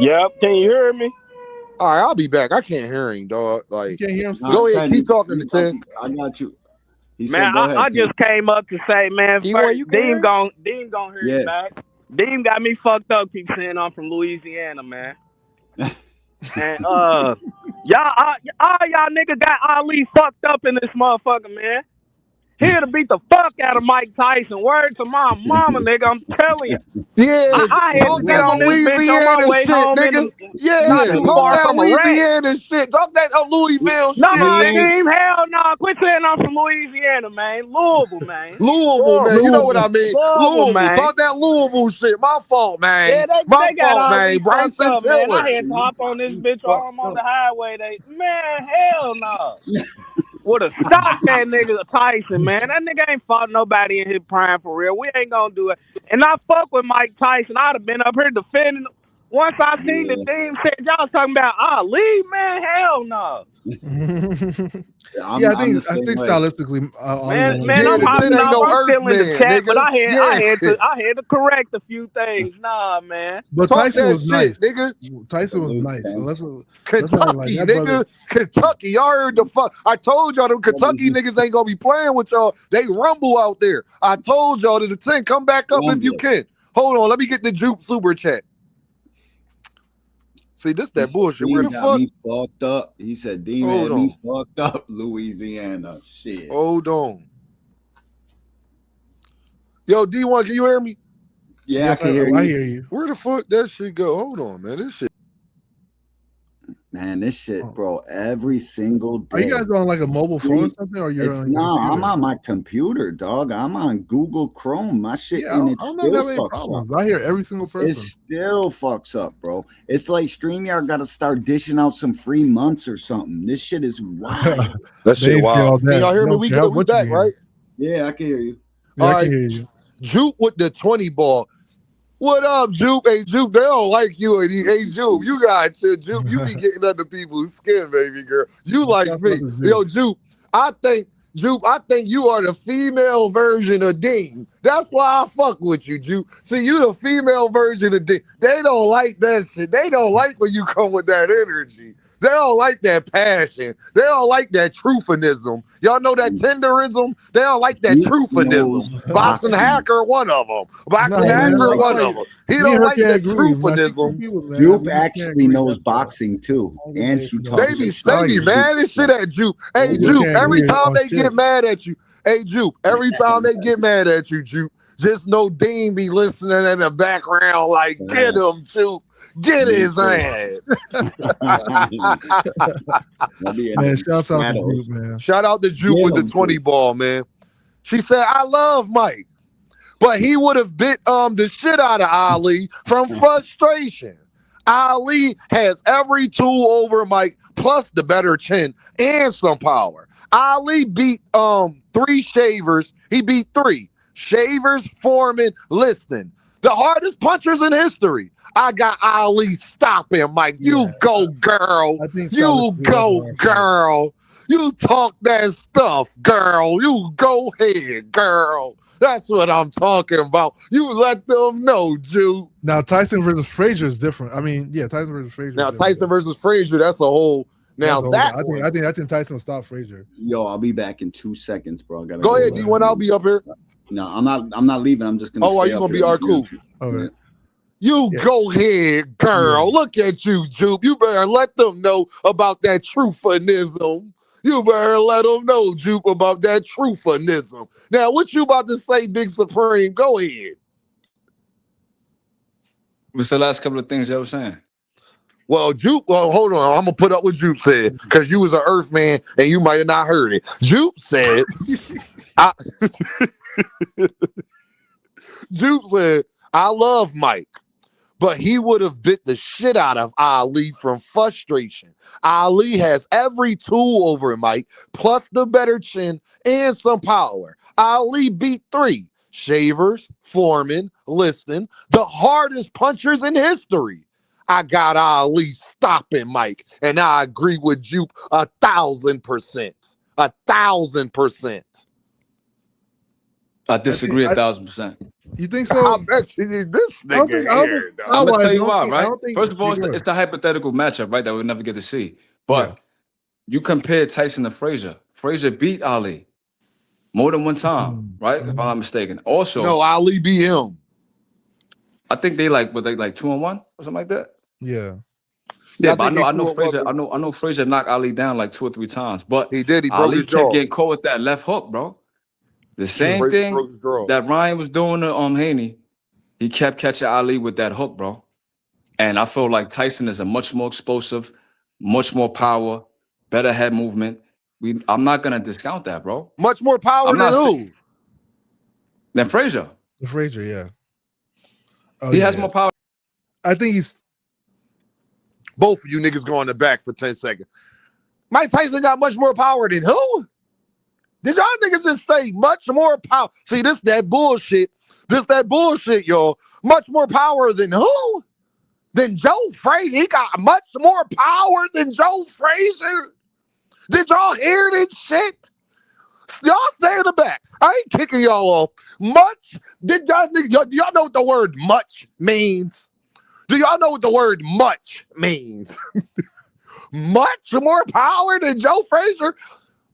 Yep. Can you hear me? All right, I'll be back. I can't hear him, dog. Like, you can't hear him. Go ahead, keep talking to 10. I got you. Man, I just came up to say, man, first, Dean gon' hear you back. Dean got me fucked up. Keep saying I'm from Louisiana, man. And y'all niggas got Ali fucked up in this motherfucker, man. Here to beat the fuck out of Mike Tyson. Word to my mama, nigga. I'm telling you. Yeah, I had to get on this bitch on my way shit, home. nigga. Not too Talk far that from a wreck. Louisiana shit. Talk that Louisville shit. No, nigga, hell no. Quit saying I'm from Louisiana, man. Louisville, man. Louisville, man. You know what I mean. Louisville, man. Talk that Louisville shit. My fault, man. Yeah, My they got fault, all man. these Bryson fucked up, man. Tiller. I had to hop on this bitch while I'm on the highway. Man, hell no. Would have stopped that nigga Tyson, man. That nigga ain't fought nobody in his prime for real. We ain't gonna do it. And I fuck with Mike Tyson. I'd have been up here defending him. Once I seen the team said y'all was talking about Ali, man, hell no. I think stylistically, man, I'm hopping off. I'm still in the chat, but I had to correct a few things. Nah, man. But Tyson was nice, nigga. Tyson was nice. So Kentucky, nigga. Kentucky. Y'all heard the fuck. I told y'all them Kentucky niggas ain't gonna be playing with y'all. They rumble out there. I told y'all to the 10. Come back up if you can. Hold on, let me get the Juke super chat. See, this that bullshit. Where the fuck? Me fucked up. He said, Dean had me fucked up, Louisiana. Shit. Hold on. Yo, D1, can you hear me? Yeah, I can hear you. I hear you. Where the fuck that shit go? Hold on, man. This shit. Man, this shit, bro, every single day. Are you guys on like a mobile phone or something? Or you're on no, I'm on my computer, dog. I'm on Google Chrome. My shit, and it still fucks up. I hear every single person. It still fucks up, bro. It's like StreamYard got to start dishing out some free months or something. This shit is wild. That shit wild. Can y'all hear me? We back, right? Yeah, I can hear you. All right, Juke with the 20 ball. What up, Juke? Hey, Juke, they don't like you. Hey, Juke, you got shit. Juke, you be getting under people's skin, baby girl. You like me. Yo, Juke, I think you are the female version of Dean. That's why I fuck with you, Juke. See, you the female version of Dean. They don't like that shit. They don't like when you come with that energy. They don't like that passion. They don't like that truthinism. Y'all know that tenderism? They don't like that truthinism. Boxing hacker, one of them. Boxing hacker, one of them. He don't like that truthinism. Jupe actually knows boxing too, and she talks. They be mad as shit at Jupe. Hey, Jupe, every time they get mad at you. Hey, Jupe, every time they get mad at you, Jupe, just know Dean be listening in the background like, get him, Jupe. Get his ass. Man, shout out to Jupe, man. Shout out to Jupe with the 20 ball, man. She said, I love Mike, but he would have bit the shit out of Ali from frustration. Ali has every tool over Mike, plus the better chin and some power. Ali beat 3 shavers. He beat 3. Shavers, Foreman, Liston. The hardest punchers in history. I got Ali stopping, Mike. You go, girl. You go, girl. You talk that stuff, girl. You go ahead, girl. That's what I'm talking about. You let them know, Jude. Now, Tyson versus Frazier is different. I mean, yeah, Tyson versus Frazier. Now, Tyson versus Frazier, that's a whole. Now I think Tyson will stop Frazier. Yo, I'll be back in 2 seconds, bro. Go ahead, D1. I'll be up here. No, I'm not leaving. I'm just gonna. Oh, are you gonna be our cool? Okay. You go ahead, girl. Look at you, Jupe. You better let them know about that truthinism. You better let them know, Jupe, about that truthinism. Now, what you about to say, Big Supreme? Go ahead. What's the last couple of things y'all was saying? Well, Jupe, hold on. I'm gonna put up what Jupe said because you was an Earth man and you might have not heard it. Jupe said, Jupe said, I love Mike, but he would have bit the shit out of Ali from frustration. Ali has every tool over Mike, plus the better chin and some power. Ali beat 3 Shavers, Foreman, Liston, the hardest punchers in history. I got Ali stopping Mike, and I agree with Jupe 1,000%. 1,000%. I disagree 1,000%. You think so? I bet you this nigga here. I'm gonna tell you why, right? First of all, it's the hypothetical matchup, right? That we'll never get to see. But you compare Tyson to Frazier. Frazier beat Ali more than one time, right? If I'm not mistaken. Also, no, Ali beat him. I think they like 2-1 or something like that. Yeah. Yeah, but I know Frazier knocked Ali down like 2 or 3 times. But he did. He broke Ali his kept jaw. getting caught with that left hook, bro. The same thing that Ryan was doing to Haney, he kept catching Ali with that hook, bro. And I feel like Tyson is a much more explosive, much more power, better head movement. I'm not gonna discount that, bro. Much more power than who? Than Frazier. Frazier, yeah. Oh, he has more power. I think he's. Both of you niggas go in the back for 10 seconds. Mike Tyson got much more power than who? Did y'all niggas just say much more power? See, this that bullshit. This that bullshit, y'all. Much more power than who? Than Joe Frazier. He got much more power than Joe Frazier. Did y'all hear this shit? Y'all stay in the back. I ain't kicking y'all off. Much. Did y'all do y'all know what the word much means? Do y'all know what the word much means? Much more power than Joe Frazier?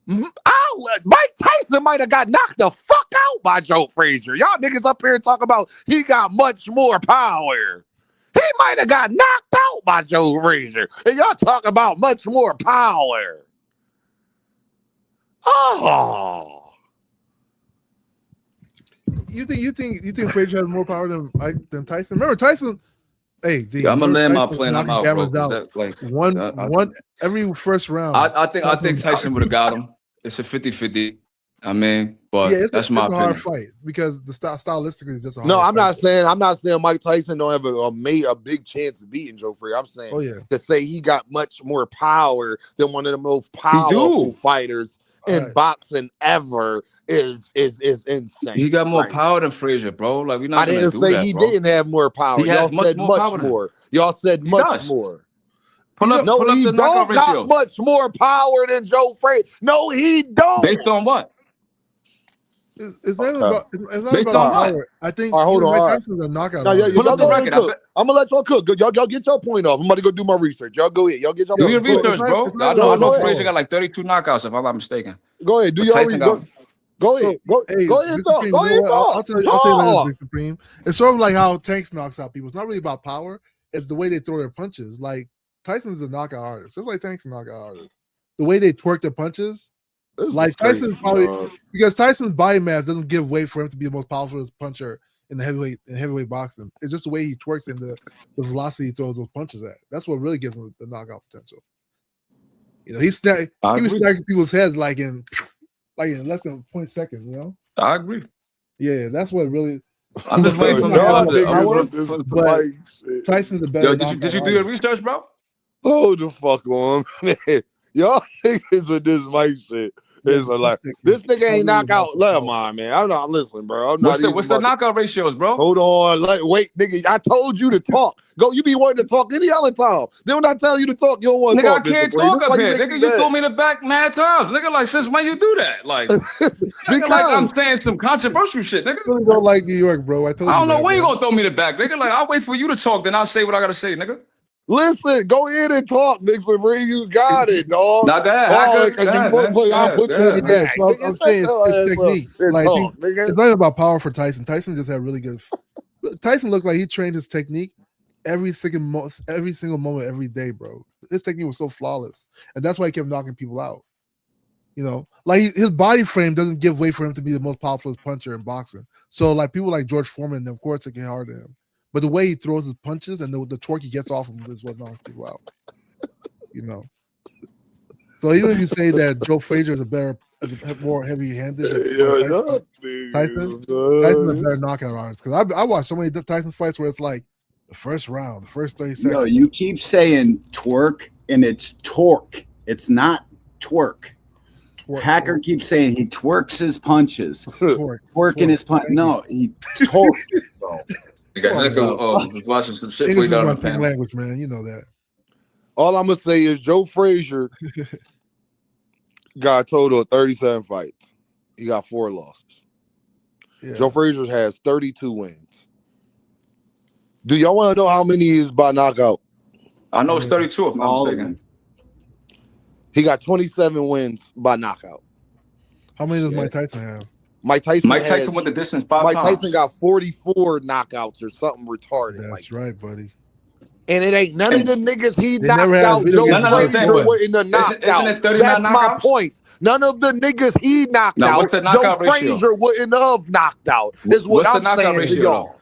Mike Tyson might have got knocked the fuck out by Joe Frazier. Y'all niggas up here talking about he got much more power. He might have got knocked out by Joe Frazier. And y'all talk about much more power. Oh. You think Frazier has more power than Tyson? Remember Tyson? Hey, I'm gonna land my plane. I'm out, bro. One every first round. I think Tyson would have got him. It's a 50-50. I mean, but that's my opinion. It's a hard fight because the stylistically is just a hard No, fight. I'm not saying Mike Tyson don't have a big chance of beating Joe Frazier. I'm saying to say he got much more power than one of the most powerful fighters in boxing ever is insane. He got more power than Frazier, bro. Like we're not. I didn't say he didn't have more power. Y'all said much more. Y'all said much more. Pull up he the don't got ratio. much more power than Joe Frazier. No, he don't. Based on what? It's not about power. I think hold on. Mike Tyson's a knockout. Pull up the record. I'm gonna let y'all cook. Y'all get your point off. I'm about to go do my research. Y'all go ahead. Y'all get your do your point. research, bro. I know Frazier got like 32 knockouts, if I'm not mistaken. Go ahead. Do your research. Go ahead. Go ahead and talk. Go ahead and talk. I'll tell you this, Supreme. It's sort of like how Tanks knocks out people. It's not really about power. It's the way they throw their punches. Like Tyson's a knockout artist, just like Tanks is a knockout artist. The way they twerk their punches, like Tyson's probably because Tyson's body mass doesn't give way for him to be the most powerful puncher in the heavyweight boxing. It's just the way he twerks and the velocity he throws those punches at. That's what really gives him the knockout potential. You know, he was snacking people's heads like in less than 0.2 seconds. You know, I agree. Yeah, that's what really. I'm just waiting for the Tyson's the better. Did you do your research, bro? Hold the fuck on, man. Y'all niggas with this Mike shit is like this nigga ain't knockout. Let mine, man. I'm not listening, bro. What's the knockout ratios, bro? Hold on, wait, nigga. I told you to talk. Go, you be wanting to talk any other time. Then when I tell you to talk, you don't want to talk. Nigga, I can't talk up here. Nigga, you threw me in the back mad times. Nigga, like since when you do that? Like, because like I'm saying some controversial shit, nigga. You don't like New York, bro. I don't know when you gonna throw me in the back, nigga. Like I'll wait for you to talk, then I'll say what I gotta say, nigga. Listen, go ahead and talk, Nick. You got it, dog. Not that. I'll put you in the back. I'm saying it's technique. Like, it's not about power for Tyson. Tyson just had really good. Tyson looked like he trained his technique every single moment, every day, bro. His technique was so flawless, and that's why he kept knocking people out. You know, like his body frame doesn't give way for him to be the most powerful puncher in boxing. So, like people like George Foreman, of course, it get hard to him. but the way he throws his punches and the torque he gets off him is what knocks people out. You know. So even if you say that Joe Frazier is more heavy-handed than Tyson's a better knockout artist. Because I watched so many Tyson fights where it's like the first round, the first 30 seconds. No, you keep saying twerk, and it's torque. It's not twerk. Hacker keeps saying he twerks his punches. Twerking his punch. No, he torques. You got watching some shit. English is my thing language, man. You know that. All I'm gonna say is Joe Frazier got a total of 37 fights. He got 4 losses. Yeah. Joe Frazier has 32 wins. Do y'all want to know how many is by knockout? I know it's 32 if I'm not mistaken. He got 27 wins by knockout. How many does Mike Tyson have? Mike Tyson went the distance 5 times. Mike Tyson got 44 knockouts or something retarded. That's right, buddy. And it ain't none of the niggas he knocked out. Joe Frazier were in the knockout. That's my point. None of the niggas he knocked out. Joe Frazier wouldn't have knocked out. Is what I'm saying to y'all.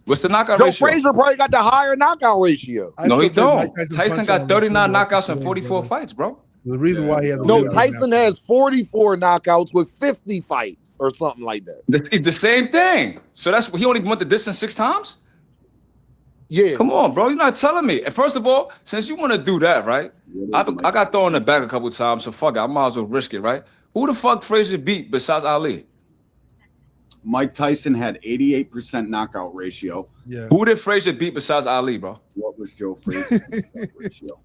What's the knockout ratio? Joe Frazier probably got the higher knockout ratio. No, he don't. Tyson got 39 knockouts in 44 fights, bro. The reason why he has Tyson has 44 knockouts with 50 fights or something like that. It's the same thing. So that's he only went the distance 6 times? Yeah. Come on, bro. You're not telling me. And first of all, since you want to do that, right? I got thrown in the back a couple times, so fuck it. I might as well risk it, right? Who the fuck Frazier beat besides Ali? Mike Tyson had 88% knockout ratio. Yeah. Who did Frazier beat besides Ali, bro? What was Joe Frazier's ratio?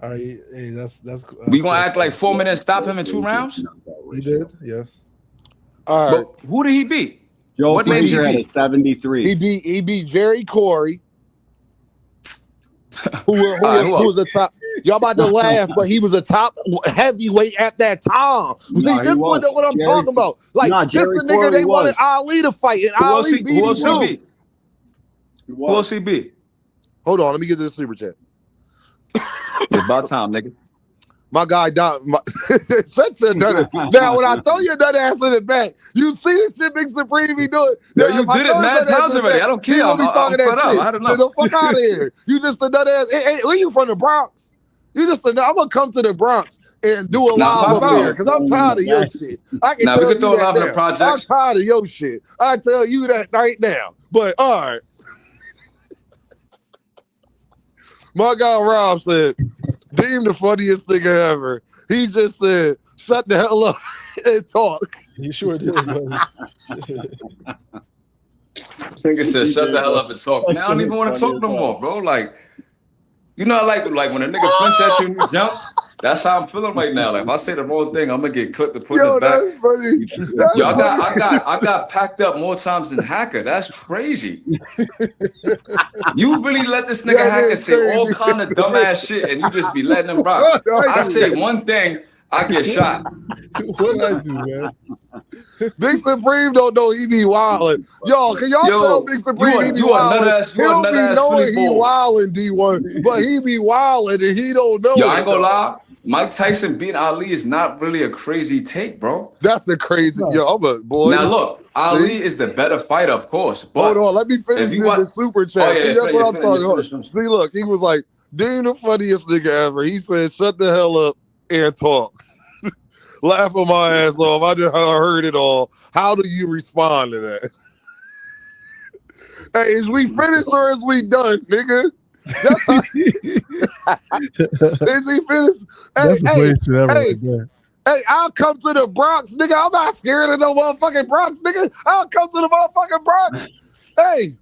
All right, hey, that's we gonna act like 4 minutes, stop him in 2 rounds? He did, yes. All right. But who did he beat? Joe Frazier had a 73. He beat Jerry Corey. Who was a top? Y'all about to laugh, but he was a top heavyweight at that time. See, this is what I'm talking about. Like, this is the nigga they wanted Ali to fight, and Ali beat him too. Who else he beat? Hold on, let me get to the super chat. It's about time, nigga. My guy Don. Such a done. Now, when I throw your nut ass in the back, you see this shit Big Supreme be doing. Yeah, you did it mad times already. I don't care. I'm fed up. I don't know. Get the fuck out of here. You just a nut ass. Hey, where you from, the Bronx? You just a nut. I'm gonna come to the Bronx and do a live up there because I'm tired of your shit. I can tell you that now. I'm tired of your shit. I tell you that right now. But all right. My guy Rob said, "Deem the funniest nigga ever." He just said, "Shut the hell up and talk." He sure did. Nigga said, "Shut the hell up and talk." Now I don't even want to talk no more, bro. Like, you know, like when a nigga flinch at you and you jump. That's how I'm feeling right now. Like if I say the wrong thing, I'm gonna get clipped and put in the back. That's funny. Yo, I got packed up more times than Hacker. That's crazy. You really let this nigga Hacker say all kind of dumbass shit, and you just be letting him rock. I say one thing, I get shot. What did I do, man? Big Supreme don't know he be wildin'. Y'all, can y'all tell Big Supreme he be wildin'? He don't be knowing he wildin', D1, but he be wildin' and he don't know. Yo, I ain't gonna lie. Mike Tyson beating Ali is not really a crazy take, bro. That's the crazy. Yo, I'm a boy. Now look, Ali is the better fighter, of course. But hold on, let me finish this super chat. See, that's what I'm talking about. See, look, he was like, "Dean the funniest nigga ever." He said, "Shut the hell up and talk." Laughing my ass off. I heard it all. How do you respond to that? Hey, is we finished or is we done, nigga? Is he finished? Hey, I'll come to the Bronx, nigga. I'm not scared of no motherfucking Bronx, nigga. I'll come to the motherfucking Bronx. Hey,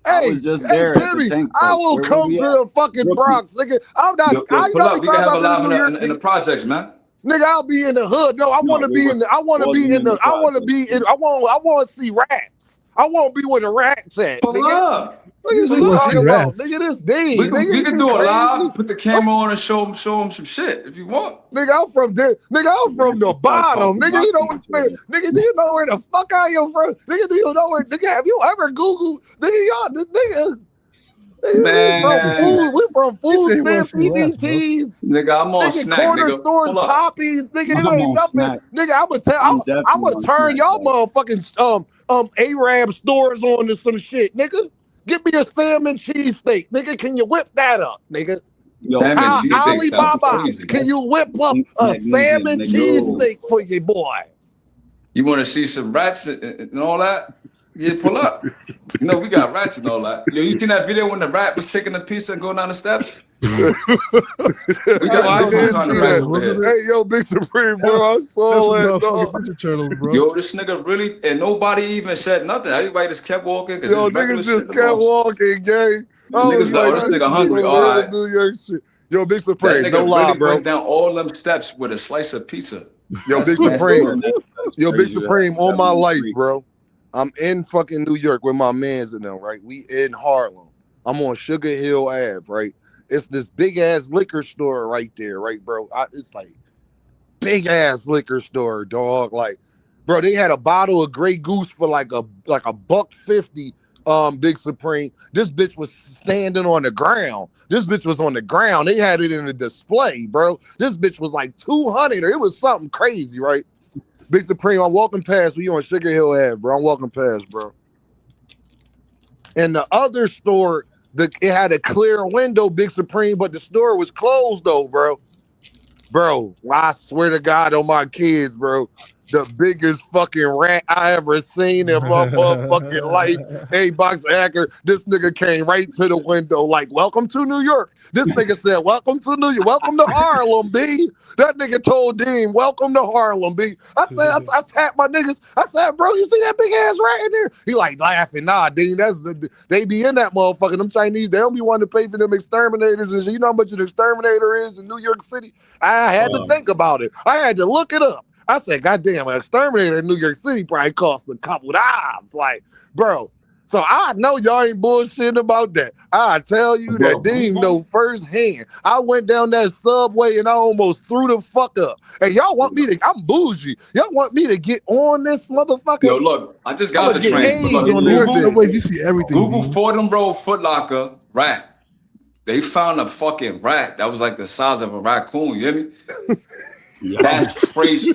Timmy, I will come to the fucking Bronx, nigga. I'm not. I know because I'm in New York in the projects, man. Nigga, I'll be in the hood. No, I want to be in the. I want to be in the. I want to be in. I want to see rats. I want to be where the rats at. Nigga. Look at this about. Nigga, this day. We can do a live. Put the camera on and show him some shit if you want. Nigga, I'm from there. Nigga, I'm from the bottom. Nigga, you know nigga, do you know where the fuck I am from? Nigga, do you know where? Nigga, have you ever Googled? Nigga, y'all, this nigga. Man, we from food stamps, EBTs. Nigga, I'm on snack, corner nigga. stores, poppies, nigga. It ain't nothing. Nigga, I'm gonna turn y'all motherfucking Arab stores on to some shit, nigga. Give me a salmon cheesesteak, nigga. Can you whip that up, nigga? Alibaba, can you whip up a salmon cheesesteak for your boy? You want to see some rats and all that? Yeah, pull up. You know, we got rats and all that. Yo, you seen that video when the rat was taking a pizza and going down the steps? We got Hey, yo, Big Supreme, bro. I saw that, dog. Bro. Yo, this nigga really, and nobody even said nothing. Everybody just kept walking. Yo, niggas just kept walking, gang. Niggas like, this nigga hungry. All right. New York shit. Yo, Big Supreme, that nigga no lie, really bro. went down all them steps with a slice of pizza. Yo, Big Supreme. Yo, Big Supreme, on my life, bro. I'm in fucking New York with my mans and them, right? We in Harlem. I'm on Sugar Hill Ave, right? It's this big ass liquor store right there, right, bro? It's like big ass liquor store, dog. Like, bro, they had a bottle of Grey Goose for like a $1.50. Big Supreme. This bitch was standing on the ground. This bitch was on the ground. They had it in a display, bro. This bitch was like 200. It was something crazy, right? Big Supreme, I'm walking past. We on Sugar Hill Ave, bro. I'm walking past, bro. And the other store, it had a clear window, Big Supreme, but the store was closed though, bro. Bro, I swear to God on my kids, bro. The biggest fucking rat I ever seen in my motherfucking life. A-Box Hacker, this nigga came right to the window like, welcome to New York. This nigga said, welcome to New York. Welcome to Harlem, B. That nigga told Dean, welcome to Harlem, B. I said, I tapped my niggas. I said, bro, you see that big ass rat in there? He like laughing. Nah, Dean, they be in that motherfucker. Them Chinese, they don't be wanting to pay for them exterminators and shit. You know how much an exterminator is in New York City? I had to think about it. I had to look it up. I said, goddamn, an exterminator in New York City probably cost a couple dollars. Like, bro. So I know y'all ain't bullshitting about that. I tell you that Dean know firsthand. I went down that subway and I almost threw the fuck up. And y'all want me to, I'm bougie. Y'all want me to get on this motherfucker? Yo, look, I just got off the train. Look, on New York subways, you see everything. Google Fordham Road Foot Locker rat. They found a fucking rat that was like the size of a raccoon. You hear me? That's crazy.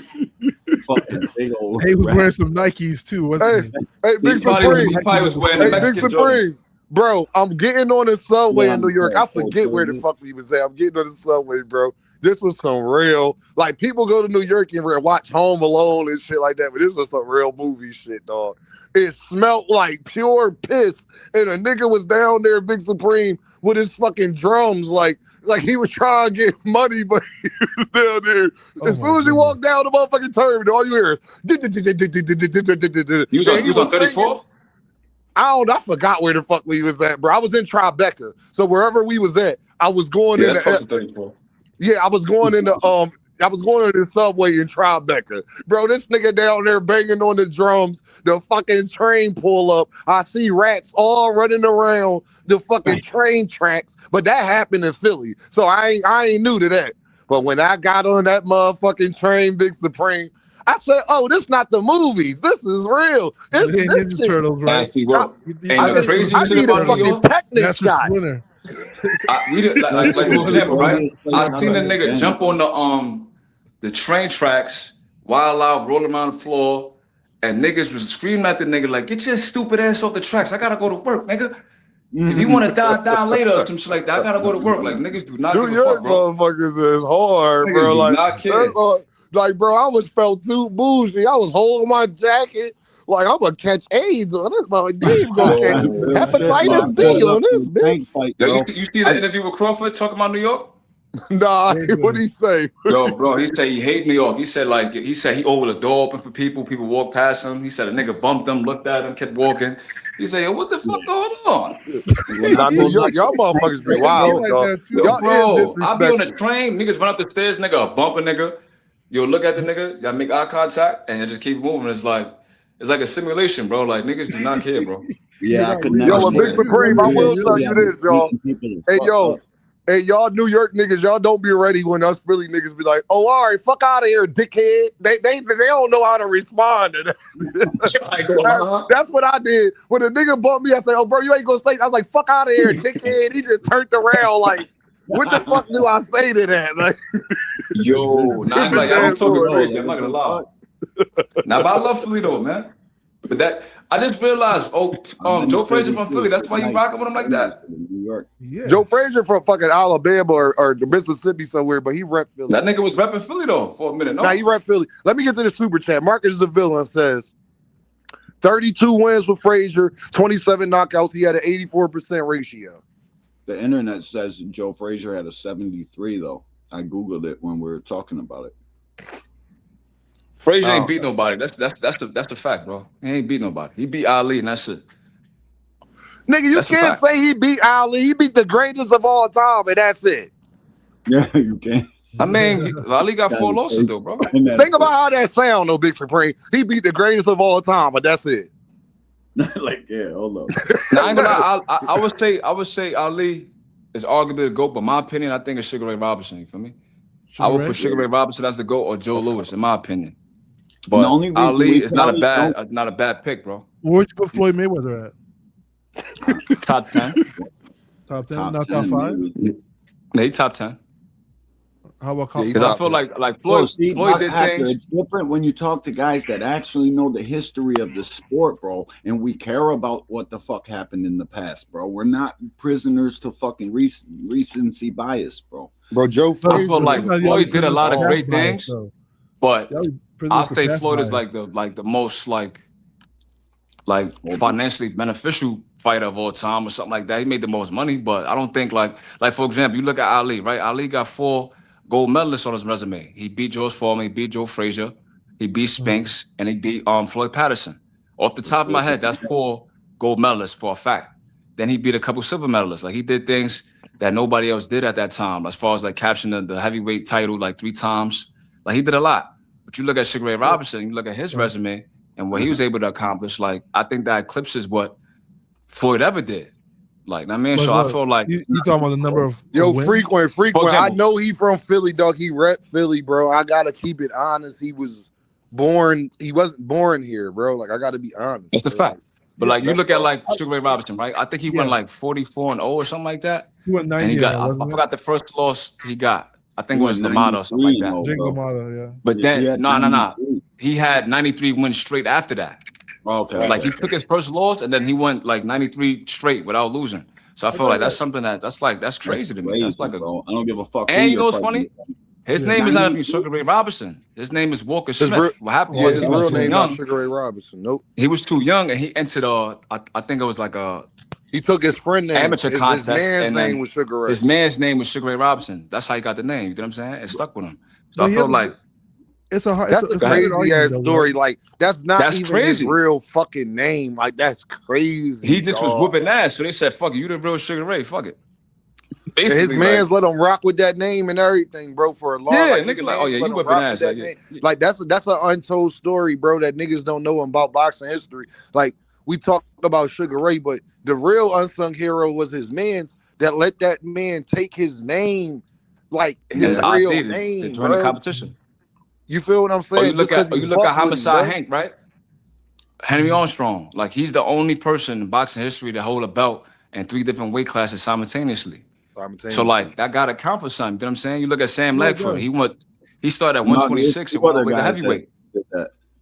Fucking big old he was wearing some Nikes too, wasn't he? Hey, Big Supreme. Hey, Big Supreme. Bro, I'm getting on the subway in New York. I forget where the fuck we was at. I'm getting on the subway, bro. This was some real, like, people go to New York and watch Home Alone and shit like that, but this was some real movie shit, dog. It smelled like pure piss, and a nigga was down there, Big Supreme, with his fucking drums, like he was trying to get money, but he was down there. As soon as you walk down the motherfucking terminal, all you hear is... You was on 34th? I forgot where the fuck we was at, bro. I was in Tribeca. So wherever we was at, I was going in the... Yeah, I was going in the... I was going to the subway in Tribeca. Bro, this nigga down there banging on the drums. The fucking train pull up. I see rats all running around the fucking train tracks. But that happened in Philly. So I ain't new to that. But when I got on that motherfucking train, Big Supreme, I said, oh, this not the movies. This is real. This Ninja Turtles, right? I need a fucking Technic shot. Like for example, right? I seen a nigga jump on the train tracks, wild out, rolling around the floor, and niggas was screaming at the nigga like, "Get your stupid ass off the tracks! I gotta go to work, nigga. If you want to die later or some shit like that, I gotta go to work." Like niggas do not give a fuck, bro. Motherfuckers is hard, bro. Like, bro, I was felt too bougie. I was holding my jacket. Like, I'm gonna catch AIDS on this, but Dave gonna catch hepatitis B on this bitch. Yo, you see the interview with Crawford talking about New York? Nah, what'd he say? Yo, bro, he said he hate New York. He said he opened the door open for people. People walk past him. He said a nigga bumped him, looked at him, kept walking. He said, yo, what the fuck going on? Y'all motherfuckers be wild, dog. Yo, bro, I be on the train, niggas run up the stairs, nigga, bump a nigga. Yo, look at the nigga, y'all make eye contact, and you just keep moving. It's like a simulation, bro. Like, niggas do not care, bro. Yeah, I could never. Yo, Big Supreme, I will tell you this, y'all. Hey, y'all New York niggas, y'all don't be ready when us Philly niggas be like, oh, all right, fuck out of here, dickhead. They don't know how to respond to that. That's what I did. When a nigga bumped me, I said, oh, bro, you ain't gonna say. I was like, fuck out of here, dickhead. He just turned around like, what the fuck do I say to that? Like, yo, nah, like, I don't talk crazy. I'm not gonna lie. Nah, but I love Philly though, man. But that I just realized. Joe Frazier from Philly. That's why you rocking with him like that. New York. Yeah. Joe Frazier from fucking Alabama or the Mississippi somewhere, but he rep Philly. That nigga was repping Philly though for a minute. No, nah, he rep Philly. Let me get to the super chat. Marcus is a villain says 32 wins with Frazier, 27 knockouts. He had an 84% ratio. The internet says Joe Frazier had a 73 though. I googled it when we were talking about it. Frazier ain't beat nobody. That's the fact, bro. He ain't beat nobody. He beat Ali, and that's it. Nigga, you can't say he beat Ali. He beat the greatest of all time, and that's it. Yeah, you can. I mean, Ali got 4 losses though, bro. Think about how that sound, though, Big Supreme. He beat the greatest of all time, but that's it. Like, yeah, hold on. Now, I ain't gonna lie, I would say Ali is arguably the GOAT, but my opinion, I think it's Sugar Ray Robinson. You feel me? I would put Sugar Ray Robinson as the GOAT or Joe Louis, in my opinion. But Ali is not a bad pick, bro. Where'd you put Floyd Mayweather at? Top 10. Top 10, not top 5? Yeah, he top 10. How about because I feel like Floyd, Floyd did things. It's different when you talk to guys that actually know the history of the sport, bro, and we care about what the fuck happened in the past, bro. We're not prisoners to fucking recency bias, bro. Bro, Joe Frazier, I feel like Floyd did a lot of great things, but I think Floyd is like the most like financially beneficial fighter of all time or something like that. He made the most money, but I don't think like for example, you look at Ali, right? Ali got 4 gold medalists on his resume. He beat George Foreman, he beat Joe Frazier, he beat Spinks, and he beat Floyd Patterson. Off the top of my head, that's 4 gold medalists for a fact. Then he beat a couple silver medalists. Like he did things that nobody else did at that time, as far as like capturing the heavyweight title like 3 times. Like he did a lot. But you look at Sugar Ray Robinson, you look at his resume and what he was able to accomplish. Like I think that eclipses what Floyd ever did. Like I mean, so I feel like you talking about the number of frequent. I know he from Philly, dog. He rep Philly, bro. I gotta keep it honest. He wasn't born here, bro. Like I gotta be honest. That's the fact. But like you look at like Sugar Ray Robinson, right? I think he went like 44-0 or something like that. He went 90. And he got I forgot the first loss he got. I think it was Lamada or something like that. Lamada, yeah. But then no. He had 93 wins straight after that. Okay. Like he took his first loss and then he went like 93 straight without losing. So I feel like that's something that's crazy to me. That's like I don't give a fuck. And you know what's funny? His name is not even Sugar Ray Robinson. His name is Walker Smith. What happened was he was too young. Sugar Ray Robinson. Nope. He was too young and he entered I think it was like he took his friend name. Amateur contest. His man's name was Sugar Ray. His man's name was Sugar Ray Robinson. That's how he got the name. You know what I'm saying? It stuck with him. So I feel like that's a crazy ass story. Like that's even crazy. His real fucking name. Like that's crazy. He just was whooping ass. So they said, "Fuck it, you the real Sugar Ray. Fuck it." Basically, his man's let him rock with that name and everything, bro. For a long, nigga, like, oh yeah, you whipping ass. Like that's an untold story, bro. That niggas don't know about boxing history. Like we talk about Sugar Ray, but the real unsung hero was his man's that let that man take his name, like his real name, to join the competition. You feel what I'm saying? You look at Homicide Hank, right? Henry Armstrong, like he's the only person in boxing history to hold a belt in 3 different weight classes simultaneously. So like that got to count for something. You know what I'm saying? You look at Sam Legford. He started at 126 and went all the way to heavyweight.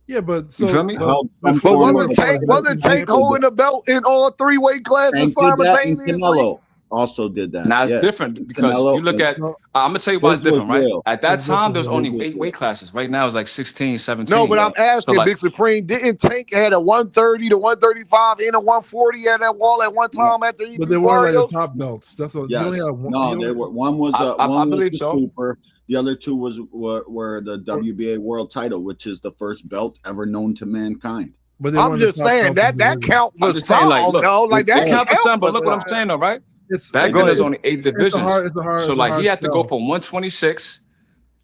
Yeah, but so you feel me? But wasn't Tank holding the belt in all 3 weight classes simultaneously? Also did that. Now it's different because you look at I'm gonna tell you why it's different, right? At that time, there's only 8 weight classes. Right now, it's like 16, 17. No, but I'm asking, Big Supreme, didn't Tank had a 130 to 135 and a 140 at that wall at one time after he But they weren't like the top belts. That's what. Yes. No, they were. One was the super. The other 2 were the WBA world title, which is the first belt ever known to mankind. But I'm just saying that count for some. Like that count for some. But look what I'm saying, though, right? Back then, there's only 8 divisions. So like he had to go from 126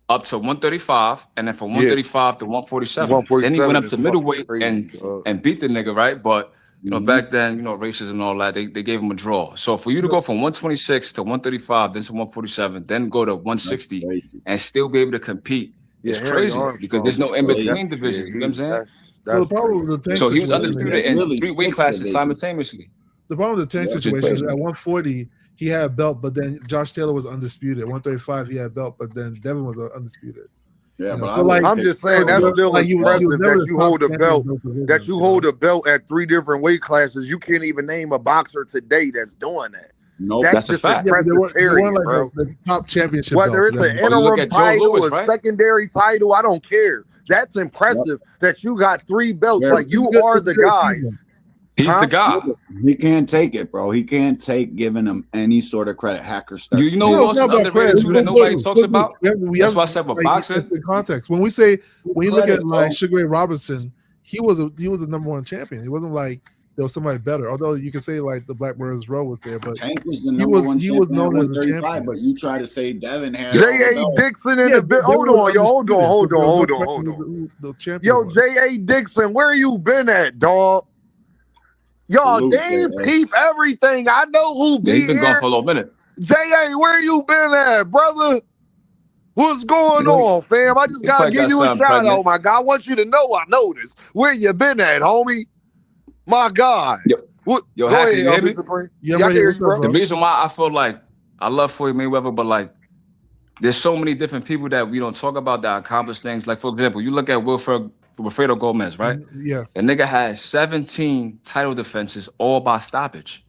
up to 135, and then from 135 to 147. Then he went up to middleweight and beat the nigga, right? But you know, back then, you know, racism and all that, they gave him a draw. So for you to go from 126 to 135, then to 147, then go to 160 and still be able to compete, it's crazy because there's no in between divisions. You know what I'm saying? So the problem with the Tank so he was undisputed in 3 weight classes simultaneously. The problem with the Tank situation is at 140, he had a belt, but then Josh Taylor was undisputed. At 135, he had a belt, but then Devin was undisputed. Yeah, but so like I'm just saying that's still like impressive that you hold a belt. That you hold know? a belt at 3 different weight classes. You can't even name a boxer today that's doing that. Nope. That's a just fact. impressive, period, like bro. the top championship Whether belts, it's an you look interim at Joe title, Louis, a right? secondary title, I don't care. That's impressive that you got 3 belts. Yeah. Like you are the guy. He's the guy. He can't take it, bro. He can't take giving him any sort of credit. Hacker stuff. You know who else is underrated too that nobody talks about? That's why I said with boxing. In context, when you look at like Sugar Ray Robinson, he was the number 1 champion. He wasn't like there was somebody better. Although you can say like the Black Brothers Row was there, but Tank was the number 1 he was known as a champion. But you try to say Devin had J.A. Dixon in the bit. Hold on. Yo, J.A. Dixon, where you been at, dog? Y'all, they peep everything. I know who be He's been here. gone for a little minute. J.A., where you been at, brother? What's going on, fam? I just gotta give you a shout out, my guy. I want you to know I know this. Where you been at, homie? My God. Yo, Hacker, you hear me? I can hear you, bro. The reason why I feel like I love Floyd Mayweather, but like there's so many different people that we don't talk about that accomplish things. Like, for example, you look at Wilfredo Gomez, right? Yeah. The nigga had 17 title defenses all by stoppage.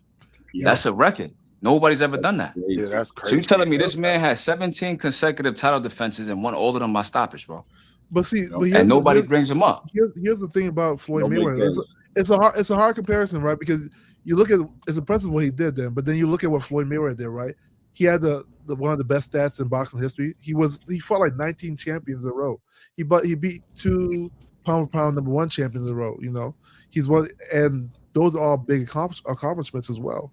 Yeah. That's a record. Nobody's ever done that. Yeah, that's crazy. So you telling me this man had 17 consecutive title defenses and won all of them by stoppage, bro? But see, and nobody brings him up. Here's the thing about Floyd Mayweather. It's a hard comparison, right? Because you look at it's impressive what he did then, but then you look at what Floyd Mayweather did, right? He had the one of the best stats in boxing history. He fought like 19 champions in a row. He beat 2 pound for pound number 1 champions in a row. You know, he's one, and those are all big accomplishments as well.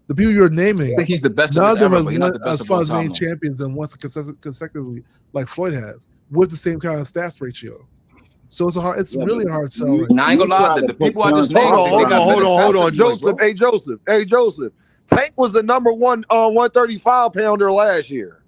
The people you're naming, I think he's the best of his era, but he's not the best of all time. Many champions and once consecutively, like Floyd has, with the same kind of stats ratio. So it's really a hard sell. Right? I ain't gonna lie, the people I just named. Hold on, Joseph. Hey, Joseph. Tank was the number 1 135 pounder last year.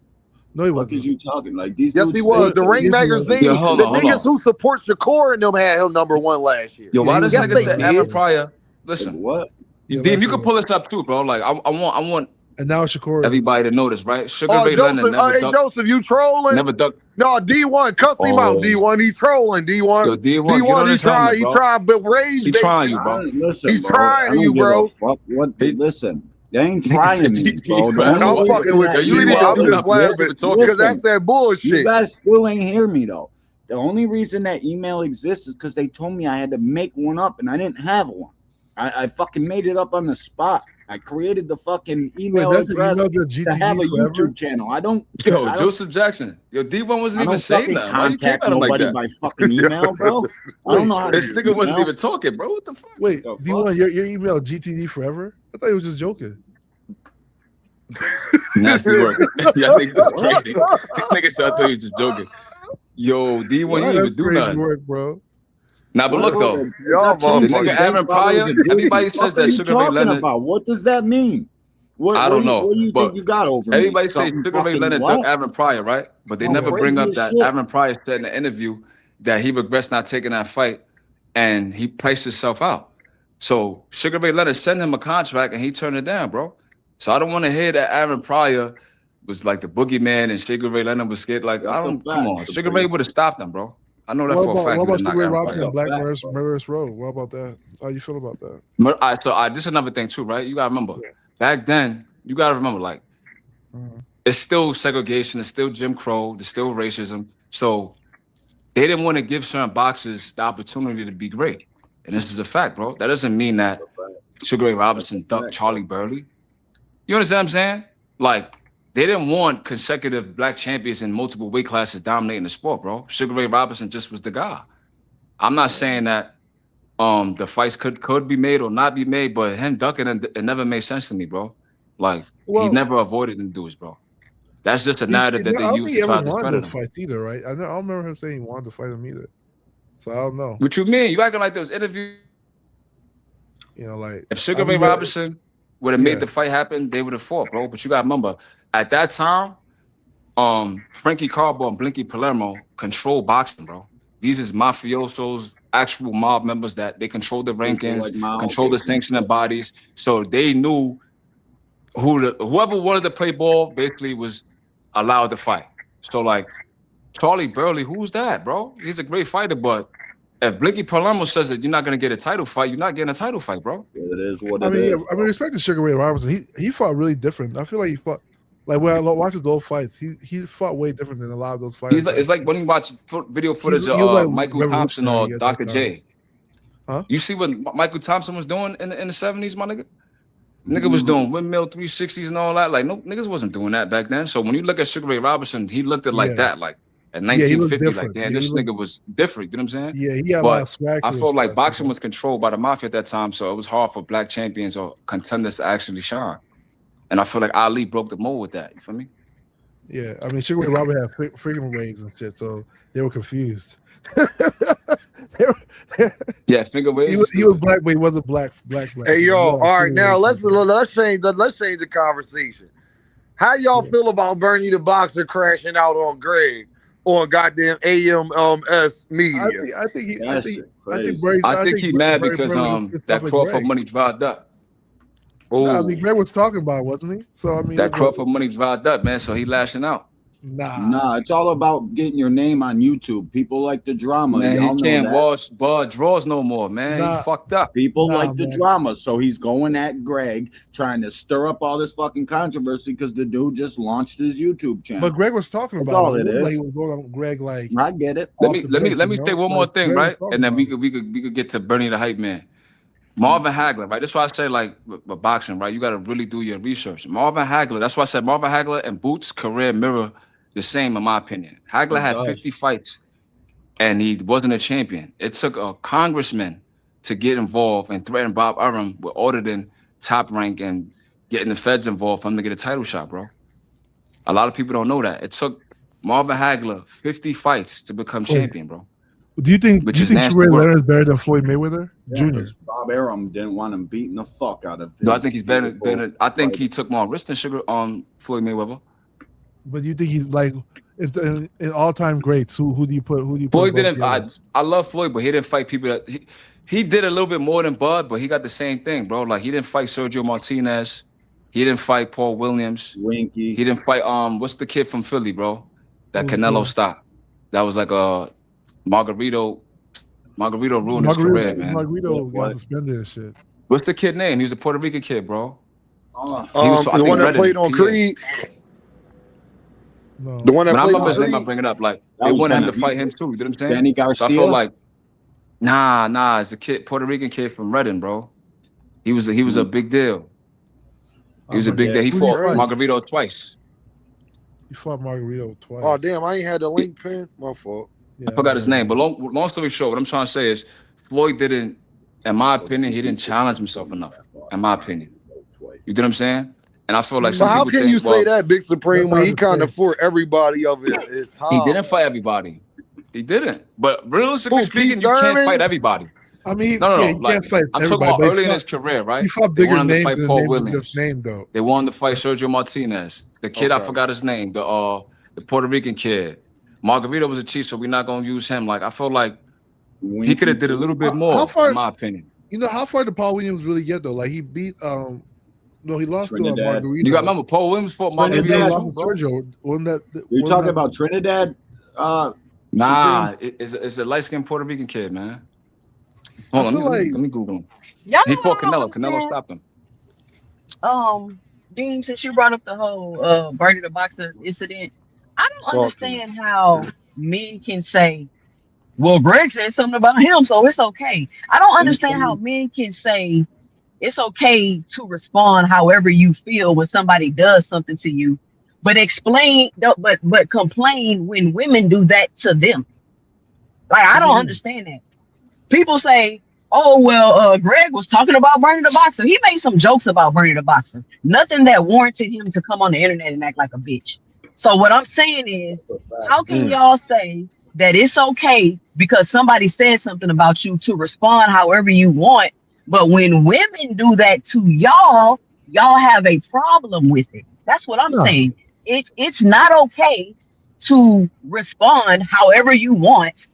No, he wasn't. What is you talking like these? Yes, he was. The Ring magazine. The niggas who support Shakur and them had him number 1 last year. Yo, why does niggas say Evan Pryor? Listen, what? Dave, you can pull this up too, bro. Like I want. And now Shakur. Everybody to notice, right? Sugar Ray Leonard never ducked. Joseph, you trolling? Never ducked. No, D1, cuss him out. D1, he's trolling. D1. Yo, D1, he tried, but raise. He trying you, bro. Listen, he's trying you, bro. Listen, they ain't trying me, bro. I'm fucking with you. I'm just laughing because that's that bullshit. You guys still ain't hear me though. The only reason that email exists is because they told me I had to make one up, and I didn't have one. I fucking made it up on the spot. I created the fucking email address to have a YouTube channel. I don't. Joseph Jackson. Yo, D1 wasn't even saying that. Why you came at him like that? By fucking email, bro. I don't know how this nigga wasn't even talking, bro. What the fuck? Wait, D1, your email GTD forever? I thought he was just joking. Nasty work. Yeah, I think this is crazy. Nigga said I thought he was just joking. Yo, D1, you didn't even do nothing, work, bro. Nah, but look though, this nigga Aaron Pryor. Everybody says that Sugar Ray Leonard. What does that mean? I don't know. What do you think you got over? Everybody says Sugar Ray Leonard ducked Aaron Pryor, right? But they never bring up that Aaron Pryor said in the interview that he regrets not taking that fight, and he priced himself out. So Sugar Ray Leonard sent him a contract, and he turned it down, bro. So I don't want to hear that Aaron Pryor was like the boogeyman, and Sugar Ray Leonard was scared. Like I don't. Come on, Sugar Ray would have stopped him, bro. I know that for a fact. What about Sugar Ray Robinson and Black Murderous Road? What about that? How you feel about that? This is another thing too, right? You gotta remember, back then, you gotta remember, like, it's still segregation, it's still Jim Crow, there's still racism. So they didn't want to give certain boxers the opportunity to be great. And this is a fact, bro. That doesn't mean that Sugar Ray Robinson ducked Charlie Burley. You understand what I'm saying? Like, they didn't want consecutive black champions in multiple weight classes dominating the sport, bro. Sugar Ray Robinson just was the guy. I'm not saying that the fights could be made or not be made, but him ducking it never made sense to me, bro. Like, he never avoided them dudes, bro. That's just a narrative that they use to try to discredit him. Fights either, right? I don't remember him saying he wanted to fight him either. So I don't know. What you mean? You acting like those interviews? You know, like if Sugar Ray Robinson would have made the fight happen, they would have fought, bro. But you got to remember, at that time, Frankie Carbo and Blinky Palermo control boxing, bro. These is mafiosos, actual mob members that they control the rankings, control the sanctioning bodies. So they knew whoever wanted to play ball basically was allowed to fight. So like Charlie Burley, who's that, bro? He's a great fighter, but if Blicky Palermo says that you're not gonna get a title fight, you're not getting a title fight, bro. It is what it is. Yeah, I mean, respect to Sugar Ray Robinson. He fought really different. I feel like he fought like when I watch his old fights, he fought way different than a lot of those fighters. It's like when you watch video footage of like Michael Thompson or Dr. J. Huh? You see what Michael Thompson was doing in the 70s, my nigga? Nigga was doing windmill 360s and all that. Like, no, niggas wasn't doing that back then. So when you look at Sugar Ray Robinson, he looked at like that. Like, at 1950, like, damn, this nigga was different. You know what I'm saying? Yeah, he had a lot of swag. I felt like boxing was controlled by the mafia at that time, so it was hard for black champions or contenders to actually shine. And I feel like Ali broke the mold with that. You feel me? Yeah, I mean, Sugar Ray Robinson had freedom waves and shit, so they were confused. Yeah, finger waves. He was black, but he wasn't black. Hey, yo, all right, now let's change the conversation. How y'all feel about Bernie the Boxer crashing out on Greg on goddamn AMS media? I think he mad because that Crawford money dried up. I mean, Greg was talking about it, wasn't he? So I mean, that Crawford money dried up, man. So he lashing out. Nah, it's all about getting your name on YouTube. People like the drama. Man, he can't wash Bud draws no more, man. He fucked up. People like the drama, so he's going at Greg, trying to stir up all this fucking controversy because the dude just launched his YouTube channel. But Greg was talking about all it is. Like, he was going on Greg, like, I get it. Let me say one more thing, right? And then we could get to Bernie the Hype Man. Marvin Hagler, right? That's why I say, like, with boxing, right? You got to really do your research. Marvin Hagler, that's why I said Marvin Hagler and Boots' career mirror the same, in my opinion. Hagler had 50 fights, and he wasn't a champion. It took a congressman to get involved and threaten Bob Arum with auditing Top Rank and getting the feds involved for him to get a title shot, bro. A lot of people don't know that. It took Marvin Hagler 50 fights to become champion, bro. Do you think Sugar Ray Leonard is better than Floyd Mayweather Jr.? Bob Arum didn't want him beating the fuck out of him. No, I think he's better. I think he took more risk than Floyd Mayweather. But you think he's like in all-time greats? Who do you put? Floyd didn't. I love Floyd, but he didn't fight people that he did a little bit more than Bud, but he got the same thing, bro. Like, he didn't fight Sergio Martinez, he didn't fight Paul Williams, Winky. He didn't fight what's the kid from Philly, bro? That Canelo stopped. That was like a Margarito ruined his career, man. Margarito got suspended and shit. What's the kid name? He was a Puerto Rican kid, bro. The one that played on Creed. No. The one that I played remember on his name. I Creed. bring it up. Like, they wanted him to fight him too. You know what I'm saying? Danny Garcia. So I feel like, nah. It's a kid, Puerto Rican kid from Redding, bro. He was a big deal. He was a big deal. He fought Margarito twice. He fought Margarito twice. Oh damn! I ain't had the link pin. My fault. I forgot his name. But long story short, what I'm trying to say is Floyd didn't, in my opinion, he didn't challenge himself enough. In my opinion, you know what I'm saying? And I feel like some how people can you say that, Big Supreme, when he kind of fought everybody of his time? He didn't fight everybody. He didn't. But realistically speaking, you can't fight everybody. I mean, no. You can't fight I'm talking about early in his career, right? He fought bigger names than Paul Williams. Name, though. They wanted to fight Sergio Martinez. The kid, I forgot his name. The Puerto Rican kid. Margarito was a cheat, so we're not gonna use him. Like, I feel like he could have did a little bit more, in my opinion. You know, how far did Paul Williams really get though? Like, he beat he lost Trinidad. to Margarito. You got to remember, Paul Williams fought Margarito. You talking about Trinidad? Nah, it's a light-skinned Puerto Rican kid, man. Hold on, let me Google him. He fought Canelo. Canelo stopped him. Dean, since you brought up the whole Bernie the Boxer incident, I don't understand how men can say, well, Greg said something about him, so it's okay. I don't understand how men can say it's okay to respond however you feel when somebody does something to you, but complain when women do that to them. Like, I don't understand that. People say, oh, well, Greg was talking about Bernie the Boxer. He made some jokes about Bernie the Boxer. Nothing that warranted him to come on the internet and act like a bitch. So what I'm saying is, how can y'all say that it's okay because somebody said something about you to respond however you want, but when women do that to y'all have a problem with it? That's what I'm saying. It's not okay to respond however you want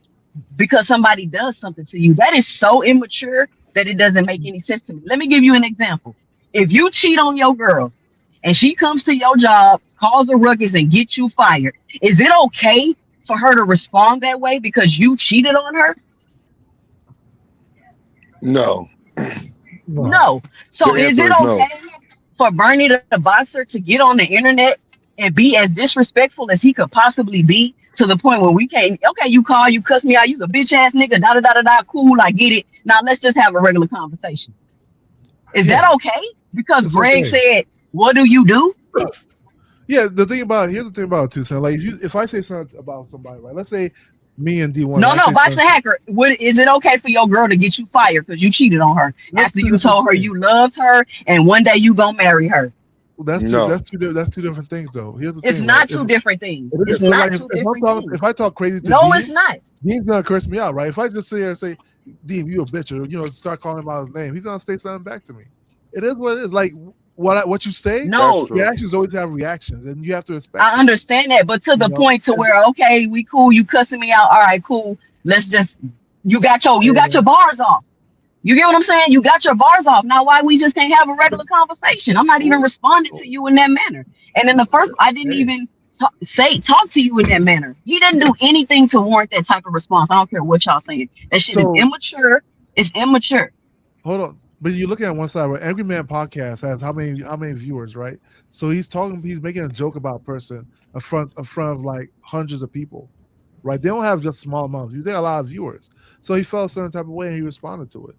because somebody does something to you. That is so immature that it doesn't make any sense to me. Let me give you an example. If you cheat on your girl and she comes to your job, calls a ruckus, and gets you fired, is it okay for her to respond that way because you cheated on her? No. No. So The is answer it is no. okay for Bernie the boxer to get on the internet and be as disrespectful as he could possibly be to the point where we can't, okay, you call, you cuss me out, you's a bitch ass nigga, da da da da da, cool, I get it. Now let's just have a regular conversation. Is that okay? Because It's Greg okay. said, what do you do? Yeah, here's the thing about it too, son. Like if I say something about somebody, right? Let's say me and D1. No, Boxing Hacker, is it okay for your girl to get you fired because you cheated on her after you told her you loved her and one day you gonna marry her? Well, that's two different things, though. Here's the thing. It's not two different things. It's so not like, two different things. If I talk crazy to no, Dean, it's not. Dean's gonna curse me out, right? If I just sit here and say, Dean, you a bitch, or start calling him out his name, he's gonna say something back to me. It is what it is. Like what you say, no, your actions always have reactions, and you have to respect. I understand that, but to the point to where, okay, we cool, you cussing me out, all right, cool. Let's just you got your bars off. You get what I'm saying? You got your bars off. Now, why we just can't have a regular conversation? I'm not even responding to you in that manner. And in the first, I didn't even talk to you in that manner. He didn't do anything to warrant that type of response. I don't care what y'all saying. That shit is immature. It's immature. Hold on. But you're looking at one side where Angry Man Podcast has how many viewers, right? So he's making a joke about a person in front of like hundreds of people, right? They don't have just small amounts. They have a lot of viewers. So he felt a certain type of way and he responded to it.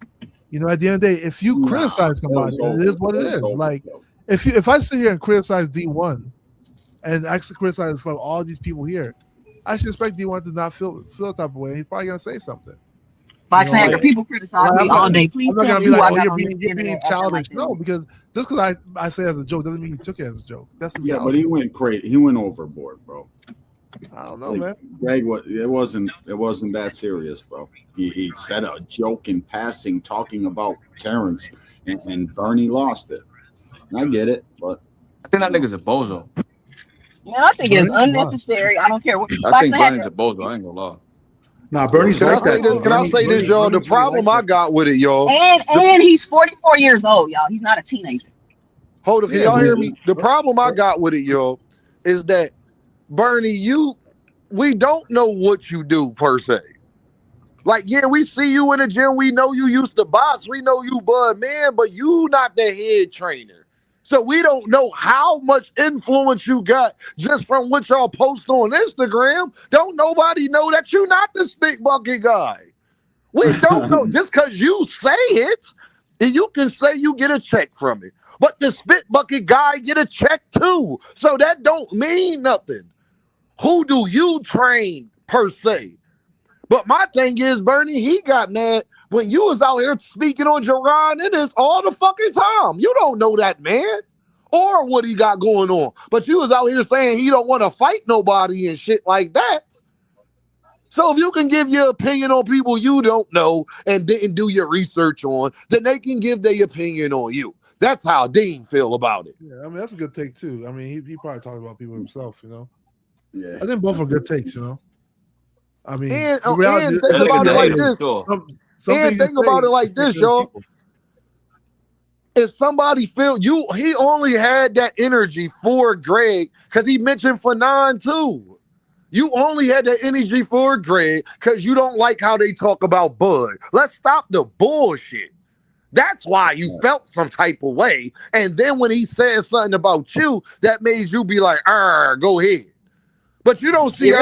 At the end of the day, if you criticize somebody, it is what it is. Like if I sit here and criticize D1 and actually criticize from all these people here, I should expect D1 to not feel the type of way. He's probably gonna say something. People criticize me all day. Please tell me who I got on the you're being childish. No, because just because I say it as a joke doesn't mean he took it as a joke. That's but he went crazy. He went overboard, bro. I don't know, man. Greg, it wasn't that serious, bro. He said a joke in passing, talking about Terrence, and Bernie lost it. And I get it, but I think that nigga's a bozo. Man, I think it's unnecessary. I don't care what. I think Bernie's a bozo. I ain't gonna lie. Nah, Bernie's like that. Can I say this, y'all? The problem I got with it, y'all. And he's 44 years old, y'all. He's not a teenager. Hold on, can y'all hear me? The problem I got with it, y'all, is that Bernie, we don't know what you do per se. Like, yeah, we see you in the gym. We know you used to box. We know you Bud Man, but you not the head trainer. So we don't know how much influence you got just from what y'all post on Instagram. Don't nobody know that you not the spit bucket guy. We don't know. Just because you say it, and you can say you get a check from it. But the spit bucket guy get a check too. So that don't mean nothing. Who do you train per se? But my thing is, Bernie, he got mad when you was out here speaking on Jerron Ennis all the fucking time. You don't know that man or what he got going on. But you was out here saying he don't want to fight nobody and shit like that. So if you can give your opinion on people you don't know and didn't do your research on, then they can give their opinion on you. That's how Dean feel about it. Yeah, I mean, that's a good take too. I mean, he probably talked about people himself, Yeah. I think both are good takes, I mean, and think about it like this. And think about it like this, y'all. If somebody feel he only had that energy for Greg because he mentioned Fanon too. You only had that energy for Greg because you don't like how they talk about Bud. Let's stop the bullshit. That's why you felt some type of way. And then when he said something about you, that made you be like, go ahead. But you don't see it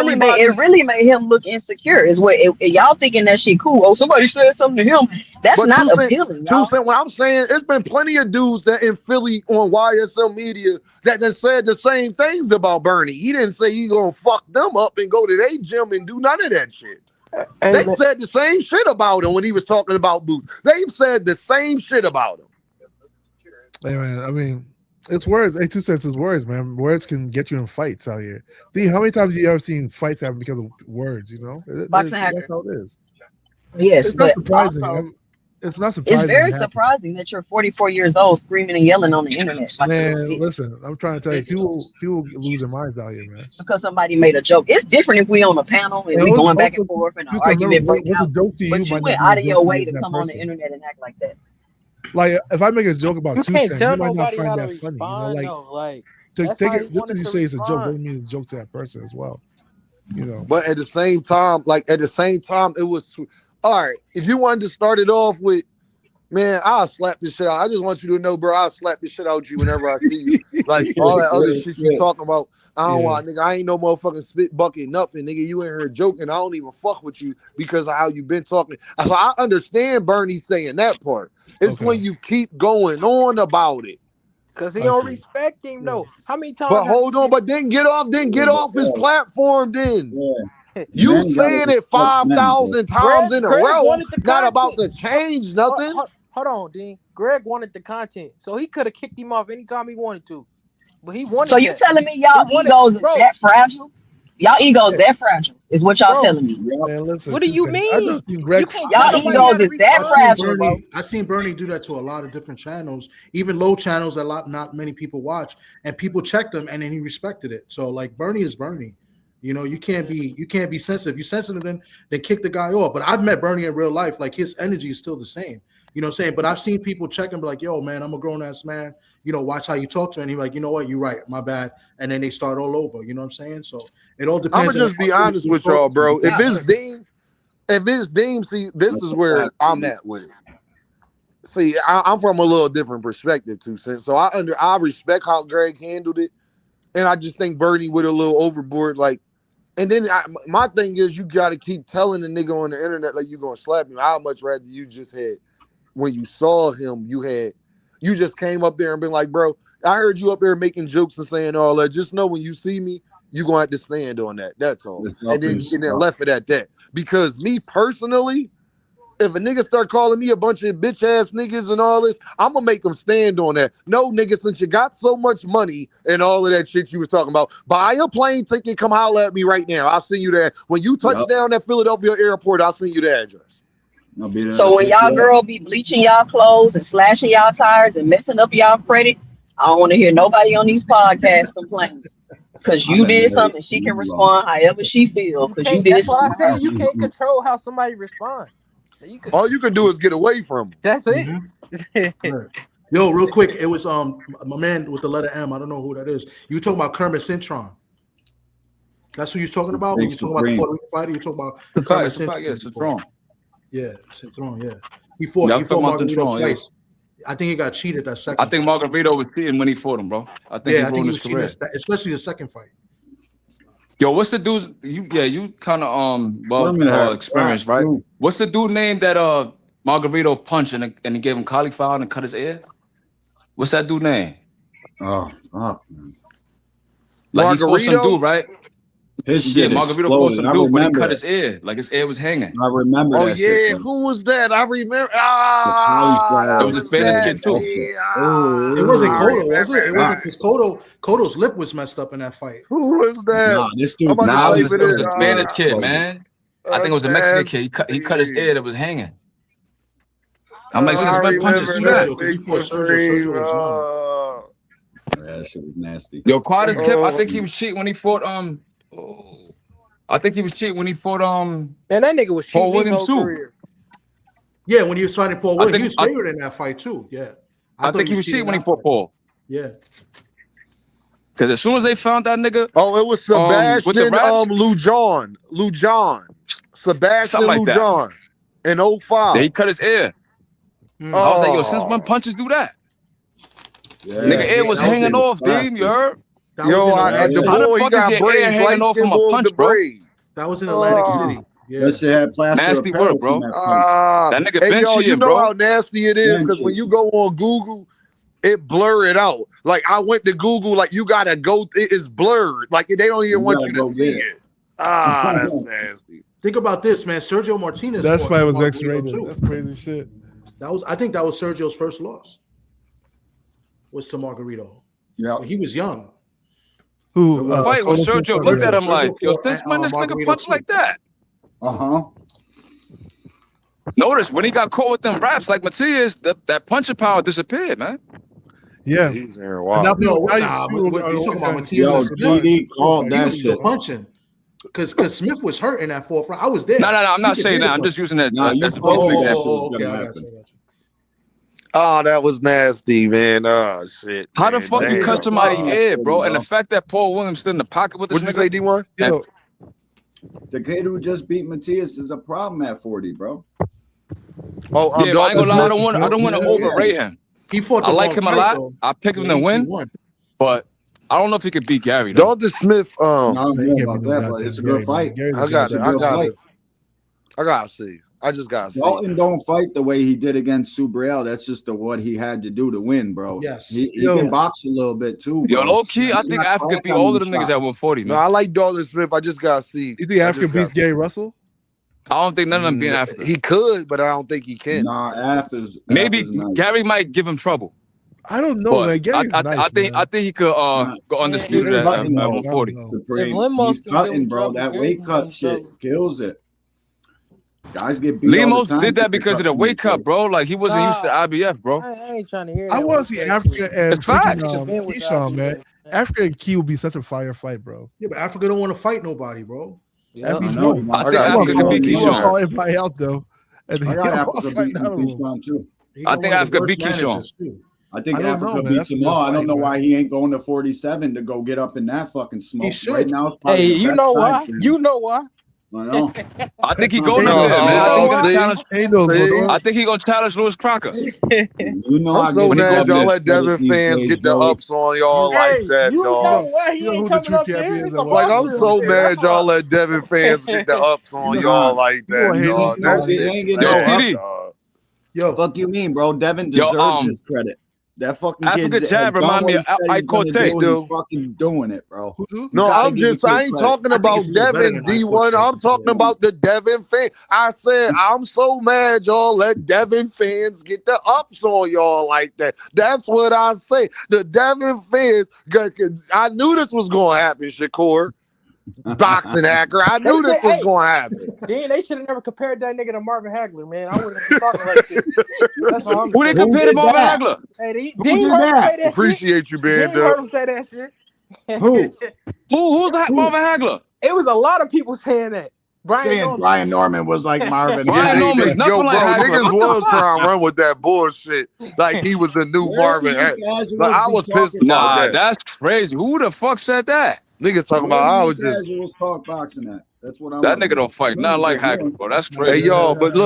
really made him look insecure. Is what y'all thinking that shit cool. Oh, somebody said something to him. That's not appealing. What I'm saying, it's been plenty of dudes that in Philly on YSL Media that done said the same things about Bernie. He didn't say he gonna fuck them up and go to their gym and do none of that shit. They said the same shit about him when he was talking about Boots. They've said the same shit about him. Hey man, I mean, it's words. 2 cents is words, man. Words can get you in fights out here. D, how many times have you ever seen fights happen because of words? Boxing Hacker. That's how it is. Yes, it's not surprising. It's not surprising. It's very surprising that you're 44 years old screaming and yelling on the internet. Man, listen, I'm trying to tell you, people lose their minds out here, man. Because somebody made a joke. It's different if we on a panel and we going back and forth and an argument break out. But you went out of your way to come on the internet and act like that. Like, if I make a joke about 2 cents, you might not find that respond, funny. To take it, just because you say it's a joke doesn't mean it's a joke to that person as well. You know. But at the same time, it was all right. If you wanted to start it off with, man, I'll slap this shit out. I just want you to know, bro, I'll slap this shit out you whenever I see you. Like all that other shit you talking about. I don't want, nigga. I ain't no motherfucking spit bucket, nothing, nigga. You in here joking. I don't even fuck with you because of how you been talking. So I understand Bernie saying that part. It's when you keep going on about it. Cause he don't respect him though. How many times? But hold on, but then get off his platform then. You saying it 5,000 times in a row, not about to change nothing. Hold on, Dean. Greg wanted the content, so he could have kicked him off anytime he wanted to. But he wanted. So you telling me y'all egos is that fragile? Y'all egos that fragile is what y'all telling me. Man, listen, what do you mean? Y'all egos is that fragile, bro. I've seen Bernie do that to a lot of different channels, even low channels that not many people watch, and people checked him, and then he respected it. So like Bernie is Bernie. You know, you can't be sensitive. You sensitive, then kick the guy off. But I've met Bernie in real life. Like his energy is still the same. You know what I'm saying? But I've seen people check him, be like, yo, man, I'm a grown ass man. You know, watch how you talk to him. And he's like, you know what, you're right, my bad. And then they start all over. You know what I'm saying? So it all depends. I'm gonna just be honest with y'all, bro. If it's Dean, see, this is where I'm at with it. See, I'm from a little different perspective too, so I respect how Greg handled it, and I just think Bernie went a little overboard, like. And then my thing is, you got to keep telling the nigga on the internet like you gonna slap him. How much rather you just had when you saw him, you just came up there and been like, bro, I heard you up there making jokes and saying all that. Just know when you see me, you gonna have to stand on that. That's all. And then left it at that. Because me personally, if a nigga start calling me a bunch of bitch ass niggas and all this, I'm gonna make them stand on that. No, nigga, since you got so much money and all of that shit you was talking about, buy a plane ticket, come holler at me right now. I'll send you there. When you touch down at Philadelphia airport, I'll send you the address. So when y'all girl be bleaching y'all clothes and slashing y'all tires and messing up y'all credit, I don't want to hear nobody on these podcasts complaining. Because you did something, she can respond however she feels. Because you did That's what I something. said. You can't control how somebody responds. All you can do is get away from them. That's it. Yo, real quick, it was my man with the letter M. I don't know who that is. You talking about Kermit Cintron? That's who you're talking about. When you talking about the Puerto Rican fighter, you talking about Kermit Cintron. Yeah, Cintron. Yeah, he fought Margarito twice. I think he got cheated that second. I think Margarito was cheating when he fought him, bro. I think he ruined his career, especially the second fight. Yo, what's the dude's? You kind of experienced, right? What's the dude name that Margarito punched and he gave him cauliflower and cut his ear? What's that dude name? Oh, man. Like he fought some dude, right? His shit Margarito fought some dude, but he cut his ear. Like his ear was hanging. I remember that shit. Who was that? I remember. It was a Spanish kid too. It wasn't Cotto, was it? It wasn't because Cotto's lip was messed up in that fight. Who was that? Nah, this dude. It was a Spanish kid, man. I think it was a Mexican kid. He cut his ear that was hanging. I'm like, since when punches that shit was nasty. Yo, Quadras kept. I think he was cheating when he fought. I think he was cheating when he fought. Man, that nigga was cheating. Paul Williams too. Yeah, when he was fighting Paul Williams, he was favored in that fight too. Yeah, I think he was cheating when he fought Paul. Yeah. Because as soon as they found that nigga, it was Sebastian Lujan. Sebastian like Lujan in 05. They cut his ear. I was like, yo, since when punches do that? Yeah. Nigga, ear was hanging off, dude. You heard? How the fuck is your ear hanging off from a punch, bro? That was in Atlantic City. Yeah. That shit had plaster. Nasty work, bro. That nigga bench you know bro. how nasty it is because when you go on Google, it blur it out. Like I went to Google, like you gotta go. It's blurred. Like they don't even want you to see it. That's nasty. Think about this, man. Sergio Martinez. That fight was X-rated. That's crazy shit. I think that was Sergio's first loss. Was to Margarito. Yeah, he was young. Who fight with Sergio looked at him like, yo, since when this nigga punch like that? Notice when he got caught with them raps like Matias, that punching power disappeared, man. Yeah, he's there. Wow. You talking about Matias? DD called that shit. Punching. Because Smith was hurt in that fourth round. I was there. No. I'm not saying that. I'm just using that. That's a example. That was nasty, man. Oh shit. How the fuck you cut somebody's ear, bro? And the fact that Paul Williams stood in the pocket with this nigga. What'd you say, D1? The kid who just beat Matias is a problem at 40, bro. Oh, yeah, I ain't gonna lie. I don't want to overrate him. He fought. I like him a lot. I picked him to win, but I don't know if he could beat Gary. Though. Dalton Smith. No, about that, but it's a good fight. I got it. I gotta see. I just got to see. Dalton don't fight the way he did against Subriel. That's just what he had to do to win, bro. Yes. He can box a little bit too, bro. Yo, low key, I think Africa beat all of them niggas at 140, man. No, I like Dalton Smith. I just got to see. You think Africa beats Gary Russell? I don't think none of them beat Africa. He could, but I don't think he can. Nah, Africa's maybe nice. Gary might give him trouble. I don't know, man. Gary's I think he could go undisputed at 140. He's cutting, bro. That weight cut shit kills it. Guys get beat. Limos did that because of the weight cut, bro. Like he wasn't used to IBF, bro. I ain't trying to hear that. I want to see Africa and Keyshawn, Keyshawn, man. Africa and Key will be such a fire fight, bro. Yeah, but Africa don't want to fight nobody, bro. Yeah, I think Africa could beat Keyshawn. Call everybody out though. I got Africa beating Keyshawn too. I think Africa beat Keyshawn. I think Africa beats him all. I don't know why he ain't going to 47 to go get up in that fucking smoke. He should. Right now, hey, you know why? You know why? I know. I think he going up there, man. I think he gonna challenge Louis Crocker. You know, I'm so mad y'all let Devin fans get the ups on y'all like that, you dog. know why he ain't coming up there? Like I'm so mad y'all let Devin fans get the ups on y'all like that, dog. That shit's sad. Yo, fuck you mean, bro? Devin deserves his credit. That fucking Africa kid jab remind me of Ike Cortez, dude. He's fucking doing it, bro. No, I ain't talking about Devin D1. I'm talking about the Devin fan. I said I'm so mad y'all let Devin fans get the ups on y'all like that. That's what I say. The Devin fans. I knew this was gonna happen, Shakur. Boxing hacker. I knew this was going to happen. Then they should have never compared that nigga to Marvin Hagler, man. I wouldn't be talking like this. That's what I'm Who they compared to Marvin Hagler? Hey, Dean heard him say that Appreciate you, man. Dean heard him say that shit. Who's that Marvin Hagler? It was a lot of people saying that. Brian Norman was like Marvin. Brian Norman's nothing like Hagler. Niggas was trying to run with that bullshit like he was the new Marvin Hagler. Like, I was pissed about that. That's crazy. Who the fuck said that? Niggas talking about I was just talk boxing at. That's what I'm. That nigga don't fight. Not like Hagler, bro. That's crazy. Hey, y'all, but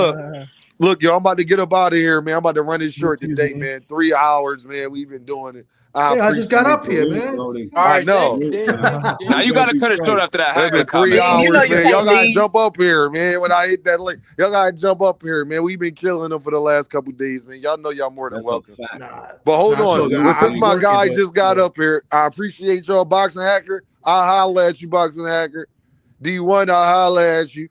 look, y'all, I'm about to get up out of here, man. I'm about to run this short today, man. 3 hours, man. We've been doing it. I just got up here, man. I know. Now you gotta cut it short after that. It's been 3 hours, man. Y'all gotta jump up here, man. When I hit that link, y'all gotta jump up here, man. We've been killing them for the last couple days, man. Y'all know y'all more than welcome. But hold on, since my guy just got up here, I appreciate y'all, Boxing Hacker. I'll holler at you, Boxing Hacker. D1, I'll holler at you.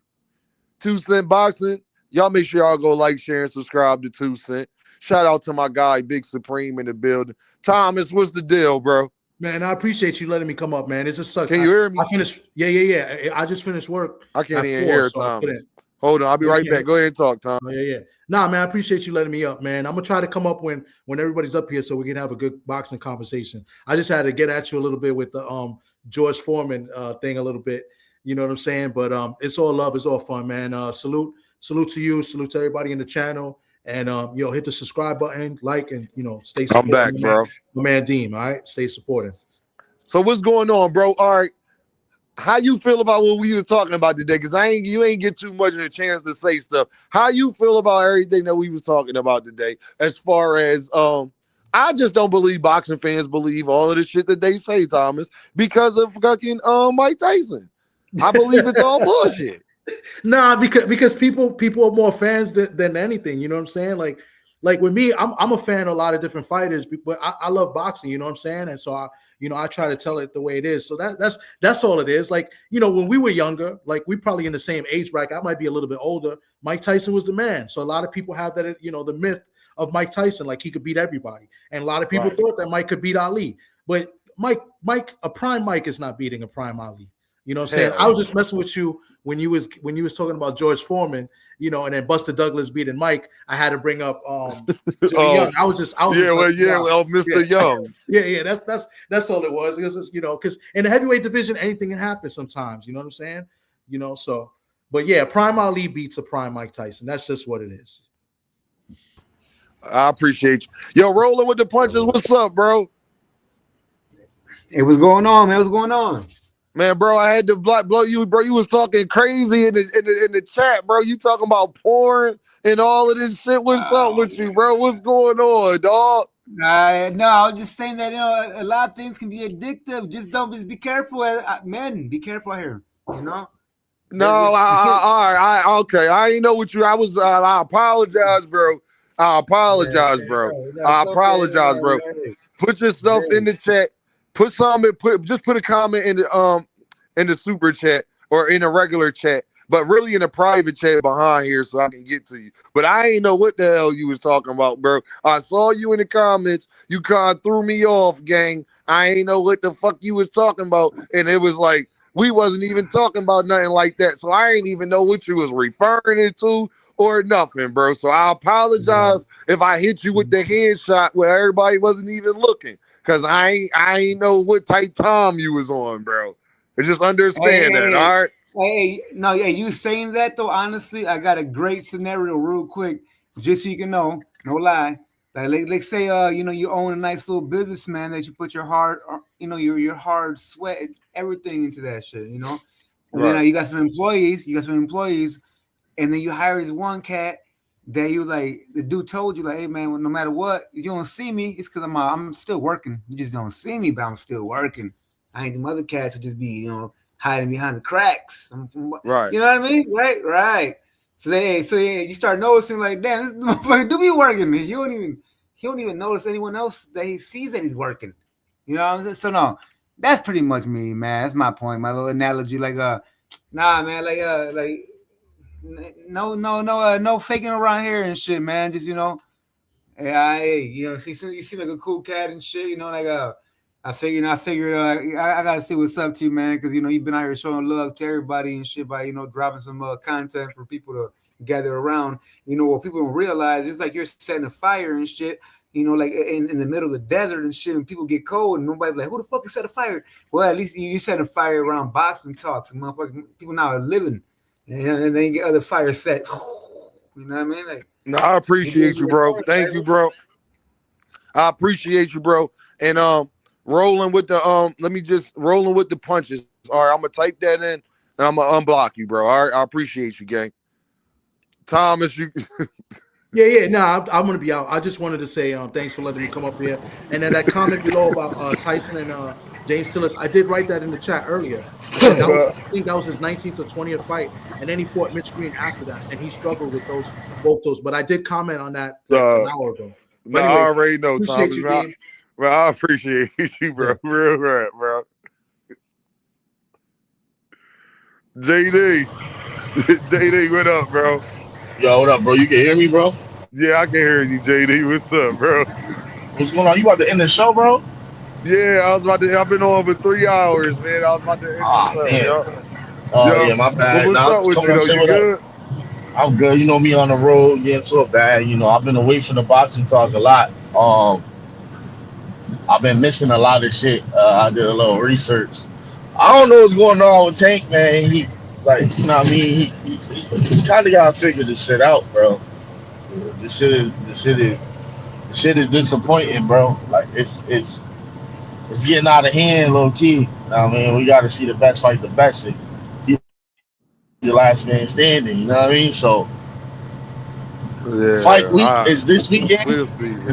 2 Cent Boxing. Y'all make sure y'all go like, share, and subscribe to 2 Cent. Shout out to my guy, Big Supreme, in the building. Thomas, what's the deal, bro? Man, I appreciate you letting me come up, man. It just sucks. Can you hear me? I finished. Yeah. I just finished work. I can't even hear Tom. Hold on, I'll be right back. Go ahead and talk, Tom. Yeah. Nah, man, I appreciate you letting me up, man. I'm gonna try to come up when everybody's up here so we can have a good boxing conversation. I just had to get at you a little bit with the George Foreman thing a little bit. You know what I'm saying? But it's all love, it's all fun, man. Salute to you, salute to everybody in the channel. And hit the subscribe button, like, and stay supporting. I'm back, bro. My man Deem, all right? Stay supporting. So what's going on, bro? All right. How you feel about what we were talking about today? Because you ain't get too much of a chance to say stuff. How you feel about everything that we was talking about today? As far as I just don't believe boxing fans believe all of the shit that they say, Thomas, because of fucking Mike Tyson. I believe it's all bullshit. Nah, because people are more fans than anything. You know what I'm saying? Like with me, I'm a fan of a lot of different fighters, but I love boxing. You know what I'm saying? And so I try to tell it the way it is. So that's all it is. Like when we were younger, like we probably in the same age bracket. I might be a little bit older. Mike Tyson was the man. So a lot of people have that the myth of Mike Tyson, like he could beat everybody, and a lot of people thought that Mike could beat Ali. But a prime Mike is not beating a prime Ali. You know what I'm saying? I was just messing with you when you was talking about George Foreman, and then Buster Douglas beating Mike. I had to bring up Young. I was Mr. Young. Yeah, that's all it was. It was just, because in the heavyweight division, anything can happen sometimes. You know what I'm saying? So, but yeah, prime Ali beats a prime Mike Tyson. That's just what it is. I appreciate you. Yo, rolling with the punches. What's up, bro? Hey, what's going on, man? What's going on? Man, bro, I had to blow you, bro. You was talking crazy in the chat, bro. You talking about porn and all of this shit. What's up with you, bro? What's going on, dog? No, I was just saying that a lot of things can be addictive. Just be careful, men. Be careful here. No, okay. I ain't know what you. I was. I apologize, bro. I apologize, bro. I apologize, bro. Put your stuff in the chat. Put something. Just put a comment in the super chat or in a regular chat, but really in a private chat behind here so I can get to you. But I ain't know what the hell you was talking about, bro. I saw you in the comments. You kind of threw me off, gang. I ain't know what the fuck you was talking about, and it was like we wasn't even talking about nothing like that. So I ain't even know what you was referring it to or nothing, bro. So I apologize if I hit you with the headshot where everybody wasn't even looking, cause I ain't know what type time you was on, bro. Just understand that, all right? You saying that though, honestly, I got a great scenario real quick, just so you can know, no lie. Like let's say you own a nice little business, man, that you put your hard your hard sweat, everything into that shit, and then you got some employees, and then you hire this one cat that you like, the dude told you like, hey man, well, no matter what, if you don't see me, it's because I'm still working. You just don't see me, but I'm still working. I ain't them other cats who just be hiding behind the cracks. Right. You know what I mean? Right. So you start noticing like, damn, this motherfucker do be working. He don't even notice anyone else that he sees that he's working. You know what I'm saying? So no, that's pretty much me, man. That's my point. My little analogy, like nah, man, like no faking around here and shit, man. Just hey, you seem like a cool cat and shit. I figured I gotta see what's up to you, man, because you've been out here showing love to everybody and shit by dropping some content for people to gather around. What people don't realize is like you're setting a fire and shit. Like in the middle of the desert and shit, and people get cold, and nobody's like, "Who the fuck is set a fire?" Well, at least you set a fire around boxing talks, and motherfucking people now are living, and then you get other fires set. You know what I mean? Like, no, I appreciate you, bro. Thank you, bro. I appreciate you, bro. And rolling with the punches. All right, I'm gonna type that in and I'm gonna unblock you, bro. All right, I appreciate you, gang. Thomas, you. Yeah. No, I'm gonna be out. I just wanted to say thanks for letting me come up here. And then that comment below about Tyson and James Tillis, I did write that in the chat earlier. I think that was his 19th or 20th fight, and then he fought Mitch Green after that, and he struggled with both those. But I did comment on that an hour ago. No, anyways, I already know, Thomas. Well, I appreciate you, bro. Yeah. Real rap, bro. JD, what up, bro? Yo, what up, bro? You can hear me, bro? Yeah, I can hear you, JD. What's up, bro? What's going on? You about to end the show, bro? Yeah, I've been on for 3 hours, man. I was about to end the show, yeah, my bad. But what's up with you, though? You good? I'm good. You know me on the road, getting so bad. I've been away from the boxing talk a lot. I've been missing a lot of shit. I did a little research. I don't know what's going on with Tank, man. He, like, you know what I mean? He kind of got to figure this shit out, bro. The shit is disappointing, bro. Like, it's getting out of hand, low key. You know what I mean? We got to see the best fight the best. He's the last man standing, you know what I mean? So, yeah, fight week is this weekend. We'll see, man.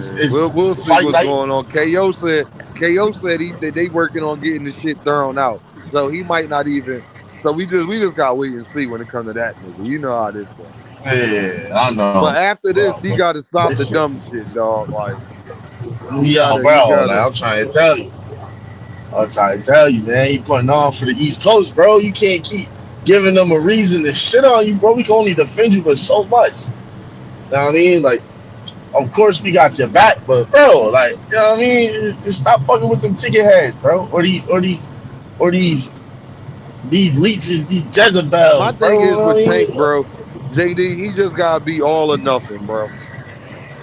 We'll see what's going on. KO said they working on getting the shit thrown out, so he might not even. So we just gotta wait and see when it comes to that nigga. You know how this goes. Yeah, I know. But after this, he got to stop the dumb shit, dog. Like, bro. I'm trying to tell you, man. You putting on for the East Coast, bro. You can't keep giving them a reason to shit on you, bro. We can only defend you for so much. You know what I mean? Like, of course we got your back, but bro, like, you know what I mean? Just stop fucking with them chicken heads, bro. Or these leeches, these Jezebels. My thing is with Tank, bro, JD, he just gotta be all or nothing, bro.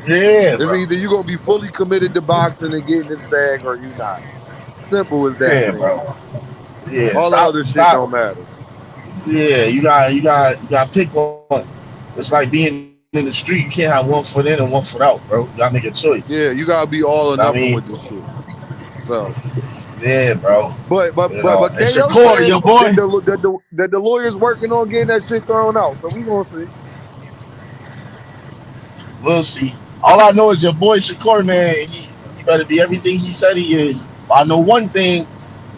Yeah, it's either you gonna be fully committed to boxing and getting this bag, or you not. Simple as that, man. Bro. Yeah, all the other shit don't matter. Yeah, you got pick one. It's like being in the street. You can't have 1 foot in and 1 foot out, bro. You gotta make a choice. Yeah, you gotta be all or nothing with this shit. So Yeah, bro. But And KO Shakur, said your boy. that the lawyer's working on getting that shit thrown out. So we gonna see. We'll see. All I know is your boy Shakur, man. He better be everything he said he is. I know one thing.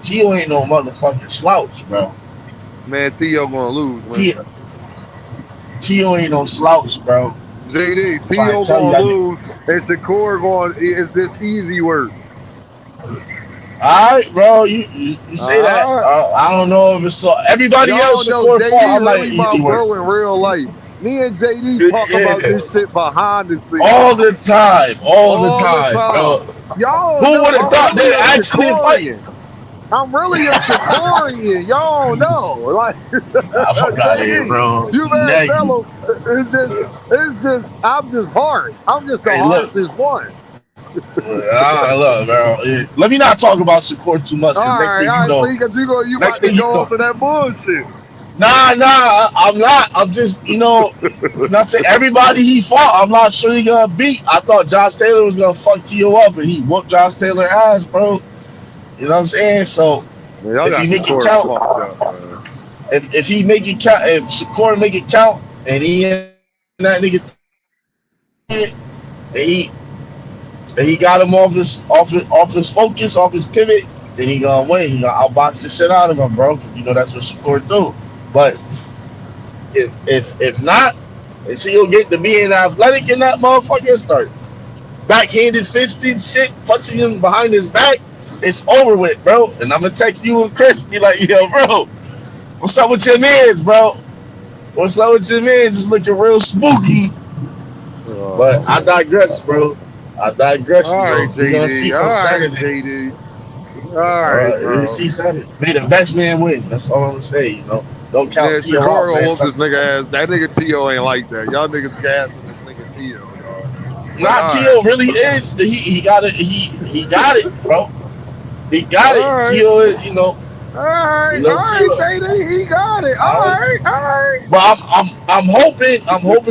Tio ain't no motherfucking slouch, bro. Man, T.O. gonna lose, man. Tio ain't no slouch, bro. JD, I'm trying T.O. to tell you gonna that. lose, and Shakur is this easy work. All right, bro. You say that. All right. I don't know if it's so. Everybody Y'all else know Shakur fault. JD I'm like really my easy work. bro in real life. Me and JD talk about Yeah. this shit behind the All scenes. the time. All the All the time, time. bro. Y'all Who know would have I'm thought really they a actually fight? Shakorian. I'm really a Shakorian. Y'all know. Like I fuck out of here, JD, bro. you better Nike. tell him I'm just harsh. I'm just the Hey, look. harshest one. Look, bro. Let me not talk about Shakur too much, because All right, see, because you next about to thing you go know, off of that bullshit. nah, I'm not. I'm just, not saying everybody he fought. I'm not sure he gonna beat. I thought Josh Taylor was gonna fuck T.O. up, and he whooped Josh Taylor ass, bro. You know what I'm saying? So Man, y'all if he got make it Shakur count, fucked up, man. if he make it count, if Shakur make it count, and he in that nigga, and he and he got him off his focus, off his pivot, then he gonna win. He gonna outbox the shit out of him, bro. That's what Shakur do. But if not, and so he'll get to being athletic in that motherfucker, start backhanded fisting shit, punching him behind his back, it's over with, bro. And I'm gonna text you and Chris, be like, yo, bro, what's up with your mans, bro? What's up with your mans? It's looking real spooky. But Oh I man. digress, bro. I digress. All right, We gonna JD. see All on right, Saturday. JD. All right, We'll bro. see Saturday. May the best man win. That's all I'm gonna say. Don't count Man, T.O. Shakur out, gonna man. whoop this nigga ass. That nigga T.O. ain't like that. Y'all niggas gassing this nigga T.O., dog. But Not all right. T.O. really is. He got it. He got it, bro. He got it. All right. T.O. is, All right. All right, T.O. JD. He got it. All All right. right. All right. But I'm hoping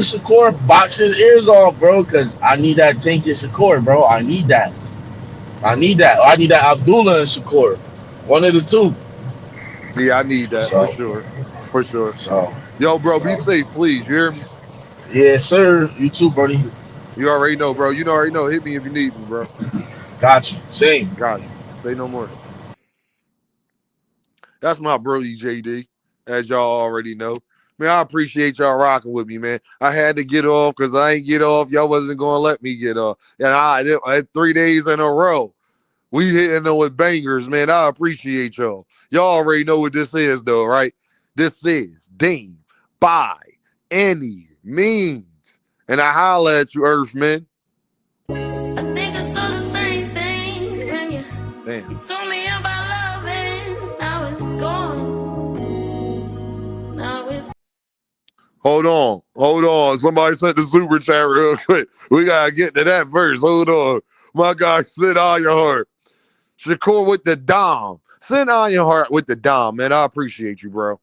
Shakur boxes his ears off, bro, because I need that Tank and Shakur, bro. I need that. I need that Abdullah and Shakur. One of the two. Yeah, I need that for So, sure. For sure. so, Yo, bro, be so. safe, please. You hear me? Yes, sir. You too, buddy. You already know, bro. You already know. Hit me if you need me, bro. Got you. Same. Got you. Say no more. That's my brody, JD, as y'all already know. Man, I appreciate y'all rocking with me, man. I had to get off because I ain't get off. Y'all wasn't going to let me get off. And I 3 days in a row. We hitting them with bangers, man. I appreciate y'all. Y'all already know what this is, though, right? This is Dean by any means. And I holla at you, Earthmen. I think I saw the same thing when you told me about love and now it's gone. Now it's Hold on. Somebody sent the super chat real quick. We gotta get to that verse. Hold on. My guy, Sid Ironheart. Shakur with the Dom. Sid Ironheart with the Dom, man. I appreciate you, bro.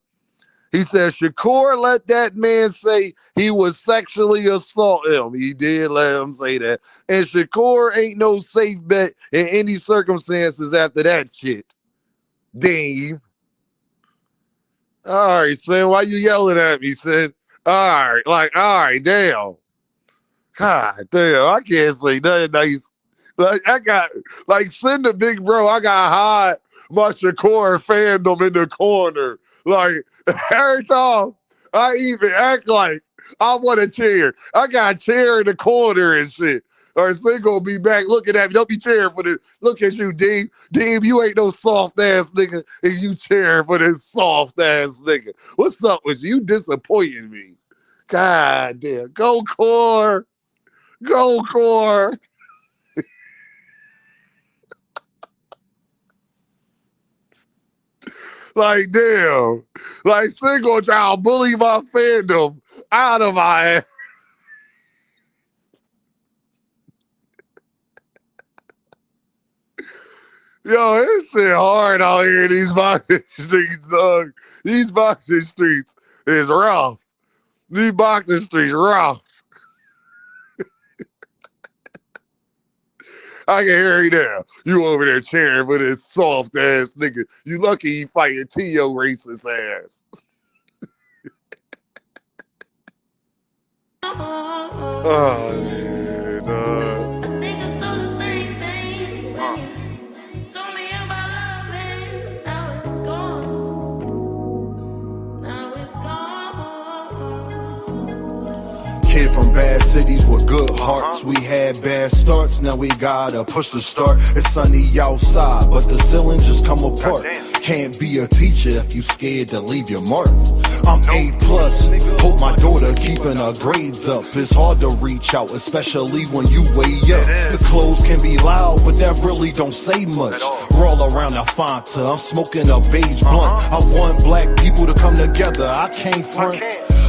He says, Shakur let that man say he was sexually assault him. He did let him say that. And Shakur ain't no safe bet in any circumstances after that shit. Damn. All right, son. Why you yelling at me, son? All right, damn. God damn, I can't say nothing nice. Send the big bro, I got hide my Shakur fandom in the corner. Like, every time I even act like I want a chair, I got a chair in the corner and shit. Or Sin gonna be back looking at me. Don't be cheering for this. Look at you, Dean. Dean, you ain't no soft ass nigga, and you cheering for this soft ass nigga. What's up with you? You disappointing me. God damn. Go Core. Go Core. Like, damn. Like, single child bully my fandom out of my ass. Yo, it's shit hard out here in these boxing streets, dog. These boxing streets is rough. These boxing streets rough. I can hear you now. You over there cheering for this soft ass nigga. You lucky he fighting T.O. racist ass. Oh, man. Kid from bad cities with good hearts. We had bad starts, now we gotta push the start. It's sunny outside, but the ceiling just come apart. Can't be a teacher if you scared to leave your mark. I'm A+, hope my daughter keeping her grades up. It's hard to reach out, especially when you way up. The clothes can be loud, but that really don't say much. Roll around the Fanta, I'm smoking a beige blunt. I want black people to come together, I can't front.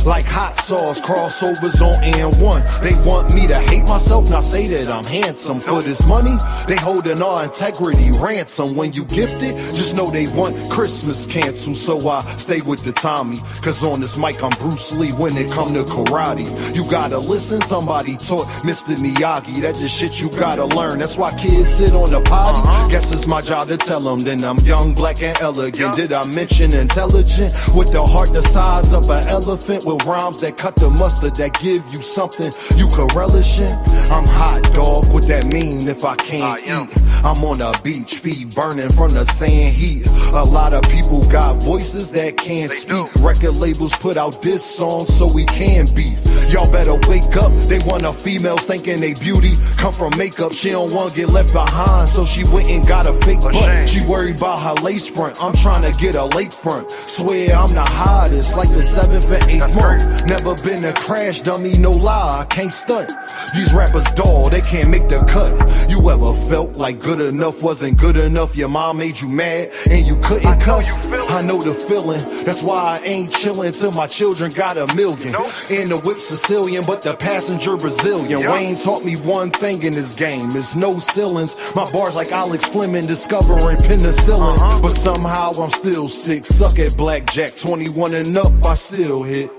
Like hot sauce, crossovers on N1. They want me to hate myself, not say that I'm handsome. For this money, they holding our integrity ransom. When you gift it, just know they want Christmas canceled. So I stay with the Tommy, cause on this mic I'm Bruce Lee when it come to karate. You gotta listen, somebody taught Mr. Miyagi. That's just shit you gotta learn. That's why kids sit on the potty. Guess it's my job to tell them. Then I'm young, black, and elegant. Did I mention intelligent? With the heart the size of an elephant. With rhymes that cut the mustard, that give you something you could relish in. I'm hot, dog, what that mean if I can't eat? I'm on a beach, feet burning from the sand heat. A lot of people got voices that can't speak. Record labels put out diss songs so we can beef. Y'all better wake up, they want a females thinking they beauty come from makeup. She don't want to get left behind, so she went and got a fake butt. She worried about her lace front, I'm trying to get a lakefront. Swear I'm the hottest, like the 7th and 8th month. Never been a crash dummy, no lie, I can't stunt. These rappers dull, they can't make the cut. You ever felt like good enough wasn't good enough? Your mom made you mad and you couldn't cuss? I know the feeling, that's why I ain't chillin' till my children got $1 million. And the whip Sicilian, but the passenger Brazilian. Wayne taught me one thing in this game, it's no ceilings. My bars like Alex Fleming discovering penicillin. But somehow I'm still sick, suck at blackjack. 21 and up, I still hit.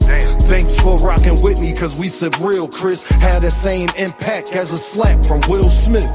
Thanks for rocking with me, cause we said real Chris had the same impact as a slap from Will Smith.